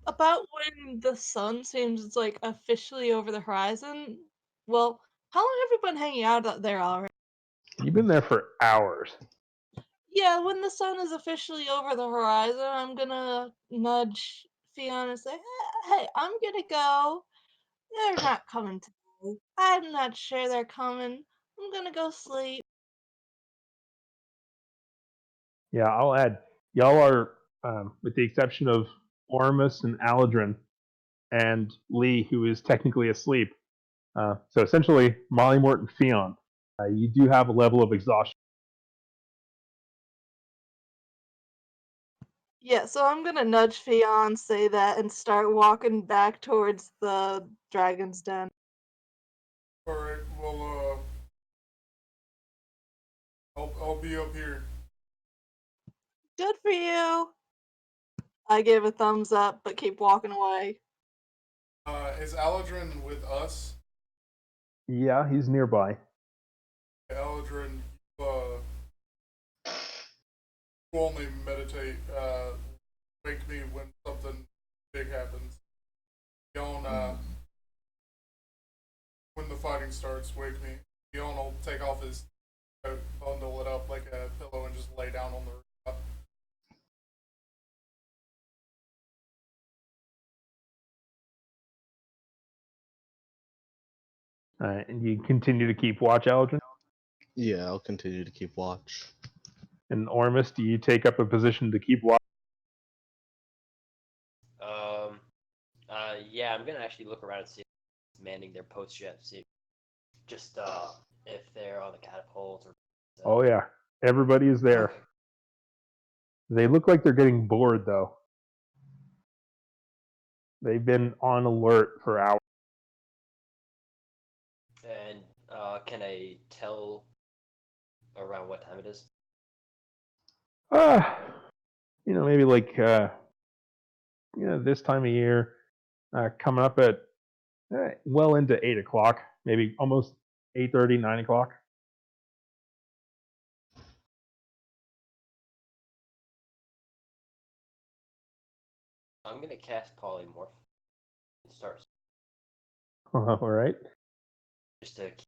about when the sun seems like officially over the horizon, well, how long have we been hanging out there already? You've been there for hours. Yeah, when the sun is officially over the horizon, I'm gonna nudge Fiona and say, hey, I'm gonna go. They're not coming today. I'm not sure they're coming. I'm gonna go sleep. Yeah, I'll add. Y'all are, with the exception of Oromis and Aladrin and Lee, who is technically asleep. So essentially, Mollymort and Fion. You do have a level of exhaustion. Yeah, so I'm gonna nudge Fion, say that, and start walking back towards the dragon's den. All right. Well, I'll be up here. Good for you. I give a thumbs up, but keep walking away. Is Aladrin with us? Yeah, he's nearby. Aladrin, you only meditate. Wake me when something big happens. Yon, when the fighting starts, wake me. Yon will take off his coat, bundle it up like a pillow, and just lay down on the rooftop. And you continue to keep watch, Aladrin. Yeah, I'll continue to keep watch. And Ormus, do you take up a position to keep watch? Yeah, I'm gonna actually look around and see if they're manning their posts yet. See, just if they're on the catapult or. Oh yeah, everybody is there. Okay. They look like they're getting bored though. They've been on alert for hours. And can I tell around what time it is? Maybe like this time of year, coming up at well into 8 o'clock, maybe almost 8:30, 9 o'clock. I'm gonna cast polymorph and start All right. just to keep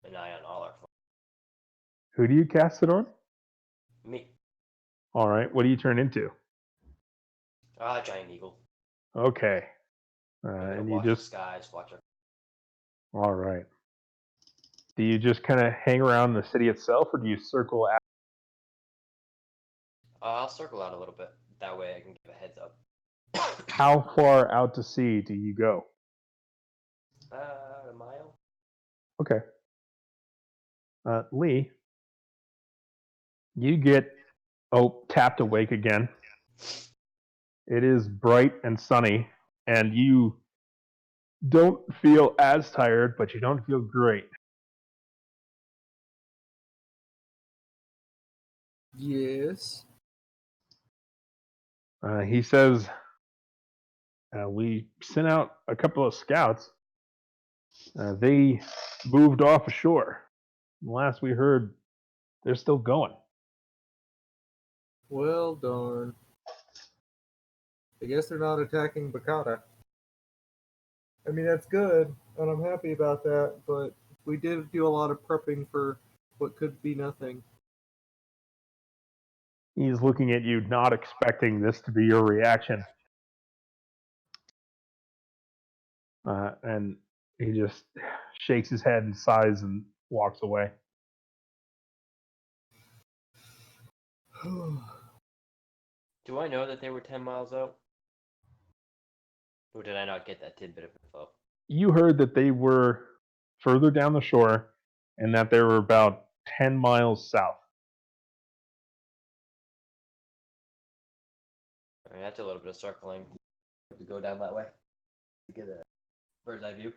an eye on all our folks. Who do you cast it on? Me, All right. What do you turn into? giant eagle. Okay. I'm gonna And you watch the just skies, watch our. all right. Do you just kind of hang around the city itself, or do you circle out? I'll circle out a little bit. That way I can give a heads up. How far out to sea do you go? A mile. Okay. Lee, you get tapped awake again. It is bright and sunny, and you don't feel as tired, but you don't feel great. Yes. He says, we sent out a couple of scouts. They moved off ashore. Last we heard, they're still going. Well, darn. I guess they're not attacking Bakata. I mean, that's good, and I'm happy about that, but we did do a lot of prepping for what could be nothing. He's looking at you, not expecting this to be your reaction. And he just shakes his head and sighs and walks away. Do I know that they were 10 miles out? Or did I not get that tidbit of info? You heard that they were further down the shore and that they were about 10 miles south. I mean, that's a little bit of circling to go down that way to get a bird's eye view.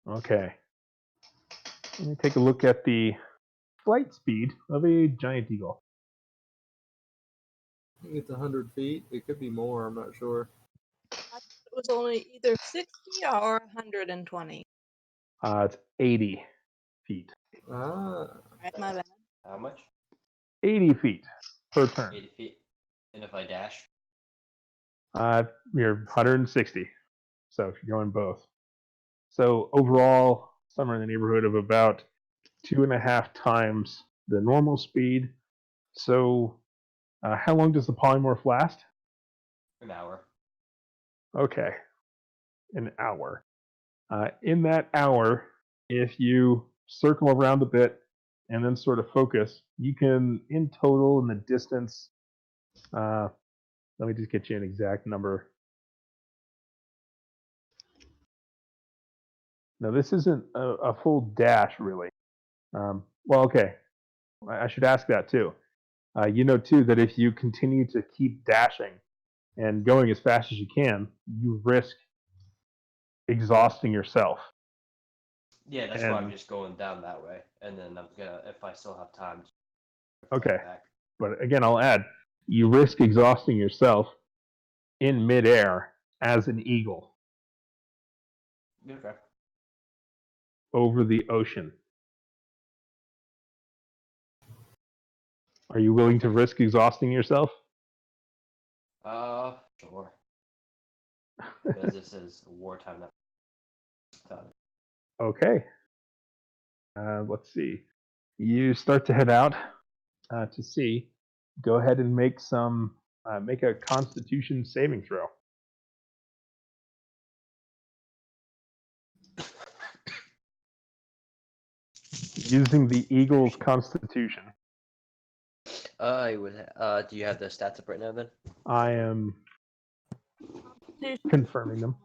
Okay. Let me take a look at the flight speed of a giant eagle. I think it's 100 feet. It could be more. I'm not sure. It was only either 60 or 120. It's 80 feet. Ah. Right, my bad. How much? 80 feet per turn. 80 feet. And if I dash? You're 160. So if you're going both. So overall, somewhere in the neighborhood of about 2.5 times the normal speed. So how long does the polymorph last? An hour. Okay, an hour. In that hour, if you circle around a bit and then sort of focus, you can, in total, in the distance, let me just get you an exact number. No, this isn't a full dash, really. Well, okay, I should ask that too. You know, too, that if you continue to keep dashing and going as fast as you can, you risk exhausting yourself. Yeah, that's why I'm And just going down that way, and then I'm gonna, if I still have time, okay, back. but again, I'll add, you risk exhausting yourself in midair as an eagle Okay. over the ocean. Are you willing to risk exhausting yourself? Sure. Because this is wartime. Okay. Let's see. You start to head out to sea. Go ahead and make a Constitution saving throw. Using the Eagle's Constitution. I would. Do you have the stats up right now then? I am confirming them.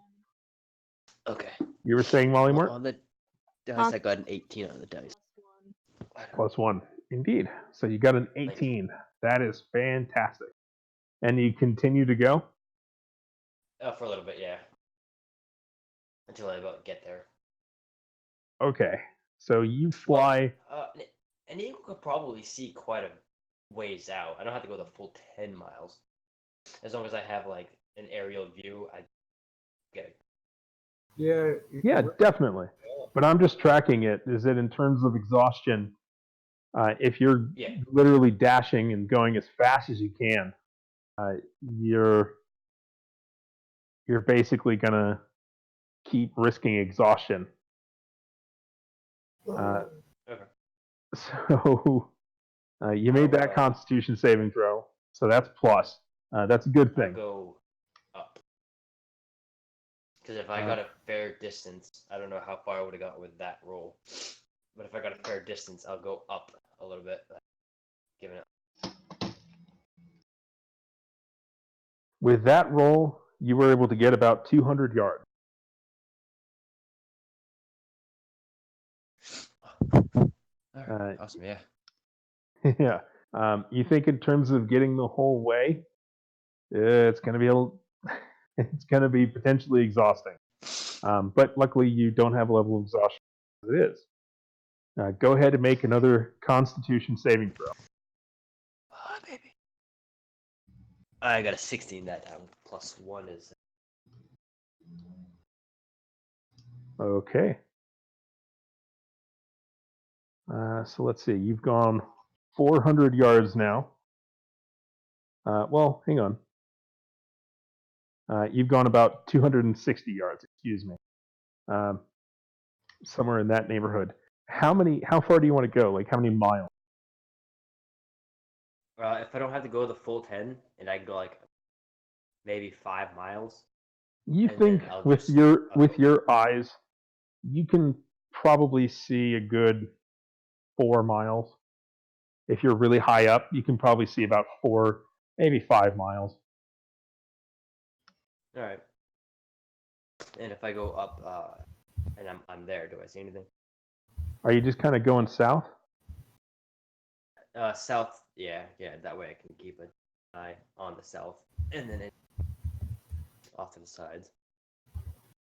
Okay. You were saying, Mollymore? On the dice, I got an 18 on the dice. +1. Indeed. So you got an 18. That is fantastic. And you continue to go? For a little bit, yeah. Until I about get there. Okay. So you fly. And you could probably see quite a ways out. I don't have to go the full 10 miles. As long as I have like an aerial view, I get it. Yeah. Yeah, definitely. But I'm just tracking it. Is it in terms of exhaustion? If you're literally dashing and going as fast as you can, you're basically gonna keep risking exhaustion. Okay. So you made that Constitution saving throw, so that's plus. That's a good I'll thing. go up. Because if I got a fair distance, I don't know how far I would have got with that roll. But if I got a fair distance, I'll go up a little bit. Giving it. With that roll, you were able to get about 200 yards. Alright, awesome, yeah. Yeah. You think in terms of getting the whole way, it's going to be potentially exhausting. But luckily, you don't have a level of exhaustion as it is. Go ahead and make another Constitution saving throw. Oh, baby. I got a 16 that time. +1 is. Okay. So let's see. You've gone 400 yards now. Well, hang on. You've gone about 260 yards. Excuse me. Somewhere in that neighborhood. How far do you want to go? Like how many miles? If I don't have to go the full 10, and I can go like maybe 5 miles. You think with your eyes, you can probably see a good 4 miles. If you're really high up, you can probably see about 4, maybe 5 miles. All right. And if I go up, and I'm there, do I see anything? Are you just kind of going south? South. Yeah. That way I can keep an eye on the south, and then off to the sides.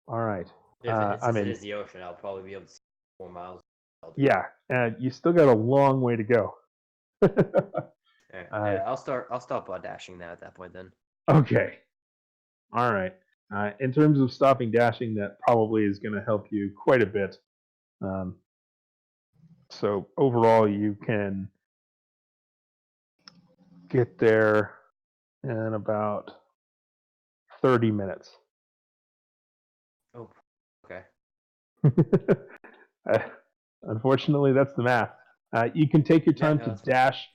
All right. Since it is the ocean, I'll probably be able to see 4 miles. Yeah, you still got a long way to go. Yeah, I'll stop dashing now at that point then. Okay. All right. In terms of stopping dashing, that probably is going to help you quite a bit. So overall, you can get there in about 30 minutes. Oh, okay. Unfortunately, that's the math. You can take your time to dash.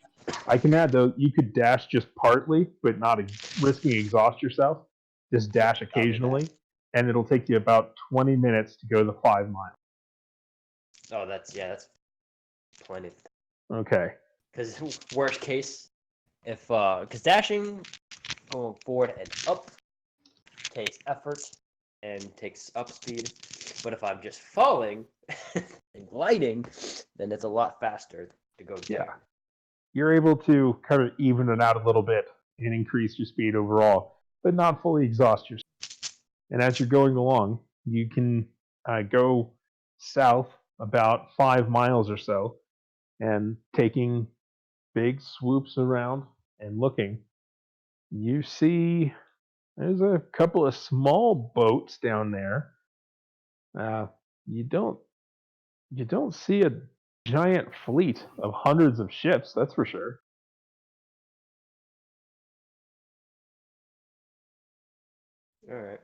I can add, though, you could dash just partly, but not risking exhaust yourself. just dash occasionally, and it'll take you about 20 minutes to go the 5 miles. Oh, that's plenty. Okay. Because worst case, if because dashing going forward and up takes effort and takes up speed, but if I'm just falling and gliding, then it's a lot faster to go down. Yeah. You're able to kind of even it out a little bit and increase your speed overall, but not fully exhaust yourself. And as you're going along, you can go south about 5 miles or so, and taking big swoops around and looking, you see there's a couple of small boats down there. You don't see a giant fleet of hundreds of ships, that's for sure. All right.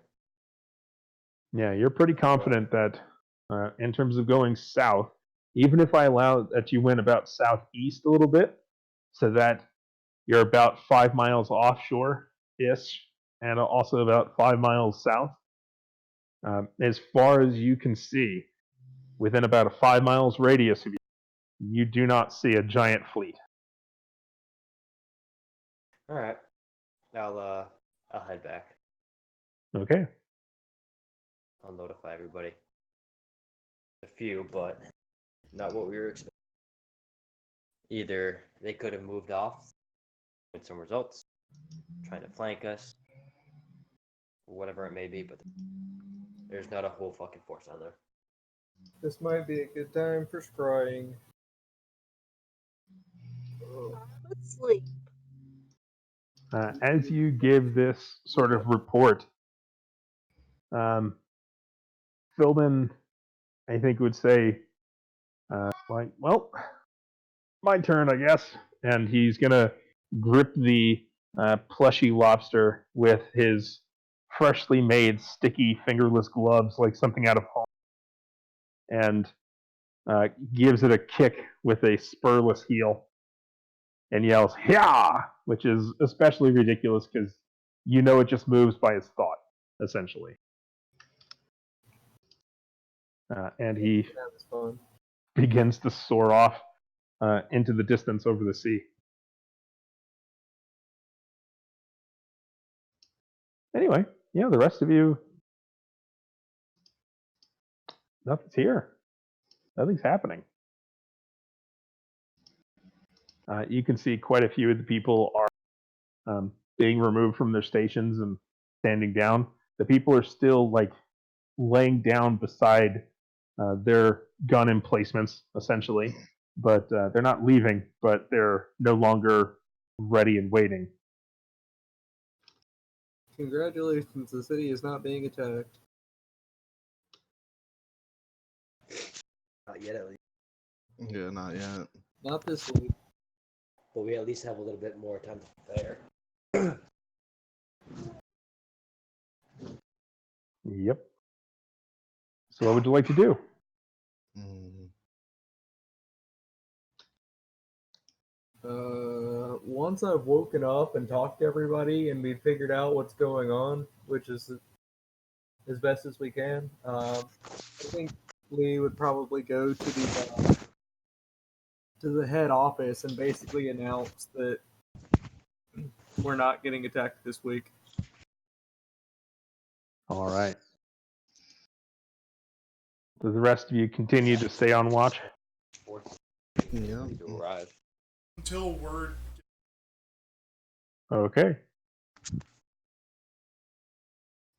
Yeah, you're pretty confident that in terms of going south, even if I allow that you went about southeast a little bit, so that you're about 5 miles offshore ish, and also about 5 miles south. As far as you can see, within about a 5 miles radius of you, you do not see a giant fleet. All right. I'll head back. Okay. I'll notify everybody. A few, but not what we were expecting. Either they could have moved off with some results, trying to flank us, or whatever it may be, but there's not a whole fucking force on there. This might be a good time for scrying. Let's sleep. As you give this sort of report, Philbin, I think, would say, like, well, my turn, I guess. And he's going to grip the plushy lobster with his freshly made, sticky, fingerless gloves like something out of home, and gives it a kick with a spurless heel and yells, "Hyah!" which is especially ridiculous because you know it just moves by his thought, essentially. And he That was fun. begins to soar off into the distance over the sea. Anyway, yeah, the rest of you, nothing's here. Nothing's happening. You can see quite a few of the people are being removed from their stations and standing down. The people are still like laying down beside their gun emplacements, essentially, but they're not leaving, but they're no longer ready and waiting. Congratulations, the city is not being attacked. Not yet, at least. Yeah, not yet. Not this week. But we at least have a little bit more time to prepare. Yep. So what would you like to do? Mm, Once I've woken up and talked to everybody and we've figured out what's going on, which is as best as we can, I think we would probably go to the head office and basically announce that we're not getting attacked this week. All right. Does the rest of you continue to stay on watch? yeah. To arrive. Until word. Okay.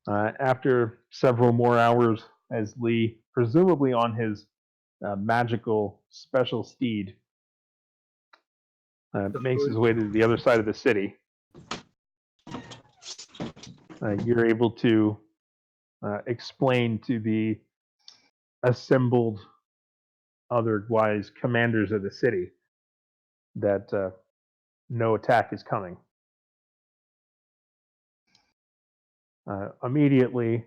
After several more hours, as Lee, presumably on his magical special steed, makes his way to the other side of the city, you're able to explain to the assembled otherwise commanders of the city that no attack is coming. Immediately,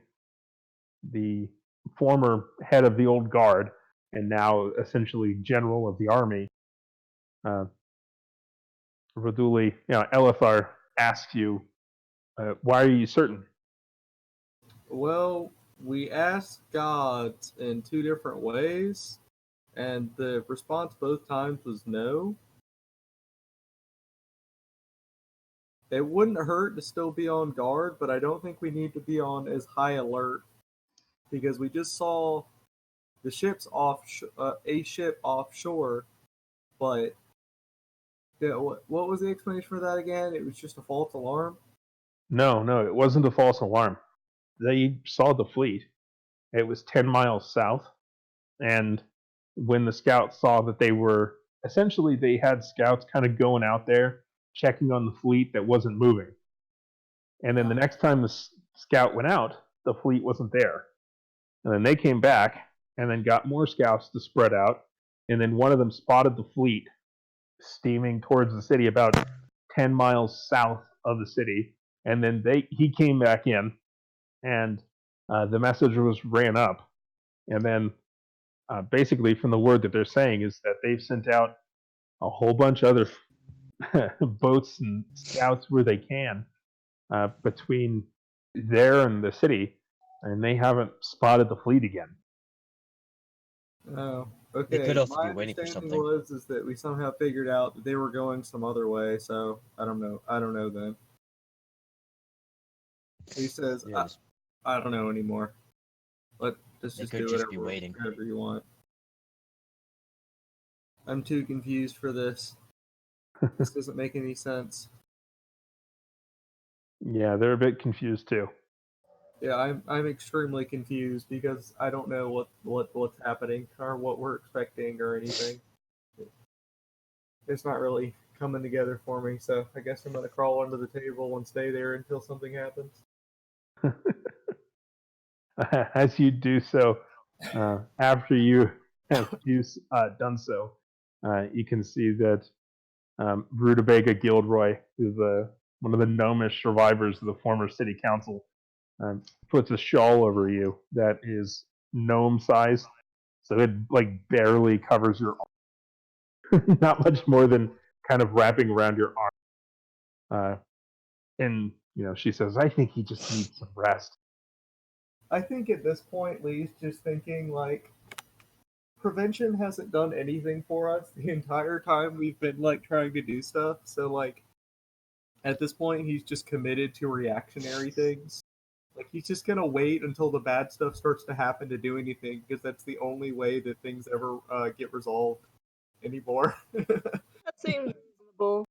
the former head of the old guard and now essentially general of the army, Raduli, Elithar asks you, why are you certain? Well, we asked God in two different ways, and the response both times was no. It wouldn't hurt to still be on guard, but I don't think we need to be on as high alert because we just saw the ship's a ship offshore, but what was the explanation for that again? It was just a false alarm. No, it wasn't a false alarm. They saw the fleet. It was 10 miles south, and when the scouts saw that they had scouts kind of going out there checking on the fleet that wasn't moving. And then the next time the scout went out, the fleet wasn't there. And then they came back and then got more scouts to spread out. And then one of them spotted the fleet steaming towards the city about 10 miles south of the city. And then he came back in, and the message was ran up. And then basically, from the word that they're saying, is that they've sent out a whole bunch of other boats and scouts where they can between there and the city, and they haven't spotted the fleet again. Oh, They okay. could also My be waiting for understanding something. is that we somehow figured out that they were going some other way. So I don't know. I don't know then. He says, Yeah, I don't know anymore. Let's they just could do just be waiting. whatever you want. I'm too confused for this. This doesn't make any sense. Yeah, they're a bit confused too. Yeah, I'm extremely confused because I don't know what's happening or what we're expecting or anything. It's not really coming together for me, so I guess I'm gonna crawl under the table and stay there until something happens. As you do so, after you have done so, you can see that Rutabaga Gilroy, who's one of the gnomish survivors of the former city council, puts a shawl over you that is gnome sized, so it like barely covers your arm, not much more than kind of wrapping around your arm. And she says, "I think he just needs some rest." I think at this point, Lee's just thinking like prevention hasn't done anything for us the entire time we've been like trying to do stuff. So like at this point, he's just committed to reactionary things. Like he's just gonna wait until the bad stuff starts to happen to do anything because that's the only way that things ever get resolved anymore. That seems reasonable.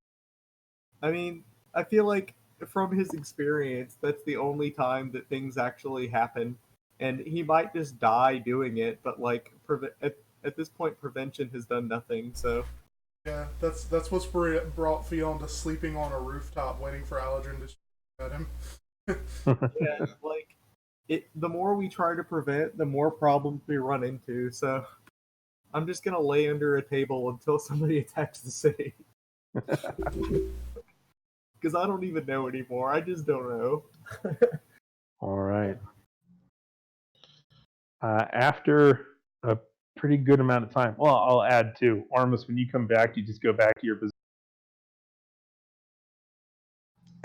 I mean, I feel like from his experience, that's the only time that things actually happen, and he might just die doing it. But like at this point, prevention has done nothing. So Yeah, that's what's brought Fion to sleeping on a rooftop, waiting for Aladrin to shoot at him. yeah, like the more we try to prevent, the more problems we run into. So I'm just gonna lay under a table until somebody attacks the city. Because I don't even know anymore. I just don't know. All right. After a pretty good amount of time, well, I'll add too, Armus, when you come back, you just go back to your position.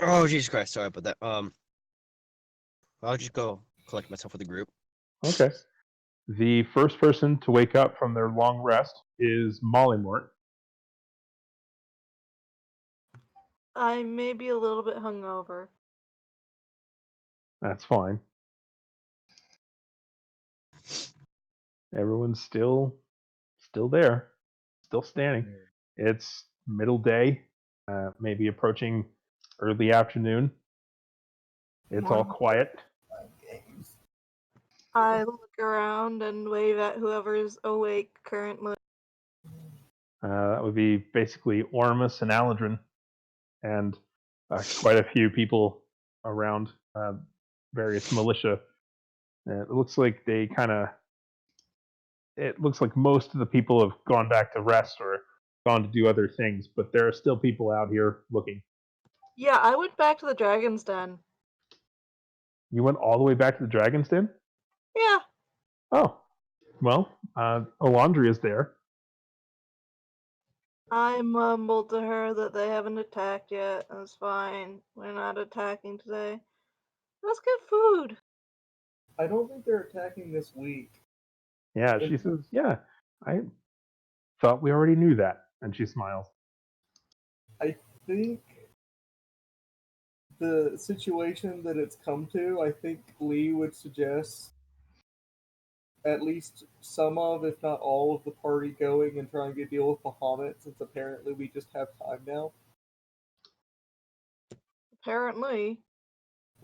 Oh, Jesus Christ! Sorry about that. I'll just go collect myself with the group. Okay. The first person to wake up from their long rest is Mollymort. I may be a little bit hungover. That's fine. Everyone's still there, still standing. It's middle day, maybe approaching early afternoon. It's all quiet. I look around and wave at whoever's awake currently. That would be basically Oromis and Aladrin, and quite a few people around, various militia. It looks like it looks like most of the people have gone back to rest or gone to do other things, but there are still people out here looking. Yeah, I went back to the Dragon's Den. You went all the way back to the Dragon's Den? Yeah, Oh, well, Olandria's there. I mumbled to her that they haven't attacked yet. That's fine. We're not attacking today. Let's get food. I don't think they're attacking this week. Yeah, she says, yeah, I thought we already knew that. And she smiles. I think the situation that it's come to, I think Lee would suggest at least some of, if not all of the party going and trying to deal with Bahamut, since apparently we just have time now. Apparently.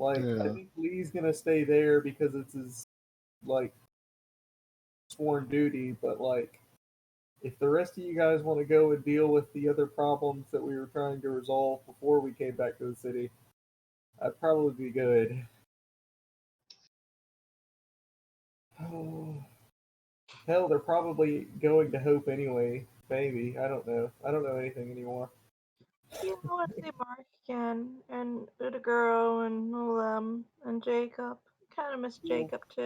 I Yeah. think Lee's gonna stay there because it's his, sworn duty, but, if the rest of you guys want to go and deal with the other problems that we were trying to resolve before we came back to the city, that'd probably be good. Hell, they're probably going to Hope anyway. Maybe. I don't know. I don't know anything anymore. You know, I see Mark again, and Udaguro, and Nulem, and Jacob. Kind of miss Yeah. Jacob, too.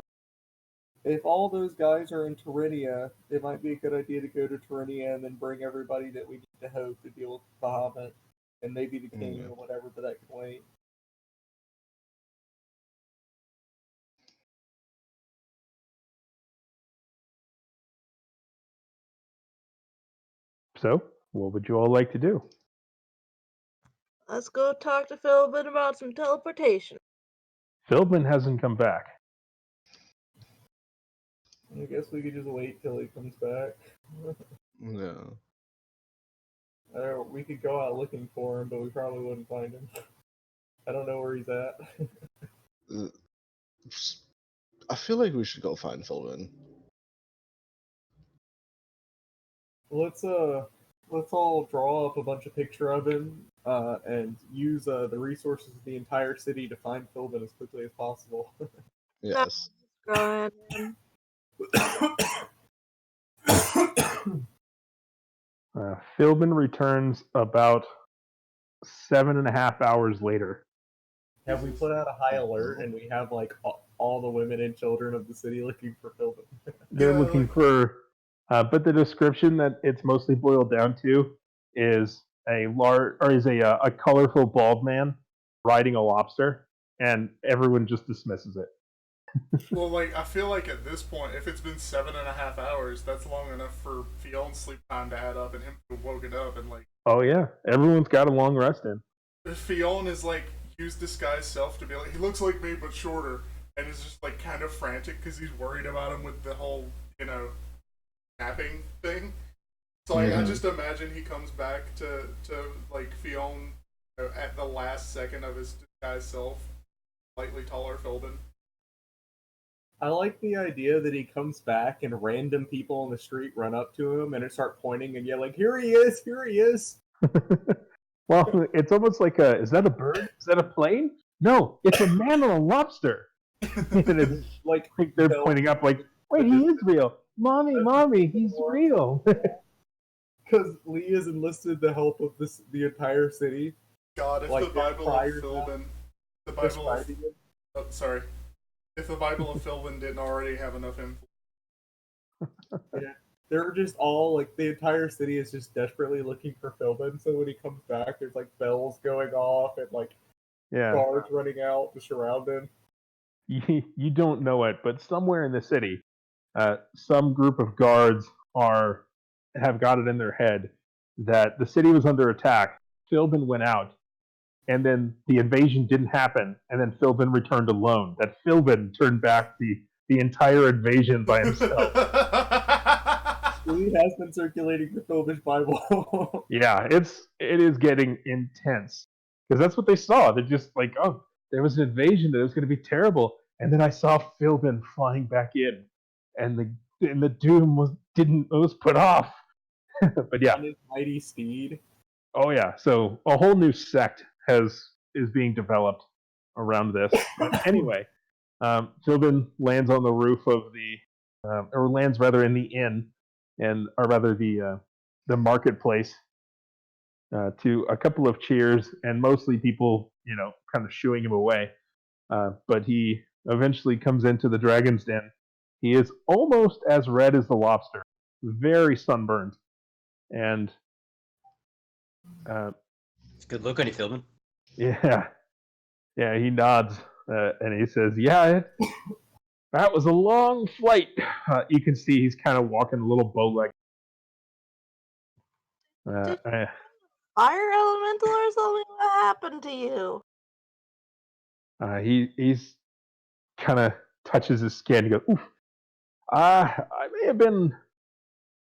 If all those guys are in Terinia, it might be a good idea to go to Terinia and then bring everybody that we need to Hope to deal with Bahamut and maybe the king Yeah. or whatever, but that can wait. So, what would you all like to do? Let's go talk to Philbin about some teleportation. Philbin hasn't come back. I guess we could just wait till he comes back. No. We could go out looking for him, but we probably wouldn't find him. I don't know where he's at. I feel like we should go find Philbin. Let's all draw up a bunch of picture of him and use the resources of the entire city to find Philbin as quickly as possible. Yes. Go ahead, man. Philbin returns about 7.5 hours later. Have we put out a high alert and we have all the women and children of the city looking for Philbin? They're Yeah, looking for, but the description that it's mostly boiled down to is a colorful bald man riding a lobster, and everyone just dismisses it. Well, I feel like at this point, if it's been 7.5 hours, that's long enough for Fion's sleep time to add up and him to have woken up and Oh yeah, everyone's got a long rest in. Fion is used disguise self to be he looks like me but shorter, and is just kind of frantic because he's worried about him with the whole napping thing. So I just imagine he comes back to Fion at the last second of his disguise self, slightly taller Philbin. I like the idea that he comes back and random people on the street run up to him and start pointing and yelling, "Here he is! Here he is!" Well, it's almost like is that a bird? Is that a plane? No, it's a man on a lobster. And it's like they're pointing up wait, he is real. Mommy, he's real. Because Lee has enlisted the help of the entire city. God, if the Bible of Philbin, if the Bible of Philbin didn't already have enough influence. Yeah, they're just all the entire city is just desperately looking for Philbin. So when he comes back, there's bells going off and guards running out to surround him. You don't know it, but somewhere in the city, some group of guards have got it in their head that the city was under attack. Philbin went out, and then the invasion didn't happen, and then Philbin returned alone. That Philbin turned back the entire invasion by himself. Lee has been circulating the Philbin Bible. Yeah, it is getting intense because that's what they saw. They're just oh, there was an invasion that was going to be terrible, and then I saw Philbin flying back in, and the doom was put off. But yeah, on his mighty steed. oh yeah. So a whole new sect is being developed around this. But anyway, Philbin lands on the roof of or lands rather in the inn, or rather the marketplace. To a couple of cheers and mostly people, kind of shooing him away. But he eventually comes into the dragon's den. He is almost as red as the lobster, very sunburned, and It's a good look on you, Philbin. yeah, he nods and he says, "Yeah, That was a long flight. You can see he's kind of walking a little bow-legged. Did fire elemental or something? What happened to you? He's kind of touches his skin. He goes, "Oof. I may have been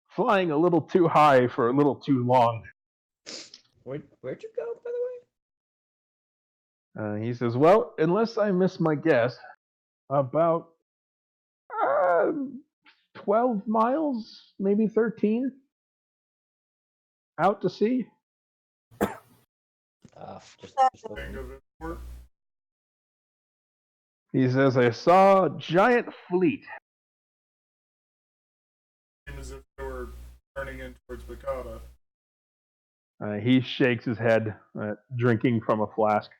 flying a little too high for a little too long." Where'd you go, by the way? He says, "Well, unless I miss my guess, about 12 miles, maybe 13, out to sea." Just Think of it. Or He says, "I saw a giant fleet." seemed as if they were turning in towards Bakata. He shakes his head, drinking from a flask.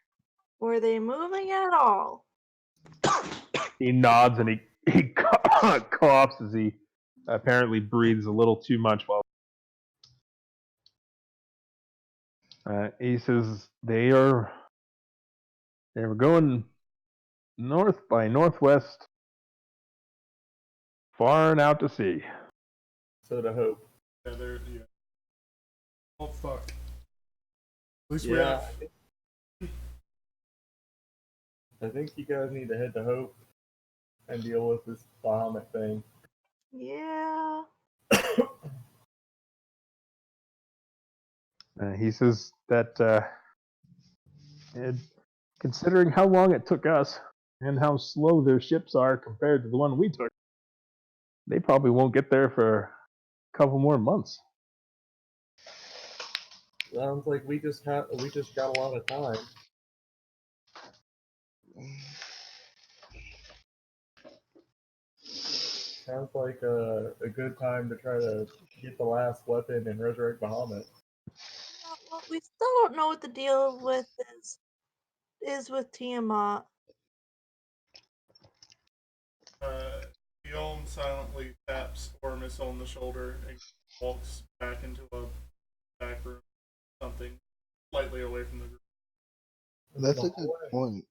Were they moving at all? He nods and he coughs as he apparently breathes a little too much. While he says they were going north by northwest, far and out to sea. So to hope. Yeah, they're yeah. Oh fuck. At least Yeah. we have. I think you guys need to head to Hope and deal with this Bahamut thing. Yeah. He says that considering how long it took us and how slow their ships are compared to the one we took, they probably won't get there for a couple more months. Sounds like we just got a lot of time. Sounds like a good time to try to get the last weapon and resurrect Bahamut. Well, we still don't know what the deal with is with Tiamat. Guillaume silently taps Oromis on the shoulder and walks back into a back room, something slightly away from the group. That's a good point.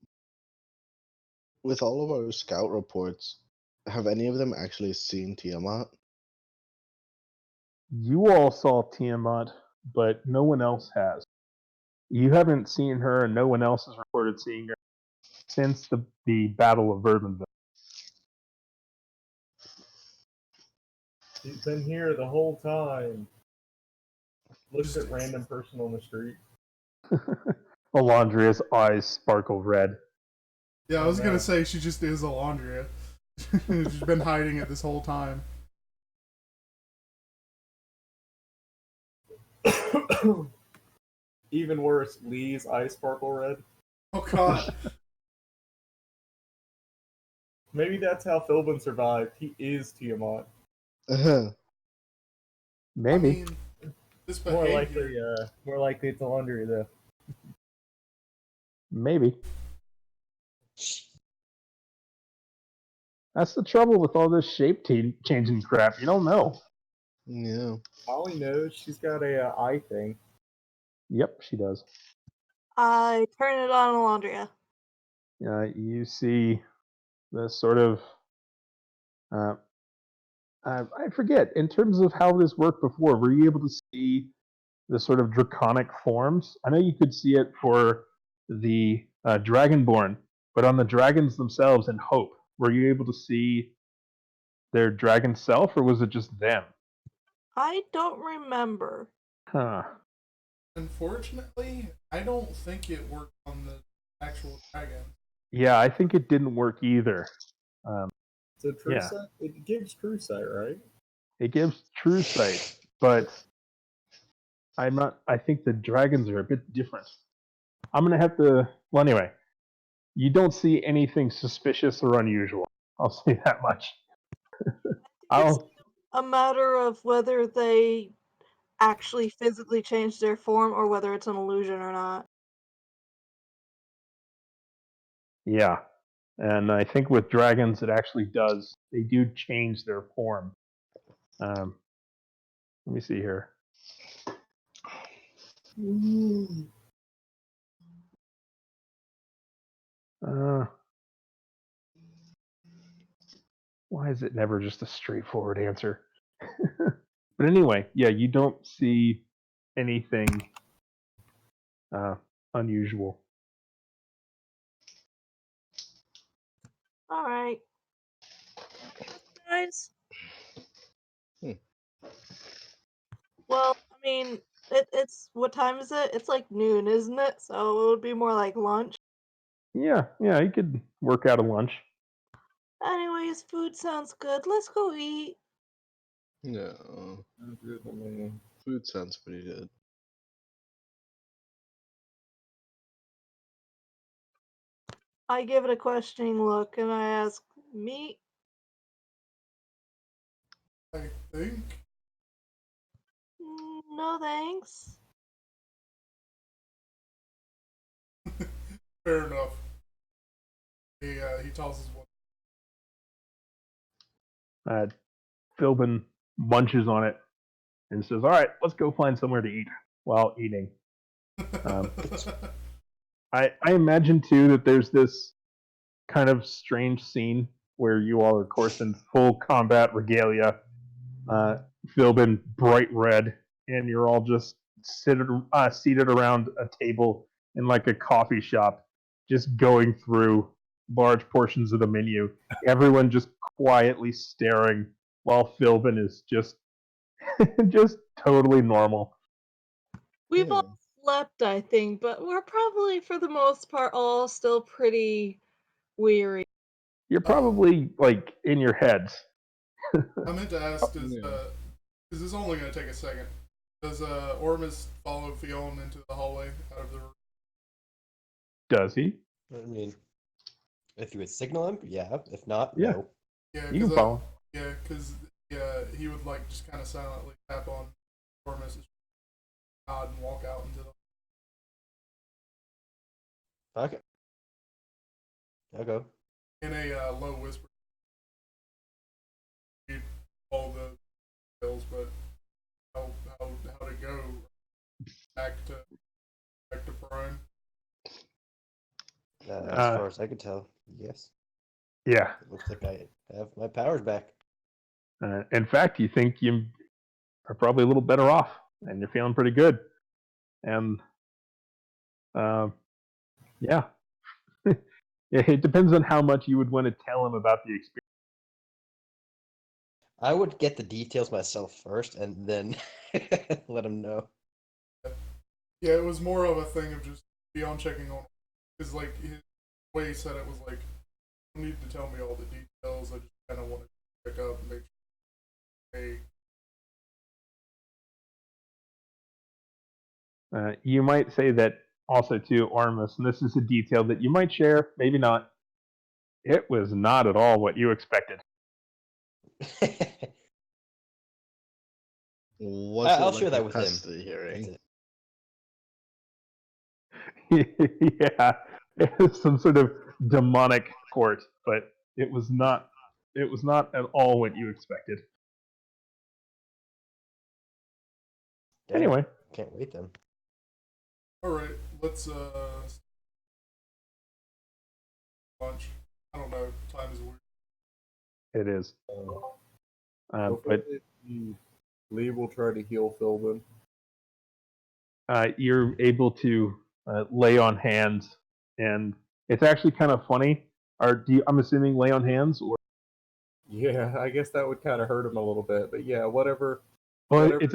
With all of our scout reports, have any of them actually seen Tiamat? You all saw Tiamat, but no one else has. You haven't seen her, and no one else has reported seeing her since the Battle of Verminville. She's been here the whole time. Looks at random person on the street. Alondria's eyes sparkle red. Yeah, I was gonna say she just is Alondria. She's been hiding it this whole time. Even worse, Lee's eyes sparkle red. Oh god. Maybe that's how Philbin survived. He is Tiamat. Maybe. I mean, this behavior. More likely it's Alundri though. Maybe. That's the trouble with all this shape changing crap. You don't know. Yeah. All he knows, she's got a eye thing. Yep, she does. I turn it on Alondria. You see the sort of I forget, in terms of how this worked before, were you able to see the sort of draconic forms? I know you could see it for the Dragonborn, but on the dragons themselves in Hope, were you able to see their dragon self, or was it just them? I don't remember. Huh. Unfortunately, I don't think it worked on the actual dragon. Yeah, I think it didn't work either. So true Yeah. sight? It gives true sight, right? It gives true sight, but I think the dragons are a bit different. I'm gonna have to. Well, anyway, you don't see anything suspicious or unusual. I'll say that much. It's a matter of whether they actually physically change their form or whether it's an illusion or not. Yeah, and I think with dragons it actually does. They do change their form. Let me see here. Why is it never just a straightforward answer? But anyway, yeah, you don't see anything unusual. All right, guys. Hmm. Well, I mean, it's what time is it? It's like noon, isn't it? So it would be more like lunch. Yeah, you could work out a lunch. Anyways, food sounds good. Let's go eat. No, Sounds good to me. food sounds pretty good. I give it a questioning look and I ask, meat? I think. No thanks. Fair enough. He tosses one. Philbin munches on it and says, "All right, let's go find somewhere to eat." While eating, I imagine too that there's this kind of strange scene where you all are, of course, in full combat regalia, Philbin bright red, and you're all just seated around a table in like a coffee shop, just going through large portions of the menu. Everyone just quietly staring while Philbin is just just totally normal. We've Hmm. all slept, I think, but we're probably, for the most part, all still pretty weary. You're probably like in your heads. I meant to ask, Yeah. is this only going to take a second? Does Oromis follow Fionn into the hallway out of the room? Does he? I mean, if you would signal him, yeah. If not, Yeah. no. Yeah, You can follow. because he would like just kind of silently tap on Oromis' nod and walk out into the. Okay. I'll go. In a low whisper. Read all the details, but how to go back to Prime. As far as I can tell, yes. Yeah. It looks like I have my powers back. In fact, you think you are probably a little better off, and you're feeling pretty good. And yeah, it depends on how much you would want to tell him about the experience. I would get the details myself first, and then let him know. Yeah, it was more of a thing of just beyond checking on, because like his way he said it was like, you don't need to tell me all the details. I just kind of want to check up and make sure. Hey, You might say that also to Ormus, and this is a detail that you might share, maybe not. It was not at all what you expected. What's I'll it like share that a with him. custody hearing? That's it. Yeah, it was some sort of demonic court, but it was not. It was not at all what you expected. Damn. Anyway, Can't wait then. all right, let's lunch. I don't know. Time is weird. it is. Before But they leave, we'll try to heal Philbin. you're able to lay on hands, and it's actually kind of funny. I'm assuming lay on hands, or Yeah, I guess that would kind of hurt him a little bit, but yeah, whatever. well, whatever it's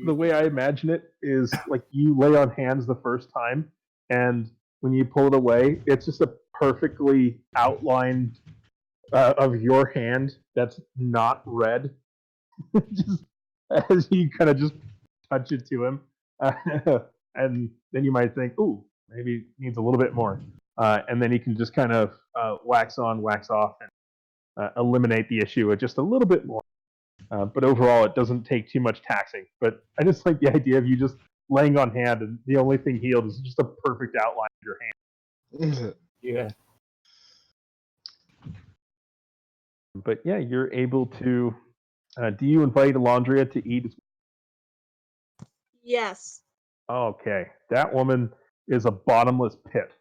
the way I imagine it is like you lay on hands the first time, and when you pull it away, it's just a perfectly outlined of your hand that's not red. Just as you kind of just touch it to him, and then you might think, "Ooh, maybe it needs a little bit more," and then he can just kind of wax on, wax off, and eliminate the issue with just a little bit more. But overall, it doesn't take too much taxing. But I just like the idea of you just laying on hand, and the only thing healed is just a perfect outline of your hand. Yeah. But yeah, you're able to. Do you invite Alondria to eat? Yes. Okay, that woman is a bottomless pit.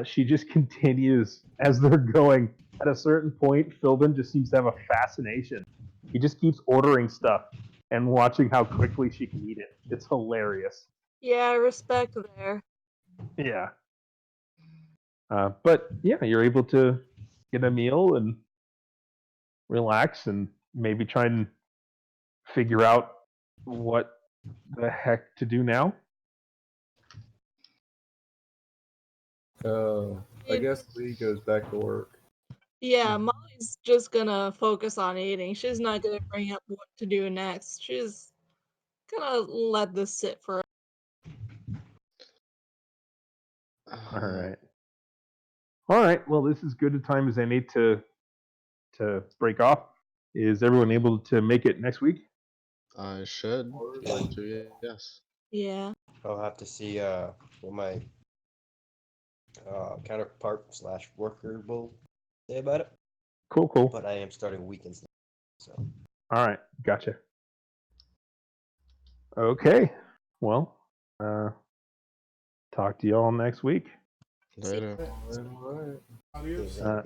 She just continues as they're going at a certain point, Philbin just seems to have a fascination. He just keeps ordering stuff and watching how quickly she can eat it. It's hilarious. Yeah, respect there. Yeah. But yeah, you're able to get a meal and relax and maybe try and figure out what the heck to do now. I guess Lee goes back to work. Yeah, Molly's just gonna focus on eating. She's not gonna bring up what to do next. She's gonna let this sit for. All right. All right. Well, this is good a time as any to break off. Is everyone able to make it next week? I should be able to, yes. Yeah. I'll have to see what my counterpart / worker will say about it. Cool. But I am starting weekends, so All right. Gotcha. Okay. Well, talk to y'all next week. Later. Alright. Adios. yeah.